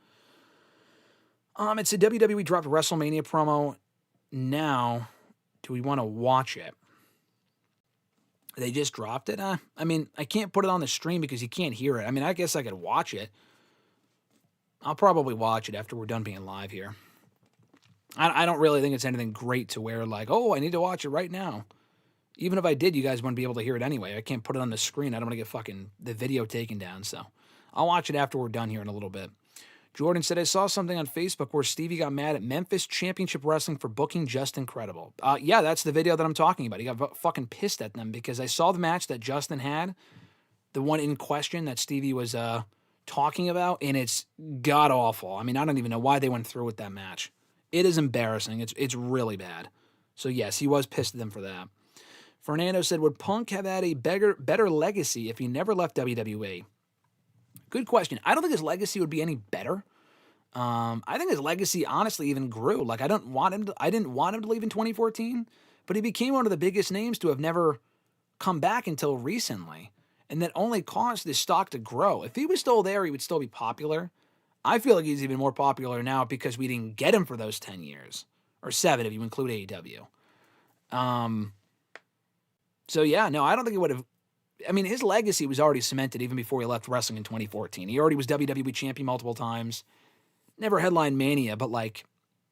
It said WWE dropped a WrestleMania promo. Now, do we want to watch it? They just dropped it? I can't put it on the stream because you can't hear it. I guess I could watch it. I'll probably watch it after we're done being live here. I don't really think it's anything great to where, like, I need to watch it right now. Even if I did, you guys wouldn't be able to hear it anyway. I can't put it on the screen. I don't want to get the video taken down, so I'll watch it after we're done here in a little bit. Jordan said, I saw something on Facebook where Stevie got mad at Memphis Championship Wrestling for booking Just Incredible. Yeah, that's the video that I'm talking about. He got fucking pissed at them because I saw the match that Justin had, the one in question that Stevie was talking about, and it's god-awful. I don't even know why they went through with that match. It is embarrassing. It's really bad. So, yes, he was pissed at them for that. Fernando said, would Punk have had a better legacy if he never left WWE? Good question. I don't think his legacy would be any better. I think his legacy honestly even grew. Like, I didn't want him to leave in 2014, but he became one of the biggest names to have never come back until recently. And that only caused his stock to grow. If he was still there, he would still be popular. I feel like he's even more popular now because we didn't get him for those 10 years. Or 7 if you include AEW. So, yeah, no, I don't think it would have. His legacy was already cemented even before he left wrestling in 2014. He already was WWE champion multiple times. Never headlined Mania, but, like,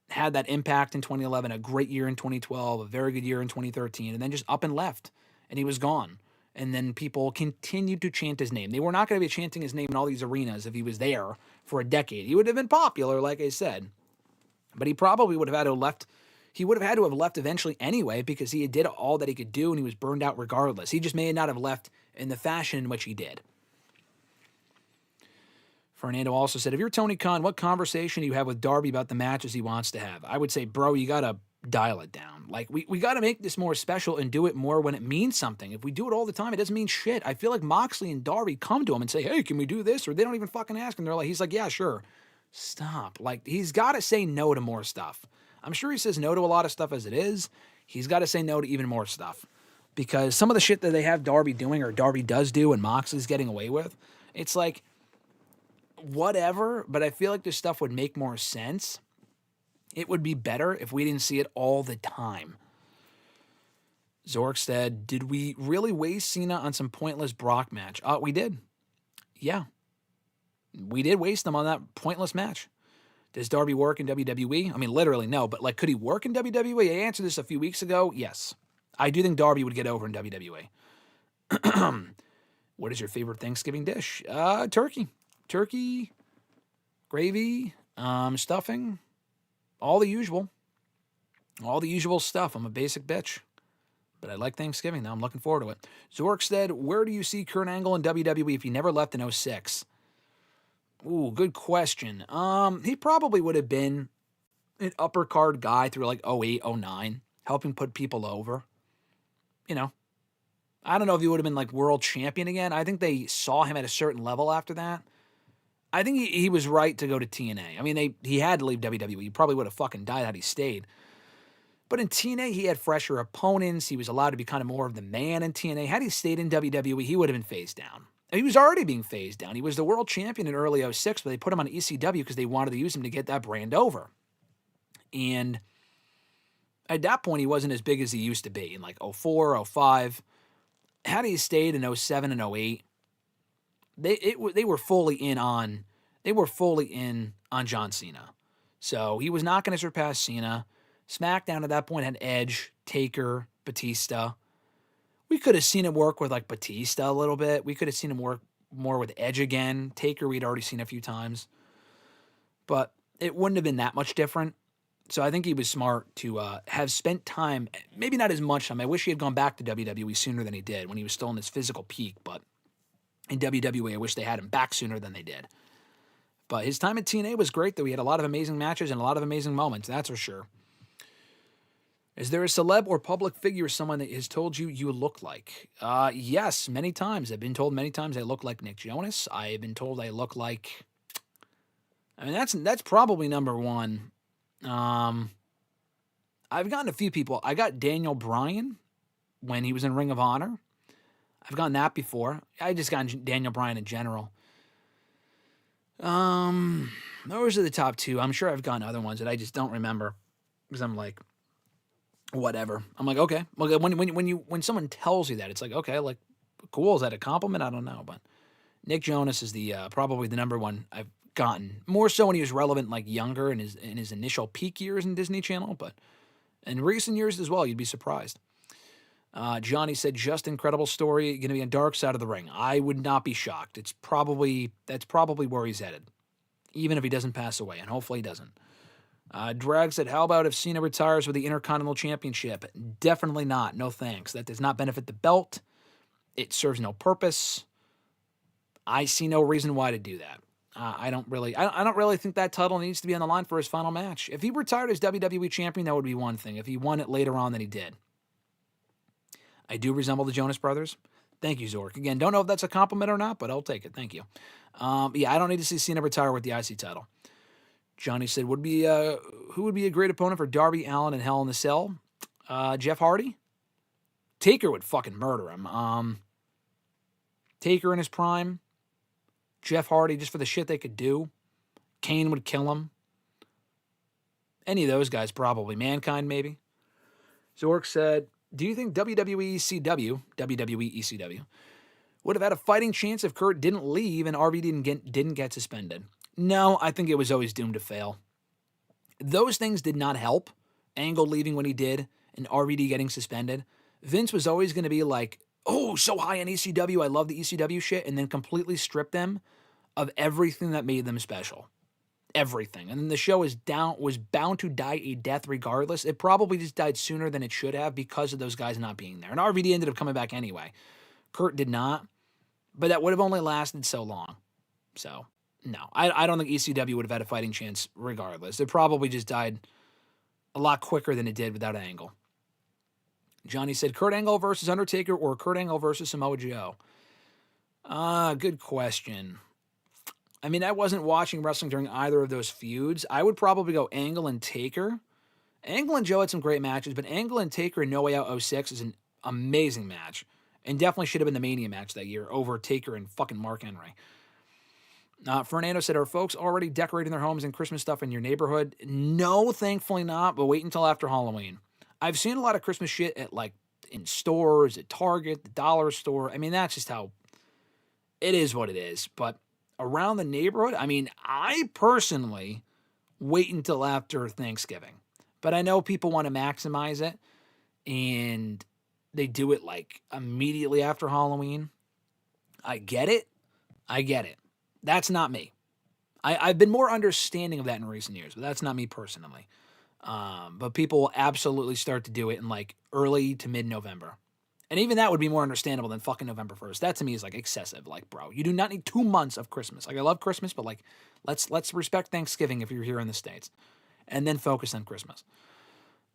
had that impact in 2011, a great year in 2012, a very good year in 2013, and then just up and left. And he was gone. And then people continued to chant his name. They were not going to be chanting his name in all these arenas if he was there for a decade. He would have been popular, like I said. But he probably would have had to have left. He would have had to have left eventually anyway because he did all that he could do and he was burned out regardless. He just may not have left in the fashion in which he did. Fernando also said, if you're Tony Khan, what conversation do you have with Darby about the matches he wants to have? I would say, bro, you got to dial it down. Like, we got to make this more special and do it more when it means something. If we do it all the time, it doesn't mean shit. I feel like Moxley and Darby come to him and say, hey, can we do this? Or they don't even fucking ask him. He's like, yeah, sure. Stop. Like, he's got to say no to more stuff. I'm sure he says no to a lot of stuff as it is. He's got to say no to even more stuff. Because some of the shit that they have Darby doing or Darby does do and Moxley's getting away with, it's like, whatever, but I feel like this stuff would make more sense. It would be better if we didn't see it all the time. Zork said, did we really waste Cena on some pointless Brock match? We did. Yeah. We did waste them on that pointless match. Does Darby work in WWE? I mean, literally, no. But, like, could he work in WWE? I answered this a few weeks ago. Yes. I do think Darby would get over in WWE. What is your favorite Thanksgiving dish? Turkey. Turkey, gravy, stuffing, all the usual. All the usual stuff. I'm a basic bitch. But I like Thanksgiving, though. I'm looking forward to it. Zork said, where do you see Kurt Angle in WWE if he never left in 06? Ooh, good question. He probably would have been an upper card guy through like 08, 09, helping put people over. You know, I don't know if he would have been like world champion again. I think they saw him at a certain level after that. I think he was right to go to TNA. I mean, he had to leave WWE. He probably would have fucking died had he stayed. But in TNA, he had fresher opponents. He was allowed to be kind of more of the man in TNA. Had he stayed in WWE, he would have been phased down. He was already being phased down. He was the world champion in early 06, but they put him on ECW because they wanted to use him to get that brand over. And at that point, he wasn't as big as he used to be in like 04, 05. Had he stayed in 07 and 08, they were fully in on John Cena. So he was not going to surpass Cena. SmackDown at that point had Edge, Taker, Batista. We could have seen him work with like Batista a little bit. We could have seen him work more with Edge again. Taker we'd already seen a few times. But it wouldn't have been that much different. So I think he was smart to have spent time, maybe not as much time. I wish he had gone back to WWE sooner than he did when he was still in his physical peak. But in WWE, I wish they had him back sooner than they did. But his time at TNA was great, though. He had a lot of amazing matches and a lot of amazing moments, that's for sure. Is there a celeb or public figure, someone that has told you look like? Yes, many times. I've been told many times I look like Nick Jonas. I have been told I look like... I mean, that's probably number one. I've gotten a few people. I got Daniel Bryan when he was in Ring of Honor. I've gotten that before. I just got Daniel Bryan in general. Those are the top two. I'm sure I've gotten other ones that I just don't remember because I'm like... whatever. I'm like, okay. Well, when someone tells you that, it's like, okay, like, cool. Is that a compliment? I don't know. But Nick Jonas is the probably the number one I've gotten. More so when he was relevant, like younger in his initial peak years in Disney Channel, but in recent years as well, you'd be surprised. Johnny said, just incredible story. Going to be on Dark Side of the Ring. I would not be shocked. That's probably where he's headed, even if he doesn't pass away, and hopefully he doesn't. Drag said, how about if Cena retires with the Intercontinental Championship? Definitely not. No thanks. That does not benefit the belt. It serves no purpose. I see no reason why to do that. I don't really think that title needs to be on the line for his final match. If he retired as WWE Champion, that would be one thing. If he won it later on, then he did. I do resemble the Jonas Brothers. Thank you, Zork. Again, don't know if that's a compliment or not, but I'll take it. Thank you. Yeah, I don't need to see Cena retire with the IC title. Johnny said, who would be a great opponent for Darby Allin and Hell in the Cell? Jeff Hardy? Taker would fucking murder him. Taker in his prime. Jeff Hardy, just for the shit they could do. Kane would kill him. Any of those guys, probably. Mankind, maybe. Zork said, do you think WWE ECW, would have had a fighting chance if Kurt didn't leave and RV didn't get suspended? No, I think it was always doomed to fail. Those things did not help. Angle leaving when he did and RVD getting suspended. Vince was always going to be like, oh, so high on ECW. I love the ECW shit. And then completely strip them of everything that made them special. Everything. And then the show was bound to die a death regardless. It probably just died sooner than it should have because of those guys not being there. And RVD ended up coming back anyway. Kurt did not. But that would have only lasted so long. So... no, I don't think ECW would have had a fighting chance regardless. It probably just died a lot quicker than it did without Angle. Johnny said, Kurt Angle versus Undertaker or Kurt Angle versus Samoa Joe? Good question. I mean, I wasn't watching wrestling during either of those feuds. I would probably go Angle and Taker. Angle and Joe had some great matches, but Angle and Taker in No Way Out 06 is an amazing match. And definitely should have been the Mania match that year over Taker and fucking Mark Henry. Fernando said, are folks already decorating their homes and Christmas stuff in your neighborhood? No, thankfully not, but wait until after Halloween. I've seen a lot of Christmas shit at, like, in stores, at Target, the dollar store. I mean, that's just how it is what it is. But around the neighborhood, I mean, I personally wait until after Thanksgiving. But I know people want to maximize it, and they do it like immediately after Halloween. I get it. That's not me. I've been more understanding of that in recent years, but that's not me personally. But people will absolutely start to do it in like early to mid-November. And even that would be more understandable than fucking November 1st. That to me is like excessive. Like, bro, you do not need 2 months of Christmas. Like, I love Christmas, but like, let's respect Thanksgiving if you're here in the States. And then focus on Christmas.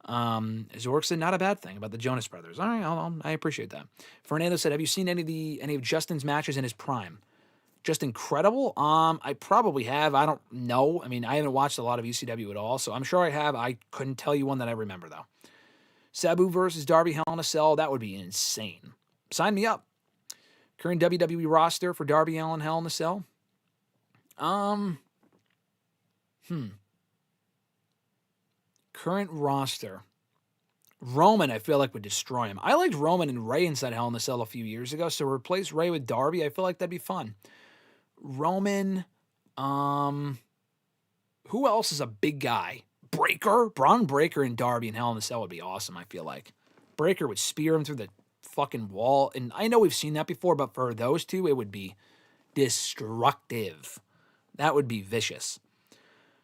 Zork said, not a bad thing about the Jonas Brothers. All right, I appreciate that. Fernando said, have you seen any of Justin's matches in his prime? Just incredible? I probably have. I don't know. I mean, I haven't watched a lot of ECW at all, so I'm sure I have. I couldn't tell you one that I remember, though. Sabu versus Darby Hell in a Cell, that would be insane. Sign me up. Current WWE roster for Darby Allin Hell in a Cell? Current roster. Roman, I feel like, would destroy him. I liked Roman and Ray inside Hell in a Cell a few years ago, so replace Ray with Darby, I feel like that'd be fun. Roman, who else is a big guy? Breaker? Bron Breaker and Darby in Hell in a Cell would be awesome, I feel like. Breaker would spear him through the fucking wall, and I know we've seen that before, but for those two, it would be destructive. That would be vicious.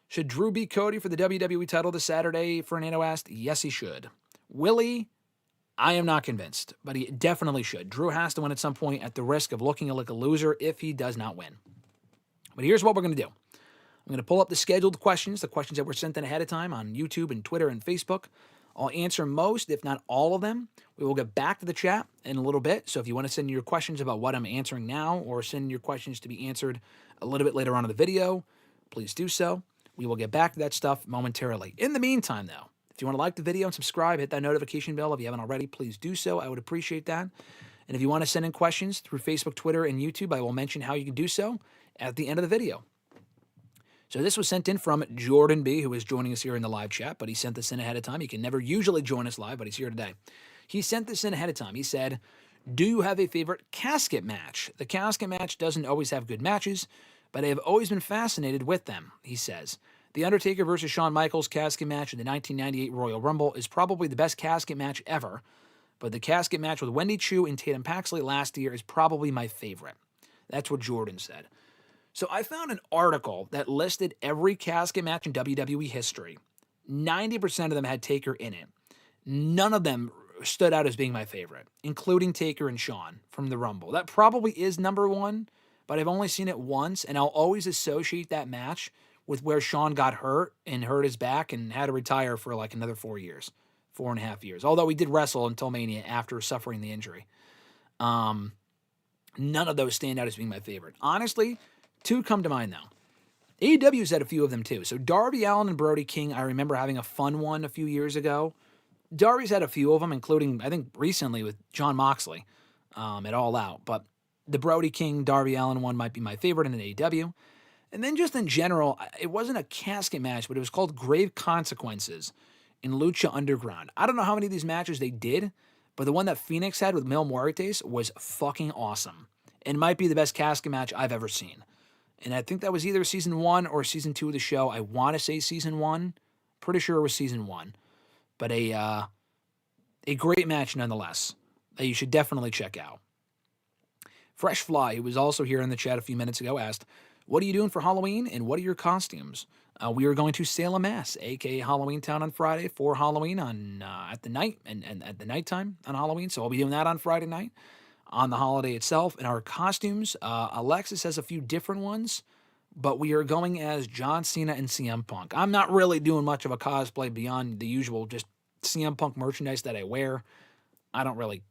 Should Drew beat Cody for the WWE title this Saturday? Fernando asked. Yes, he should. Willie, I am not convinced, but he definitely should. Drew has to win at some point at the risk of looking like a loser if he does not win. But here's what we're going to do. I'm going to pull up the scheduled questions, the questions that were sent in ahead of time on YouTube and Twitter and Facebook. I'll answer most, if not all of them. We will get back to the chat in a little bit. So if you want to send your questions about what I'm answering now or send your questions to be answered a little bit later on in the video, please do so. We will get back to that stuff momentarily. In the meantime, though, if you want to like the video and subscribe, hit that notification bell if you haven't already, please do so. I would appreciate that. And if you want to send in questions through Facebook, Twitter, and YouTube, I will mention how you can do so at the end of the video. So this was sent in from Jordan B., who is joining us here in the live chat, but he sent this in ahead of time. He can never usually join us live, but he's here today. He sent this in ahead of time. He said, do you have a favorite casket match? The casket match doesn't always have good matches, but I have always been fascinated with them, he says. The Undertaker versus Shawn Michaels casket match in the 1998 Royal Rumble is probably the best casket match ever, but the casket match with Wendy Chu and Tatum Paxley last year is probably my favorite. That's what Jordan said. So I found an article that listed every casket match in WWE history. 90% of them had Taker in it. None of them stood out as being my favorite, including Taker and Shawn from the Rumble. That probably is number one, but I've only seen it once, and I'll always associate that match with where Shawn got hurt and hurt his back and had to retire for like another 4 years, 4.5 years. Although he did wrestle until Mania after suffering the injury. None of those stand out as being my favorite. Honestly, two come to mind, though. AEW's had a few of them, too. So Darby Allin and Brody King, I remember having a fun one a few years ago. Darby's had a few of them, including, I think, recently with Jon Moxley at All Out. But the Brody King, Darby Allin one might be my favorite in an AEW. And then just in general, it wasn't a casket match, but it was called Grave Consequences in Lucha Underground. I don't know how many of these matches they did, but the one that Phoenix had with Mil Muertes was fucking awesome. And might be the best casket match I've ever seen. And I think that was either season 1 or season 2 of the show. I want to say season 1. Pretty sure it was season 1. But a great match nonetheless that you should definitely check out. Fresh Fly, who was also here in the chat a few minutes ago, asked, what are you doing for Halloween and what are your costumes? We are going to Salem, Mass, a.k.a. Halloween Town on Friday for Halloween at the night and at the nighttime on Halloween. So I'll be doing that on Friday night on the holiday itself. And our costumes, Alexis has a few different ones, but we are going as John Cena and CM Punk. I'm not really doing much of a cosplay beyond the usual just CM Punk merchandise that I wear. I don't really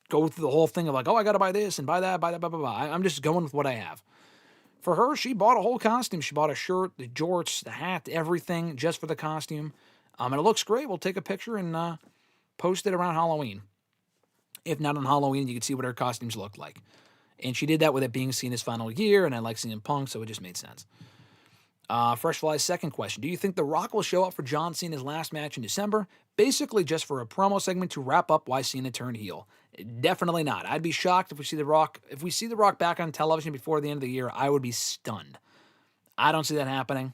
go through the whole thing of like, oh, I got to buy this and buy that, blah, blah, blah. I'm just going with what I have. For her, she bought a whole costume. She bought a shirt, the jorts, the hat, everything just for the costume. And it looks great. We'll take a picture and post it around Halloween. If not on Halloween, you can see what her costumes look like. And she did that with it being Cena's final year, and I like CM Punk, so it just made sense. Fresh Fly's second question. Do you think The Rock will show up for John Cena's last match in December? Basically just for a promo segment to wrap up why Cena turned heel. Definitely not. I'd be shocked if we see The Rock. If we see The Rock back on television before the end of the year, I would be stunned. I don't see that happening.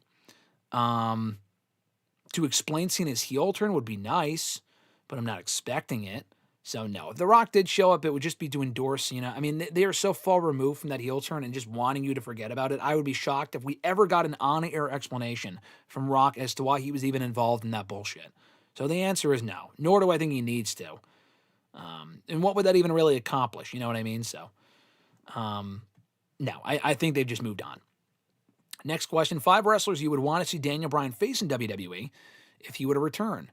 To explain Cena's heel turn would be nice, but I'm not expecting it. So no, if The Rock did show up, it would just be to endorse Cena. I mean, they are so far removed from that heel turn and just wanting you to forget about it. I would be shocked if we ever got an on-air explanation from Rock as to why he was even involved in that bullshit. So the answer is no, nor do I think he needs to. And what would that even really accomplish? You know what I mean? So, no, I think they've just moved on. Next question, 5 wrestlers you would want to see Daniel Bryan face in WWE if he were to return.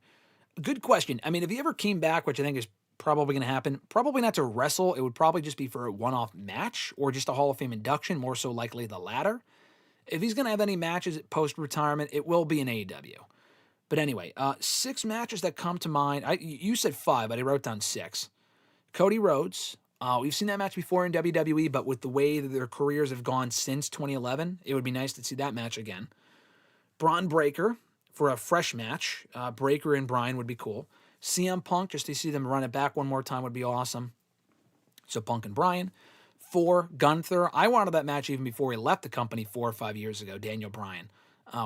Good question. I mean, if he ever came back, which I think is probably going to happen, probably not to wrestle. It would probably just be for a one-off match or just a Hall of Fame induction, more so likely the latter. If he's going to have any matches post-retirement, it will be in AEW. But anyway, 6 matches that come to mind. You said 5, but I wrote down 6. Cody Rhodes. We've seen that match before in WWE, but with the way that their careers have gone since 2011, it would be nice to see that match again. Bron Breakker for a fresh match. Breakker and Bryan would be cool. CM Punk, just to see them run it back one more time would be awesome. So Punk and Bryan. 4, Gunther. I wanted that match even before he left the company 4 or 5 years ago, Daniel Bryan.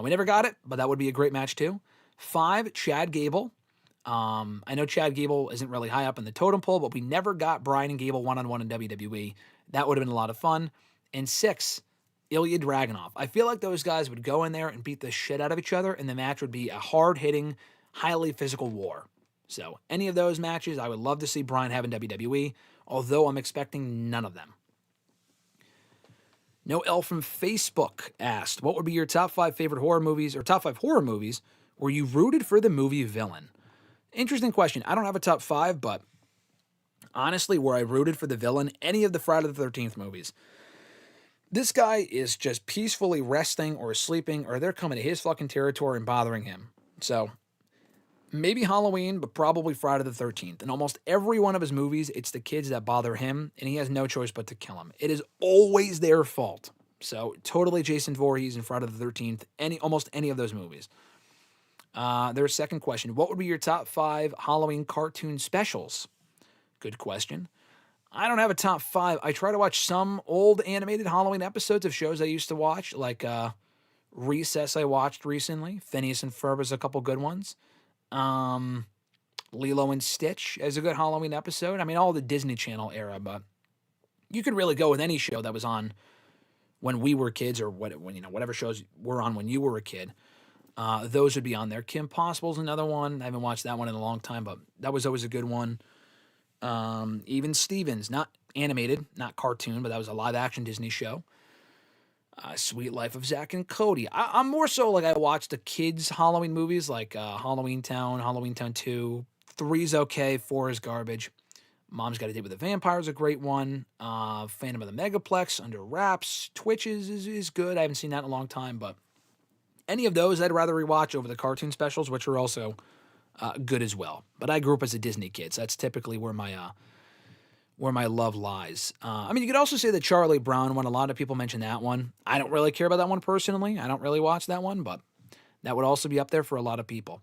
We never got it, but that would be a great match too. 5, Chad Gable. I know Chad Gable isn't really high up in the totem pole, but we never got Bryan and Gable one-on-one in WWE. That would have been a lot of fun. And 6, Ilya Dragunov. I feel like those guys would go in there and beat the shit out of each other, and the match would be a hard-hitting, highly physical war. So any of those matches, I would love to see Bryan have in WWE, although I'm expecting none of them. No L from Facebook asked, what would be your top 5 favorite horror movies, or top 5 horror movies where you rooted for the movie villain? Interesting question. I don't have a top 5, but honestly, where I rooted for the villain, any of the Friday the 13th movies. This guy is just peacefully resting or sleeping, or they're coming to his fucking territory and bothering him. So maybe Halloween, but probably Friday the 13th. In almost every one of his movies, it's the kids that bother him, and he has no choice but to kill them. It is always their fault. So totally Jason Voorhees and Friday the 13th, almost any of those movies. Their second question, what would be your top 5 Halloween cartoon specials? Good question. I don't have a top 5. I try to watch some old animated Halloween episodes of shows I used to watch, like Recess I watched recently. Phineas and Ferb is a couple good ones. Lilo and Stitch is a good Halloween episode. I mean, all the Disney Channel era, but you could really go with any show that was on when we were kids, or whatever shows were on when you were a kid. Those would be on there. Kim Possible's another one. I haven't watched that one in a long time, but that was always a good one. Even Stevens, not animated, not cartoon, but that was a live-action Disney show. Sweet Life of Zack and Cody. I'm more so like I watch the kids' Halloween movies, like Halloween Town 2. 3's okay, 4 is garbage. Mom's Got a Date with a Vampire is a great one. Phantom of the Megaplex, Under Wraps, Twitch is good. I haven't seen that in a long time, but any of those I'd rather rewatch over the cartoon specials, which are also good as well. But I grew up as a Disney kid, so that's typically where my love lies. I mean, you could also say the Charlie Brown one. A lot of people mention that one. I don't really care about that one personally. I don't really watch that one, but that would also be up there for a lot of people.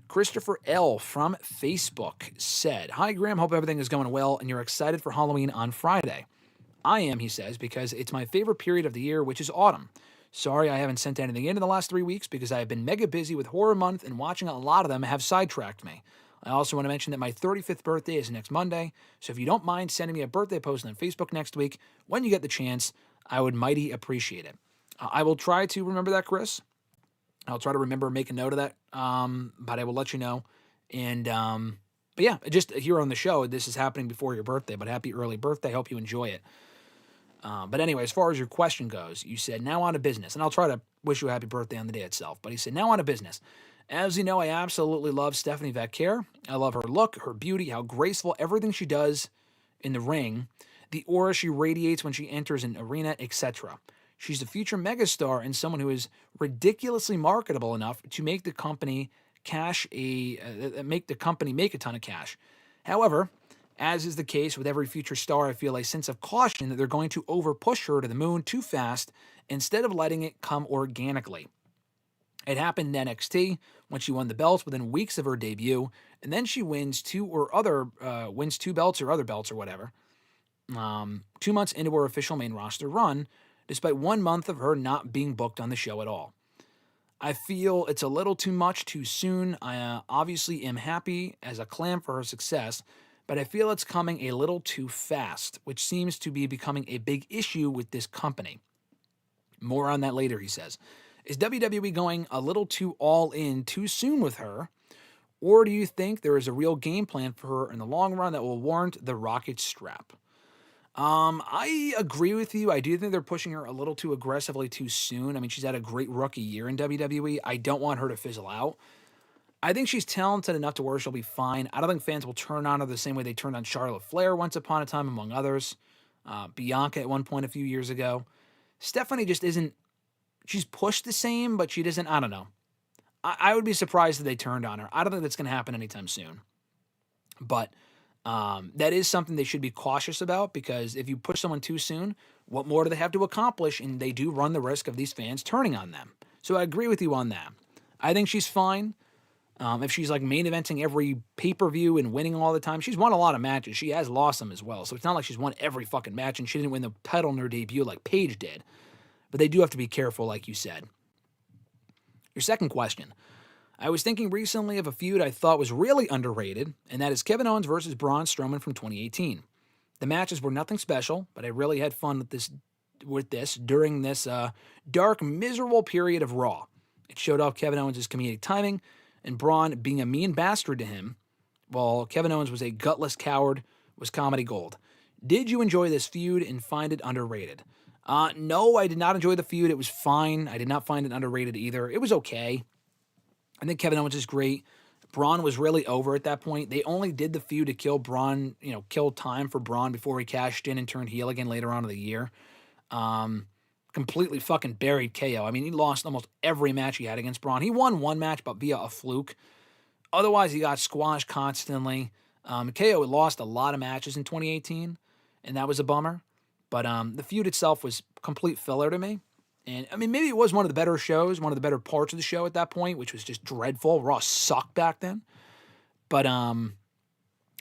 Christopher L. from Facebook said, hi, Graham. Hope everything is going well and you're excited for Halloween on Friday. I am, he says, because it's my favorite period of the year, which is autumn. Sorry I haven't sent anything in the last 3 weeks because I have been mega busy with Horror Month, and watching a lot of them have sidetracked me. I also want to mention that my 35th birthday is next Monday, so if you don't mind sending me a birthday post on Facebook next week when you get the chance, I would mighty appreciate it. I will try to remember that, Chris. I'll try to remember, make a note of that, but I will let you know. And, but yeah, just here on the show, this is happening before your birthday, but happy early birthday. Hope you enjoy it. But anyway, as far as your question goes, you said, now on to business. And I'll try to wish you a happy birthday on the day itself. But he said, now on to business. As you know, I absolutely love Stephanie Vaquer. I love her look, her beauty, how graceful, everything she does in the ring, the aura she radiates when she enters an arena, etc. She's a future megastar and someone who is ridiculously marketable enough to make the company make a ton of cash. However, as is the case with every future star, I feel a sense of caution that they're going to over-push her to the moon too fast instead of letting it come organically. It happened in NXT when she won the belts within weeks of her debut, and then she wins two belts or other belts or whatever. 2 months into her official main roster run, despite 1 month of her not being booked on the show at all. I feel it's a little too much too soon. I obviously am happy as a clam for her success, but I feel it's coming a little too fast, which seems to be becoming a big issue with this company. More on that later, he says. Is WWE going a little too all in too soon with her? Or do you think there is a real game plan for her in the long run that will warrant the rocket strap? I agree with you. I do think they're pushing her a little too aggressively too soon. I mean, she's had a great rookie year in WWE. I don't want her to fizzle out. I think she's talented enough to where she'll be fine. I don't think fans will turn on her the same way they turned on Charlotte Flair once upon a time, among others. Bianca at one point a few years ago. Stephanie just isn't. She's pushed the same, but she doesn't. I don't know. I would be surprised if they turned on her. I don't think that's going to happen anytime soon. But that is something they should be cautious about, because if you push someone too soon, what more do they have to accomplish? And they do run the risk of these fans turning on them. So I agree with you on that. I think she's fine. If she's like main eventing every pay-per-view and winning all the time, she's won a lot of matches. She has lost them as well. So it's not like she's won every fucking match and she didn't win the title in her debut like Paige did. But they do have to be careful, like you said. Your second question. I was thinking recently of a feud I thought was really underrated, and that is Kevin Owens versus Braun Strowman from 2018. The matches were nothing special, but I really had fun with this during this dark, miserable period of Raw. It showed off Kevin Owens' comedic timing, and Braun being a mean bastard to him, while Kevin Owens was a gutless coward, was comedy gold. Did you enjoy this feud and find it underrated? No, I did not enjoy the feud. It was fine. I did not find it underrated either. It was okay. I think Kevin Owens is great. Braun was really over at that point. They only did the feud to kill Braun, kill time for Braun before he cashed in and turned heel again later on in the year. Completely fucking buried KO. I mean, he lost almost every match he had against Braun. He won one match, but via a fluke. Otherwise, he got squashed constantly. KO lost a lot of matches in 2018, and that was a bummer. But the feud itself was complete filler to me. And, I mean, maybe it was one of the better shows, one of the better parts of the show at that point, which was just dreadful. Raw sucked back then. But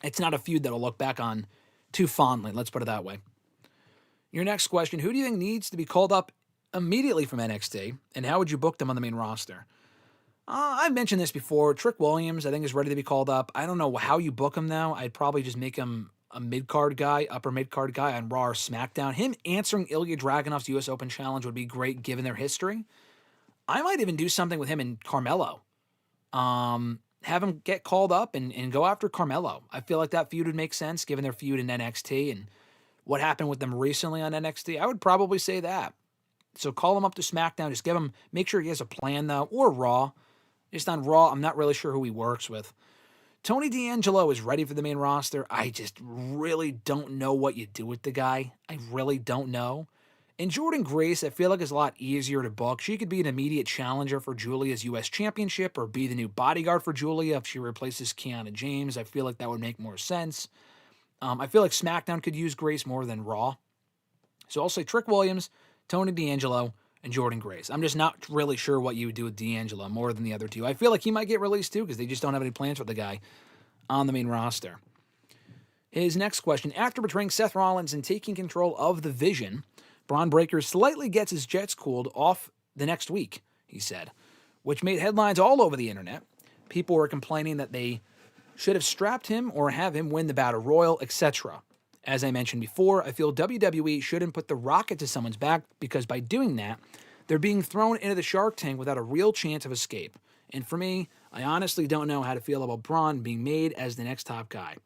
it's not a feud that I'll look back on too fondly, let's put it that way. Your next question, who do you think needs to be called up immediately from NXT, and how would you book them on the main roster? I've mentioned this before. Trick Williams, I think, is ready to be called up. I don't know how you book him, though. I'd probably just make him a mid-card guy, upper mid-card guy on Raw or SmackDown. Him answering Ilya Dragunov's U.S. Open Challenge would be great, given their history. I might even do something with him and Carmelo. Have him get called up and go after Carmelo. I feel like that feud would make sense, given their feud in NXT and what happened with them recently on NXT. I would probably say that. So call him up to SmackDown. Just make sure he has a plan, though, or Raw. Just on Raw, I'm not really sure who he works with. Tony D'Angelo is ready for the main roster. I just really don't know what you do with the guy. I really don't know. And Jordynne Grace, I feel like is a lot easier to book. She could be an immediate challenger for Julia's U.S. Championship or be the new bodyguard for Julia if she replaces Kiana James. I feel like that would make more sense. I feel like SmackDown could use Grace more than Raw. So I'll say Trick Williams, Tony D'Angelo, and Jordynne Grace. I'm just not really sure what you would do with D'Angelo more than the other two. I feel like he might get released too because they just don't have any plans for the guy on the main roster. His next question, after betraying Seth Rollins and taking control of the Vision, Bron Breakker slightly gets his jets cooled off the next week, he said, which made headlines all over the internet. People were complaining that they should have strapped him or have him win the Battle Royal, etc. As I mentioned before, I feel WWE shouldn't put the rocket to someone's back because by doing that, they're being thrown into the Shark Tank without a real chance of escape. And for me, I honestly don't know how to feel about Braun being made as the next top guy.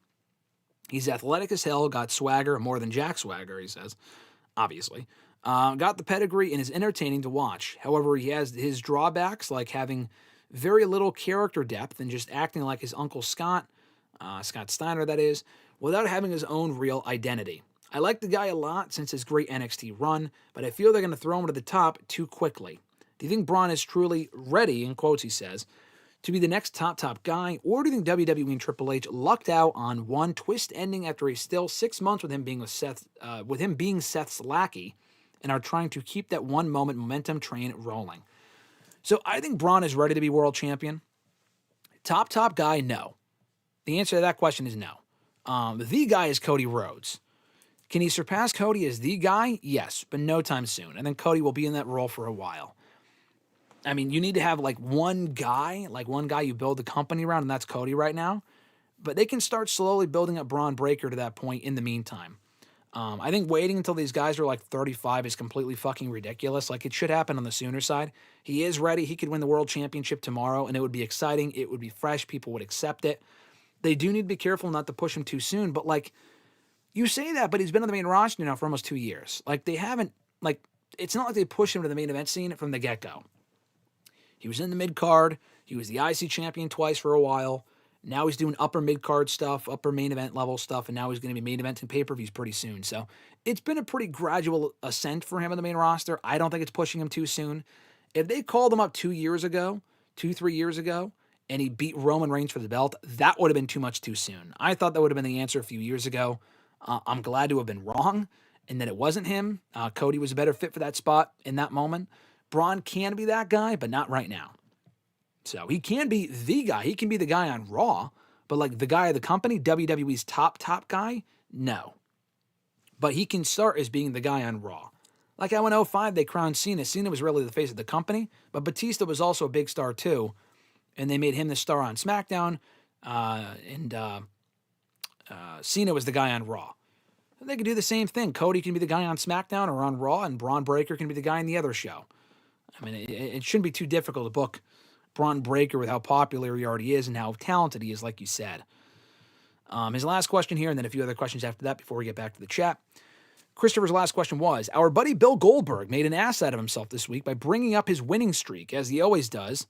He's athletic as hell, got swagger, more than Jack swagger, he says, obviously. Got the pedigree and is entertaining to watch. However, he has his drawbacks, like having very little character depth and just acting like his Uncle Scott, Scott Steiner that is, without having his own real identity. I like the guy a lot since his great NXT run, but I feel they're going to throw him to the top too quickly. Do you think Braun is truly ready, in quotes he says, to be the next top guy, or do you think WWE and Triple H lucked out on one twist ending after he's still 6 months with him being Seth's lackey, and are trying to keep that one moment momentum train rolling? So I think Bron is ready to be world champion. Top guy, no. The answer to that question is no. The guy is Cody Rhodes. Can he surpass Cody as the guy? Yes, but no time soon. And then Cody will be in that role for a while. I mean, you need to have like one guy you build the company around, and that's Cody right now. But they can start slowly building up Bron Breakker to that point in the meantime. I think waiting until these guys are like 35 is completely fucking ridiculous. Like, it should happen on the sooner side. He is ready. He could win the world championship tomorrow, and it would be exciting. It would be fresh. People would accept it. They do need to be careful not to push him too soon. But, like, you say that, but he's been on the main roster now for almost 2 years. Like, they haven't, like, it's not like they pushed him to the main event scene from the get-go. He was in the mid-card. He was the IC champion twice for a while. Now he's doing upper mid-card stuff, upper main event level stuff, and now he's going to be main eventing pay-per-views pretty soon. So it's been a pretty gradual ascent for him on the main roster. I don't think it's pushing him too soon. If they called him up 3 years ago, and he beat Roman Reigns for the belt, that would have been too much too soon. I thought that would have been the answer a few years ago. I'm glad to have been wrong and that it wasn't him. Cody was a better fit for that spot in that moment. Bron can be that guy, but not right now. So he can be the guy. He can be the guy on Raw, but like the guy of the company, WWE's top guy, no. But he can start as being the guy on Raw. Like how in 2005 they crowned Cena. Cena was really the face of the company, but Batista was also a big star too, and they made him the star on SmackDown, and Cena was the guy on Raw. They could do the same thing. Cody can be the guy on SmackDown or on Raw, and Bron Breakker can be the guy in the other show. I mean, it shouldn't be too difficult to book Bron Breakker with how popular he already is and how talented he is, like you said. His last question here, and then a few other questions after that before we get back to the chat. Christopher's last question was, our buddy Bill Goldberg made an ass out of himself this week by bringing up his winning streak, as he always does,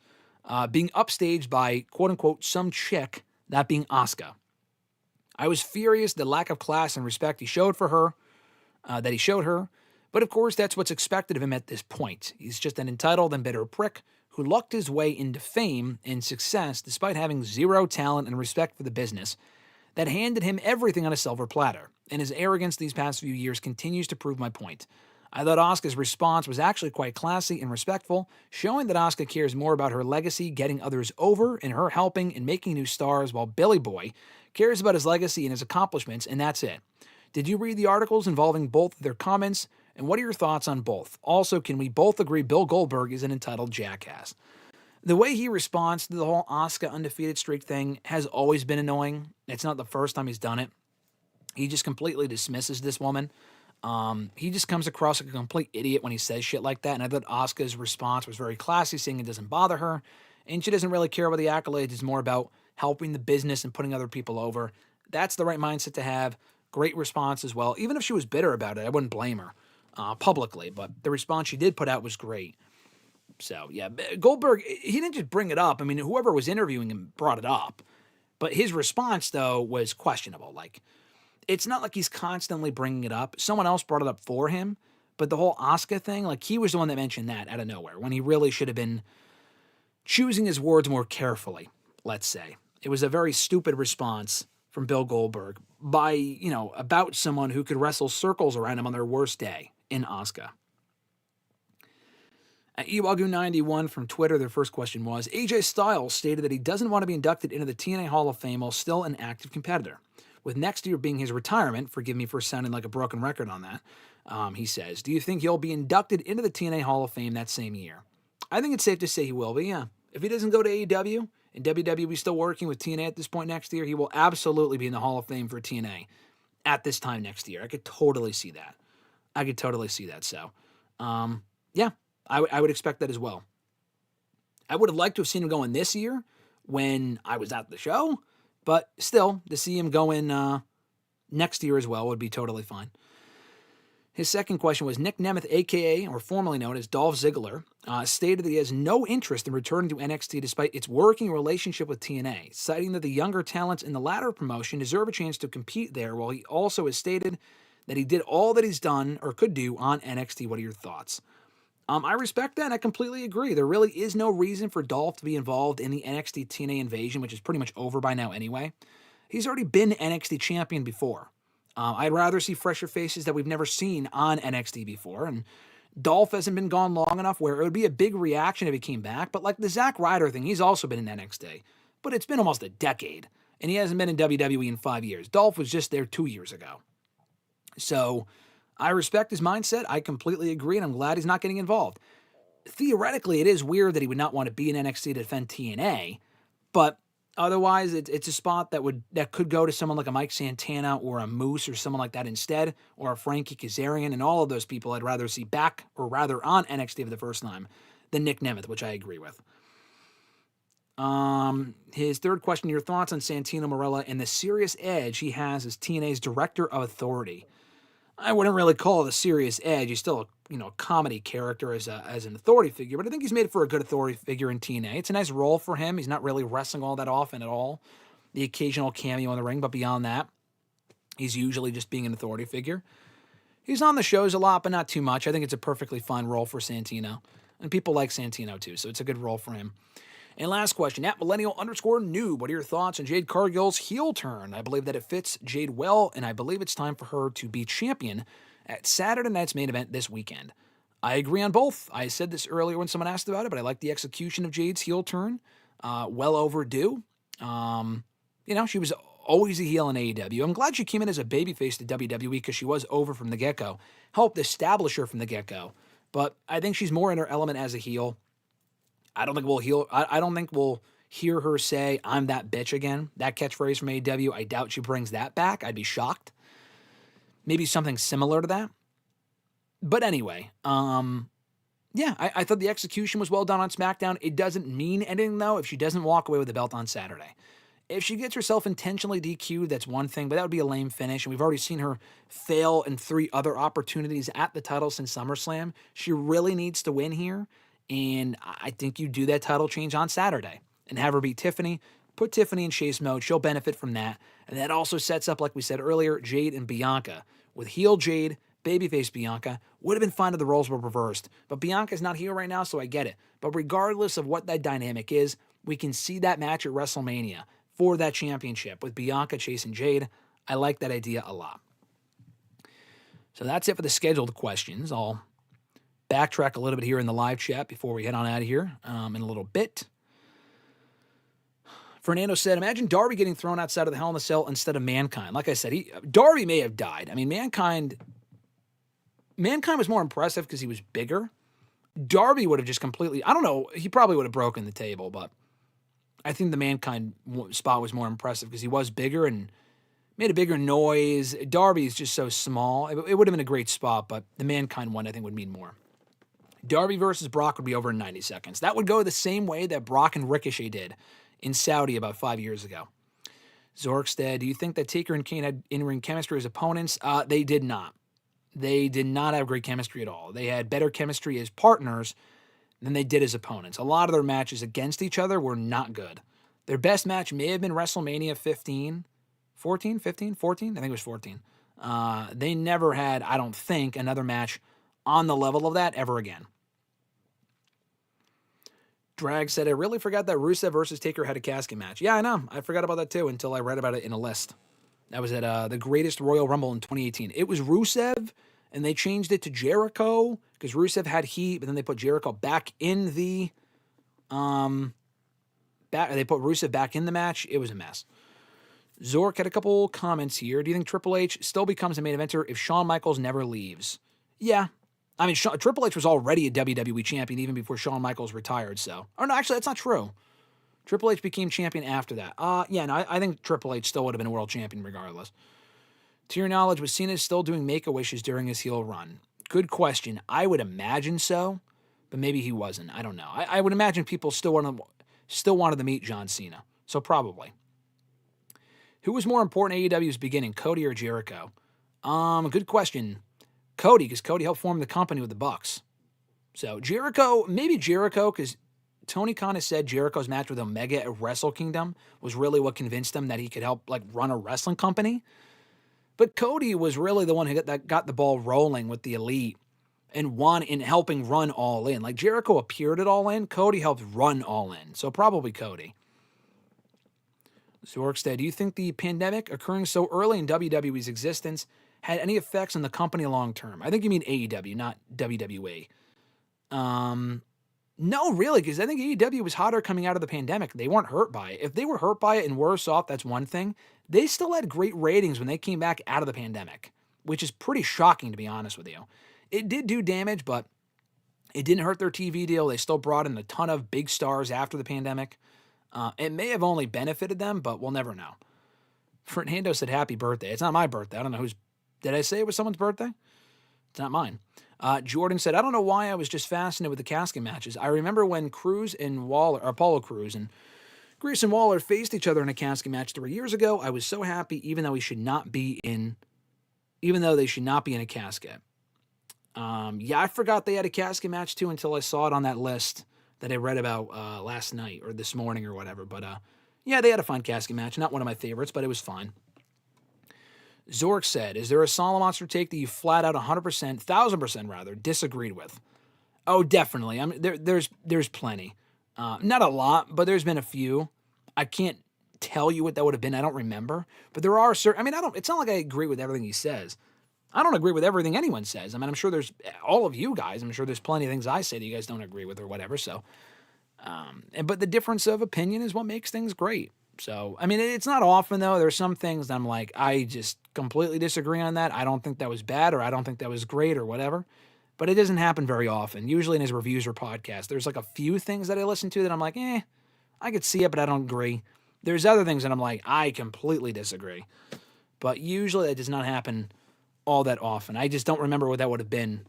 being upstaged by, quote-unquote, some chick, that being Asuka. I was furious at the lack of class and respect he showed for her, but of course that's what's expected of him at this point. He's just an entitled and bitter prick who lucked his way into fame and success despite having zero talent and respect for the business that handed him everything on a silver platter, and his arrogance these past few years continues to prove my point. I thought Asuka's response was actually quite classy and respectful, showing that Asuka cares more about her legacy, getting others over, and her helping and making new stars, while Billy Boy cares about his legacy and his accomplishments, and that's it. Did you read the articles involving both of their comments, and what are your thoughts on both? Also, can we both agree Bill Goldberg is an entitled jackass? The way he responds to the whole Asuka undefeated streak thing has always been annoying. It's not the first time he's done it. He just completely dismisses this woman. He just comes across like a complete idiot when he says shit like that, and I thought Asuka's response was very classy, saying it doesn't bother her, and she doesn't really care about the accolades. It's more about helping the business and putting other people over. That's the right mindset to have. Great response as well. Even if she was bitter about it, I wouldn't blame her publicly, but the response she did put out was great. So, yeah, Goldberg, he didn't just bring it up. I mean, whoever was interviewing him brought it up. But his response, though, was questionable. Like, it's not like he's constantly bringing it up. Someone else brought it up for him. But the whole Asuka thing, like, he was the one that mentioned that out of nowhere, when he really should have been choosing his words more carefully, let's say. It was a very stupid response from Bill Goldberg by, about someone who could wrestle circles around him on their worst day in Asuka. At Ewagu91 from Twitter, their first question was, AJ Styles stated that he doesn't want to be inducted into the TNA Hall of Fame while still an active competitor. With next year being his retirement, forgive me for sounding like a broken record on that, he says, do you think he'll be inducted into the TNA Hall of Fame that same year? I think it's safe to say he will be, yeah. If he doesn't go to AEW and WWE still working with TNA at this point next year, he will absolutely be in the Hall of Fame for TNA at this time next year. I could totally see that. So, yeah. I would expect that as well. I would have liked to have seen him going this year when I was at the show, but still, to see him going next year as well would be totally fine. His second question was, Nick Nemeth, a.k.a. or formerly known as Dolph Ziggler, stated that he has no interest in returning to NXT despite its working relationship with TNA, citing that the younger talents in the latter promotion deserve a chance to compete there, while he also has stated that he did all that he's done or could do on NXT. What are your thoughts? I respect that, and I completely agree. There really is no reason for Dolph to be involved in the NXT TNA invasion, which is pretty much over by now anyway. He's already been NXT champion before. I'd rather see fresher faces that we've never seen on NXT before, and Dolph hasn't been gone long enough where it would be a big reaction if he came back. But like the Zack Ryder thing, he's also been in NXT. But it's been almost a decade. And he hasn't been in WWE in 5 years. Dolph was just there 2 years ago. So I respect his mindset. I completely agree. And I'm glad he's not getting involved. Theoretically, it is weird that he would not want to be in NXT to defend TNA. But otherwise, it's a spot that could go to someone like a Mike Santana or a Moose or someone like that instead, or a Frankie Kazarian, and all of those people I'd rather see back, or rather on NXT for the first time, than Nick Nemeth, which I agree with. His third question, your thoughts on Santino Marella and the serious edge he has as TNA's Director of Authority. I wouldn't really call it a serious edge. He's still a comedy character as an authority figure, but I think he's made for a good authority figure in TNA. It's a nice role for him. He's not really wrestling all that often at all. The occasional cameo in the ring, but beyond that, he's usually just being an authority figure. He's on the shows a lot, but not too much. I think it's a perfectly fine role for Santino. And people like Santino too, so it's a good role for him. And last question, at millennial_noob, what are your thoughts on Jade Cargill's heel turn? I believe that it fits Jade well, and I believe it's time for her to be champion at Saturday night's main event this weekend. I agree on both. I said this earlier when someone asked about it, but I like the execution of Jade's heel turn. Well overdue. She was always a heel in AEW. I'm glad she came in as a babyface to WWE because she was over from the get-go. Helped establish her from the get-go. But I think she's more in her element as a heel. I don't think we'll hear her say, "I'm that bitch" again. That catchphrase from AEW, I doubt she brings that back. I'd be shocked. Maybe something similar to that. But anyway, I thought the execution was well done on SmackDown. It doesn't mean anything, though, if she doesn't walk away with the belt on Saturday. If she gets herself intentionally DQ'd, that's one thing, but that would be a lame finish. And we've already seen her fail in 3 other opportunities at the title since SummerSlam. She really needs to win here. And I think you do that title change on Saturday and have her beat Tiffany. Put Tiffany in chase mode. She'll benefit from that. And that also sets up, like we said earlier, Jade and Bianca. With heel Jade, babyface Bianca, would have been fine if the roles were reversed. But Bianca's not here right now, so I get it. But regardless of what that dynamic is, we can see that match at WrestleMania for that championship with Bianca chasing Jade. I like that idea a lot. So that's it for the scheduled questions. I'll backtrack a little bit here in the live chat before we head on out of here in a little bit. Fernando said, imagine Darby getting thrown outside of the Hell in a Cell instead of Mankind. Like I said, Darby may have died. I mean, Mankind was more impressive because he was bigger. Darby would have just completely, I don't know, he probably would have broken the table, but I think the Mankind spot was more impressive because he was bigger and made a bigger noise. Darby is just so small. It would have been a great spot, but the Mankind one I think would mean more. Darby versus Brock would be over in 90 seconds. That would go the same way that Brock and Ricochet did in Saudi about 5 years ago. Zorkstead, do you think that Taker and Kane had in-ring chemistry as opponents? They did not. They did not have great chemistry at all. They had better chemistry as partners than they did as opponents. A lot of their matches against each other were not good. Their best match may have been WrestleMania 14? I think it was 14. They never had, I don't think, another match on the level of that ever again. Drag said, I really forgot that Rusev versus Taker had a casket match. Yeah, I know. I forgot about that too until I read about it in a list. That was at the Greatest Royal Rumble in 2018. It was Rusev, and they changed it to Jericho because Rusev had heat, but then they put Jericho back in the they put Rusev back in the match. It was a mess. Zork had a couple comments here. Do you think Triple H still becomes a main eventer if Shawn Michaels never leaves? Yeah. I mean, Triple H was already a WWE champion even before Shawn Michaels retired, so. Oh, no, actually, that's not true. Triple H became champion after that. I think Triple H still would have been a world champion regardless. To your knowledge, was Cena still doing Make-A-Wishes during his heel run? Good question. I would imagine so, but maybe he wasn't. I don't know. I would imagine people still wanted to meet John Cena, so probably. Who was more important in AEW's beginning, Cody or Jericho? Good question. Cody, because Cody helped form the company with the Bucks. So Jericho, maybe Jericho, because Tony Khan has said Jericho's match with Omega at Wrestle Kingdom was really what convinced him that he could help run a wrestling company. But Cody was really the one who got the ball rolling with the Elite and won in helping run All In. Like Jericho appeared at All In, Cody helped run All In. So probably Cody. Zorkstead, do you think the pandemic occurring so early in WWE's existence had any effects on the company long term? I think you mean AEW, not WWE. No, really, because I think AEW was hotter coming out of the pandemic. They weren't hurt by it. If they were hurt by it and worse off, that's one thing. They still had great ratings when they came back out of the pandemic, which is pretty shocking, to be honest with you. It did do damage, but it didn't hurt their TV deal. They still brought in a ton of big stars after the pandemic. It may have only benefited them, but we'll never know. Fernando said, happy birthday. It's not my birthday. I don't know whose... Did I say it was someone's birthday? It's not mine. Jordan said, I don't know why I was just fascinated with the casket matches. I remember when Cruz and Waller, or Apollo Cruz and Grease and Waller faced each other in a casket match 3 years ago. I was so happy, even though they should not be in a casket. Yeah, I forgot they had a casket match too until I saw it on that list that I read about last night or this morning or whatever. But yeah, they had a fun casket match. Not one of my favorites, but it was fine. Zork said, is there a Solid Monster take that you flat out 100%, 1,000% rather, disagreed with? Oh, definitely. I mean, there's plenty. Not a lot, but there's been a few. I can't tell you what that would have been. I don't remember. But there are certain... I mean, it's not like I agree with everything he says. I don't agree with everything anyone says. I mean, I'm sure there's... All of you guys, I'm sure there's plenty of things I say that you guys don't agree with or whatever, so... but the difference of opinion is what makes things great. So, I mean, it's not often, though. There's some things that I'm like, I just completely disagree on that. I don't think that was bad, or I don't think that was great, or whatever. But it doesn't happen very often. Usually in his reviews or podcasts, there's like a few things that I listen to that I'm like, I could see it, but I don't agree. There's other things that I'm like, I completely disagree. But usually that does not happen all that often. I just don't remember what that would have been.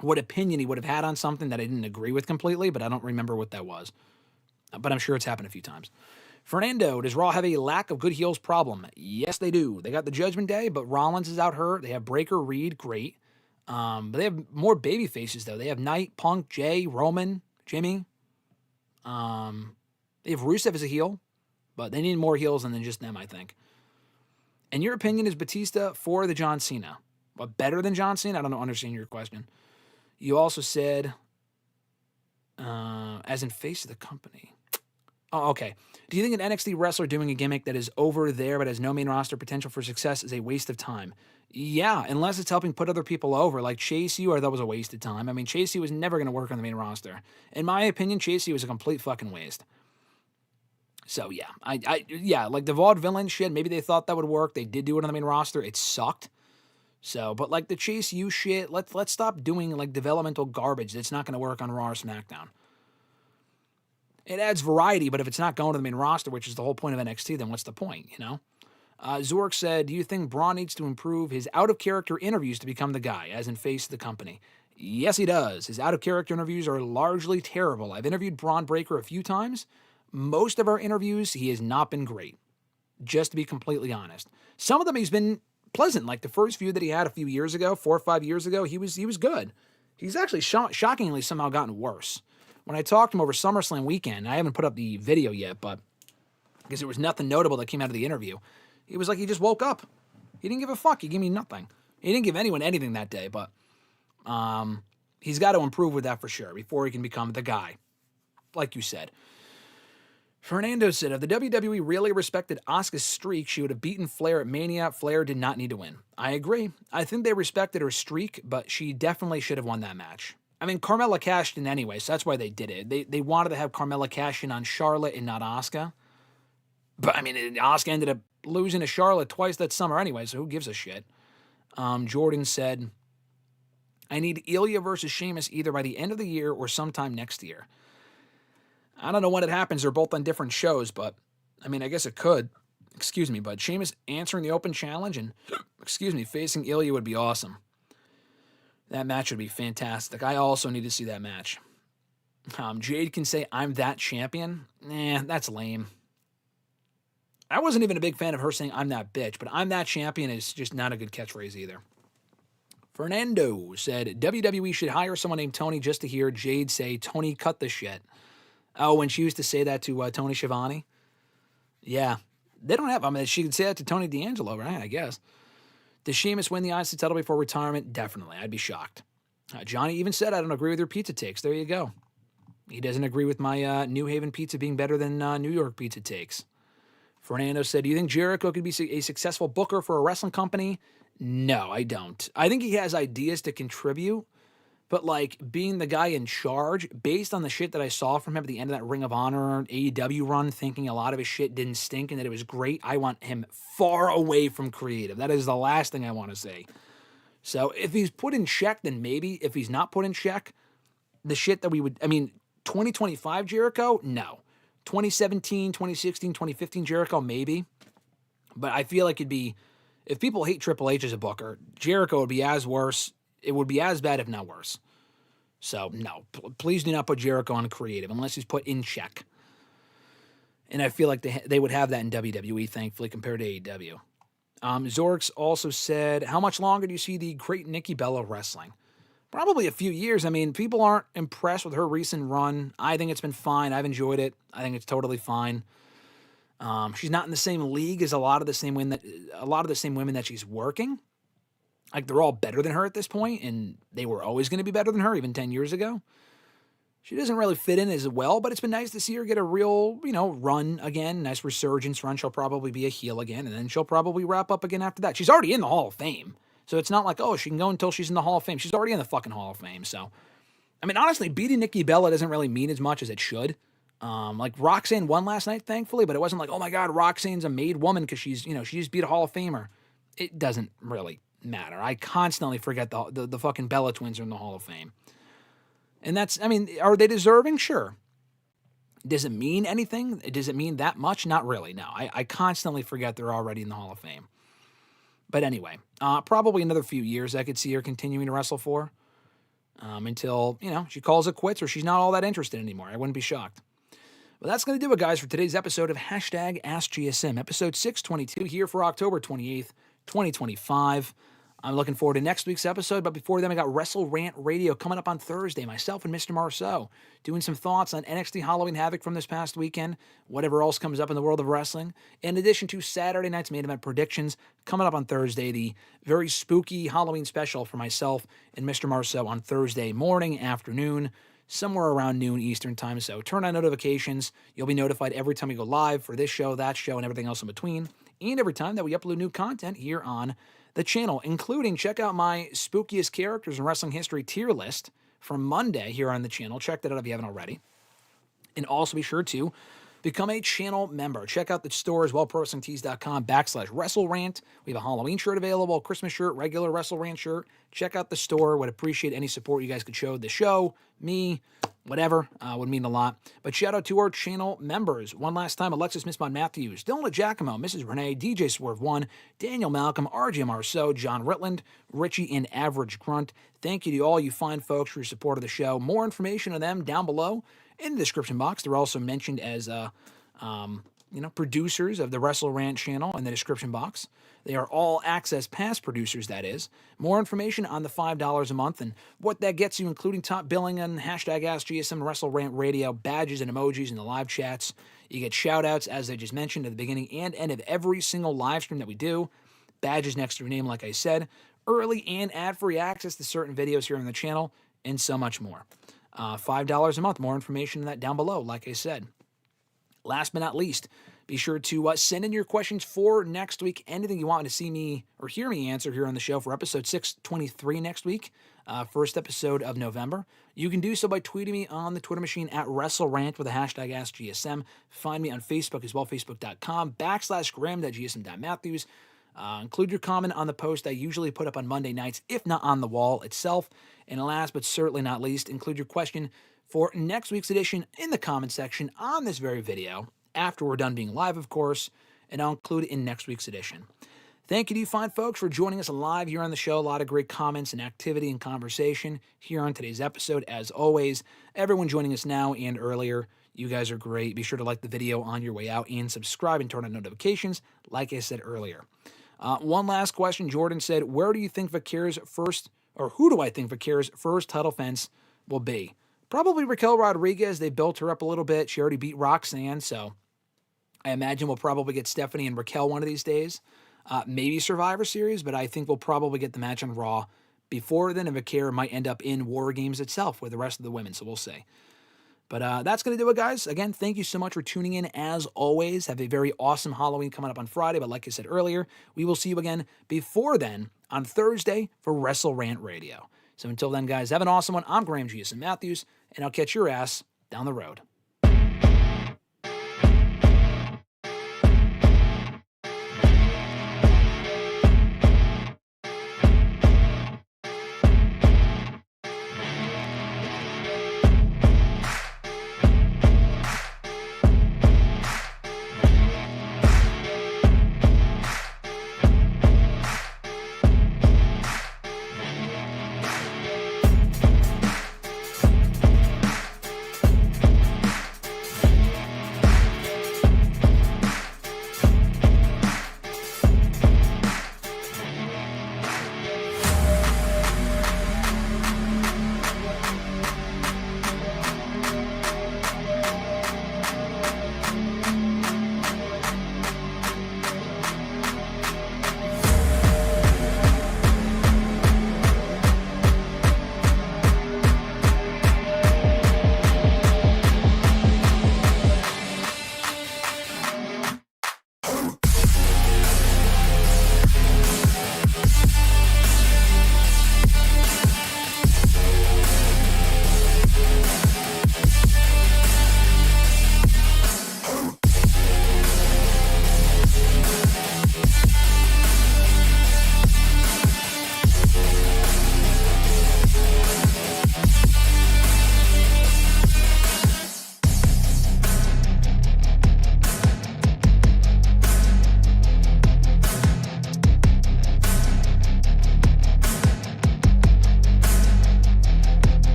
What opinion he would have had on something that I didn't agree with completely, but I don't remember what that was. But I'm sure it's happened a few times. Fernando, does Raw have a lack of good heels problem? Yes, they do. They got the Judgment Day, but Rollins is out hurt. They have Breaker, Reed, great. But they have more baby faces, though. They have Knight, Punk, Jay, Roman, Jimmy. They have Rusev as a heel, but they need more heels than just them, I think. And your opinion is Batista for the John Cena. But better than John Cena? I don't understand your question. You also said, as in face of the company. Oh, okay. Do you think an NXT wrestler doing a gimmick that is over there but has no main roster potential for success is a waste of time? Yeah, unless it's helping put other people over, like Chase U, I thought was a waste of time. I mean, Chase U was never going to work on the main roster. In my opinion, Chase U was a complete fucking waste. So, yeah. Yeah, like the vaudevillain shit, maybe they thought that would work. They did do it on the main roster. It sucked. So, but like the Chase U shit, let's stop doing like developmental garbage that's not going to work on Raw or SmackDown. It adds variety, but if it's not going to the main roster, which is the whole point of NXT, then what's the point, you know? Zork said, do you think Bron needs to improve his out-of-character interviews to become the guy, as in face of the company? Yes, he does. His out-of-character interviews are largely terrible. I've interviewed Bron Breakker a few times. Most of our interviews, he has not been great, just to be completely honest. Some of them he's been pleasant, like the first few that he had a few years ago, 4 or 5 years ago, he was good. He's actually shockingly somehow gotten worse. When I talked to him over SummerSlam weekend, I haven't put up the video yet, but because there was nothing notable that came out of the interview, it was like he just woke up. He didn't give a fuck. He gave me nothing. He didn't give anyone anything that day, but he's got to improve with that for sure before he can become the guy, like you said. Fernando said, if the WWE really respected Asuka's streak, she would have beaten Flair at Mania. Flair did not need to win. I agree. I think they respected her streak, but she definitely should have won that match. I mean, Carmella cashed in anyway, so that's why they did it. They wanted to have Carmella cash in on Charlotte and not Asuka. But, I mean, Asuka ended up losing to Charlotte twice that summer anyway, so who gives a shit? Jordan said, I need Ilya versus Sheamus either by the end of the year or sometime next year. I don't know when it happens. They're both on different shows, but, I mean, I guess it could. But Sheamus answering the open challenge and, facing Ilya would be awesome. That match would be fantastic. I also need to see that match. Jade can say, I'm that champion. That's lame. I wasn't even a big fan of her saying, I'm that bitch, but I'm that champion is just not a good catchphrase either. Fernando said, WWE should hire someone named Tony just to hear Jade say, Tony, cut the shit. Oh, when she used to say that to Tony Schiavone? Yeah. They don't have, I mean, she could say that to Tony D'Angelo, right? I guess. Does Sheamus win the IC title before retirement? Definitely. I'd be shocked. Johnny even said, I don't agree with your pizza takes. There you go. He doesn't agree with my New Haven pizza being better than New York pizza takes. Fernando said, do you think Jericho could be a successful booker for a wrestling company? No, I don't. I think he has ideas to contribute, but like being the guy in charge, based on the shit that I saw from him at the end of that Ring of Honor AEW run, thinking a lot of his shit didn't stink and that it was great, I want him far away from creative. That is the last thing I want to say. So if he's put in check, then maybe. If he's not put in check, the shit that we would, 2025 Jericho? No. 2017, 2016, 2015 Jericho? Maybe. But I feel like it'd be, if people hate Triple H as a booker, Jericho would be as worse. It would be as bad, if not worse. So, no. Please do not put Jericho on creative unless he's put in check. And I feel like they would have that in WWE, thankfully, compared to AEW. Zorks also said, how much longer do you see the great Nikki Bella wrestling? Probably a few years. People aren't impressed with her recent run. I think it's been fine. I've enjoyed it. I think it's totally fine. She's not in the same league as a lot of the same women that she's working. Like, they're all better than her at this point, and they were always going to be better than her even 10 years ago. She doesn't really fit in as well, but it's been nice to see her get a real, run again. Nice resurgence run. She'll probably be a heel again, and then she'll probably wrap up again after that. She's already in the Hall of Fame. So it's not like, oh, she can go until she's in the Hall of Fame. She's already in the fucking Hall of Fame. So, honestly, beating Nikki Bella doesn't really mean as much as it should. Like Roxanne won last night, thankfully, but it wasn't like, oh my God, Roxanne's a made woman because she's, she just beat a Hall of Famer. It doesn't really matter. I constantly forget the fucking Bella twins are in the Hall of Fame. And that's, are they deserving? Sure. Does it mean anything? Does it mean that much? Not really, no. I constantly forget they're already in the Hall of Fame. But anyway, probably another few years I could see her continuing to wrestle for until, she calls it quits or she's not all that interested anymore. I wouldn't be shocked. Well, that's going to do it, guys, for today's episode of #AskGSM, episode 622 here for October 28th, 2025. I'm looking forward to next week's episode, but before then, I got WrestleRant Radio coming up on Thursday. Myself and Mr. Marceau doing some thoughts on NXT Halloween Havoc from this past weekend, whatever else comes up in the world of wrestling, in addition to Saturday night's main event predictions coming up on Thursday, the very spooky Halloween special for myself and Mr. Marceau on Thursday morning, afternoon, somewhere around noon Eastern time. So turn on notifications. You'll be notified every time we go live for this show, that show, and everything else in between, and every time that we upload new content here on the channel, including check out my spookiest characters in wrestling history tier list from Monday here on the channel. Check that out if you haven't already. And also be sure to become a channel member. Check out the store as well, ProWrestlingTees.com/WrestleRant. We have a Halloween shirt available, a Christmas shirt, regular WrestleRant shirt. Check out the store. Would appreciate any support you guys could show the show, me, whatever. Would mean a lot. But shout out to our channel members. One last time, Alexis, Miss Mon Matthews, Dillon DiGiacomo, Mrs. Renee, DJ Swerve 1, Daniel Malcolm, RJ Marceau, John Ritland, Richie, and Average Grunt. Thank you to all you fine folks for your support of the show. More information on them down below in the description box. They're also mentioned as producers of the WrestleRant channel in the description box. They are all access pass producers, that is. More information on the $5 a month and what that gets you, including top billing on #AskGSM, WrestleRant Radio, badges and emojis in the live chats. You get shout-outs, as I just mentioned at the beginning and end of every single live stream that we do. Badges next to your name, like I said. Early and ad-free access to certain videos here on the channel, and so much more. $5 a month. More information on that down below, like I said. Last but not least, be sure to send in your questions for next week. Anything you want to see me or hear me answer here on the show for episode 623 next week, first episode of November. You can do so by tweeting me on the Twitter machine at WrestleRant with the #AskGSM. Find me on Facebook as well, facebook.com/gram.gsm.matthews. Include your comment on the post I usually put up on Monday nights, if not on the wall itself. And last but certainly not least, include your question for next week's edition in the comment section on this very video, after we're done being live, of course, and I'll include it in next week's edition. Thank you to you fine folks for joining us live here on the show. A lot of great comments and activity and conversation here on today's episode. As always, everyone joining us now and earlier, you guys are great. Be sure to like the video on your way out and subscribe and turn on notifications, like I said earlier. One last question. Jordan said, where do you think Vaquera's first, or who do I think Vaquera's first title fence will be? Probably Raquel Rodriguez. They built her up a little bit. She already beat Roxanne, so I imagine we'll probably get Stephanie and Raquel one of these days. Maybe Survivor Series, but I think we'll probably get the match on Raw before then, and Vaquera might end up in War Games itself with the rest of the women, so we'll see. But that's going to do it, guys. Again, thank you so much for tuning in. As always, have a very awesome Halloween coming up on Friday. But like I said earlier, we will see you again before then on Thursday for WrestleRant Radio. So until then, guys, have an awesome one. I'm Graham GSM Matthews, and I'll catch your ass down the road.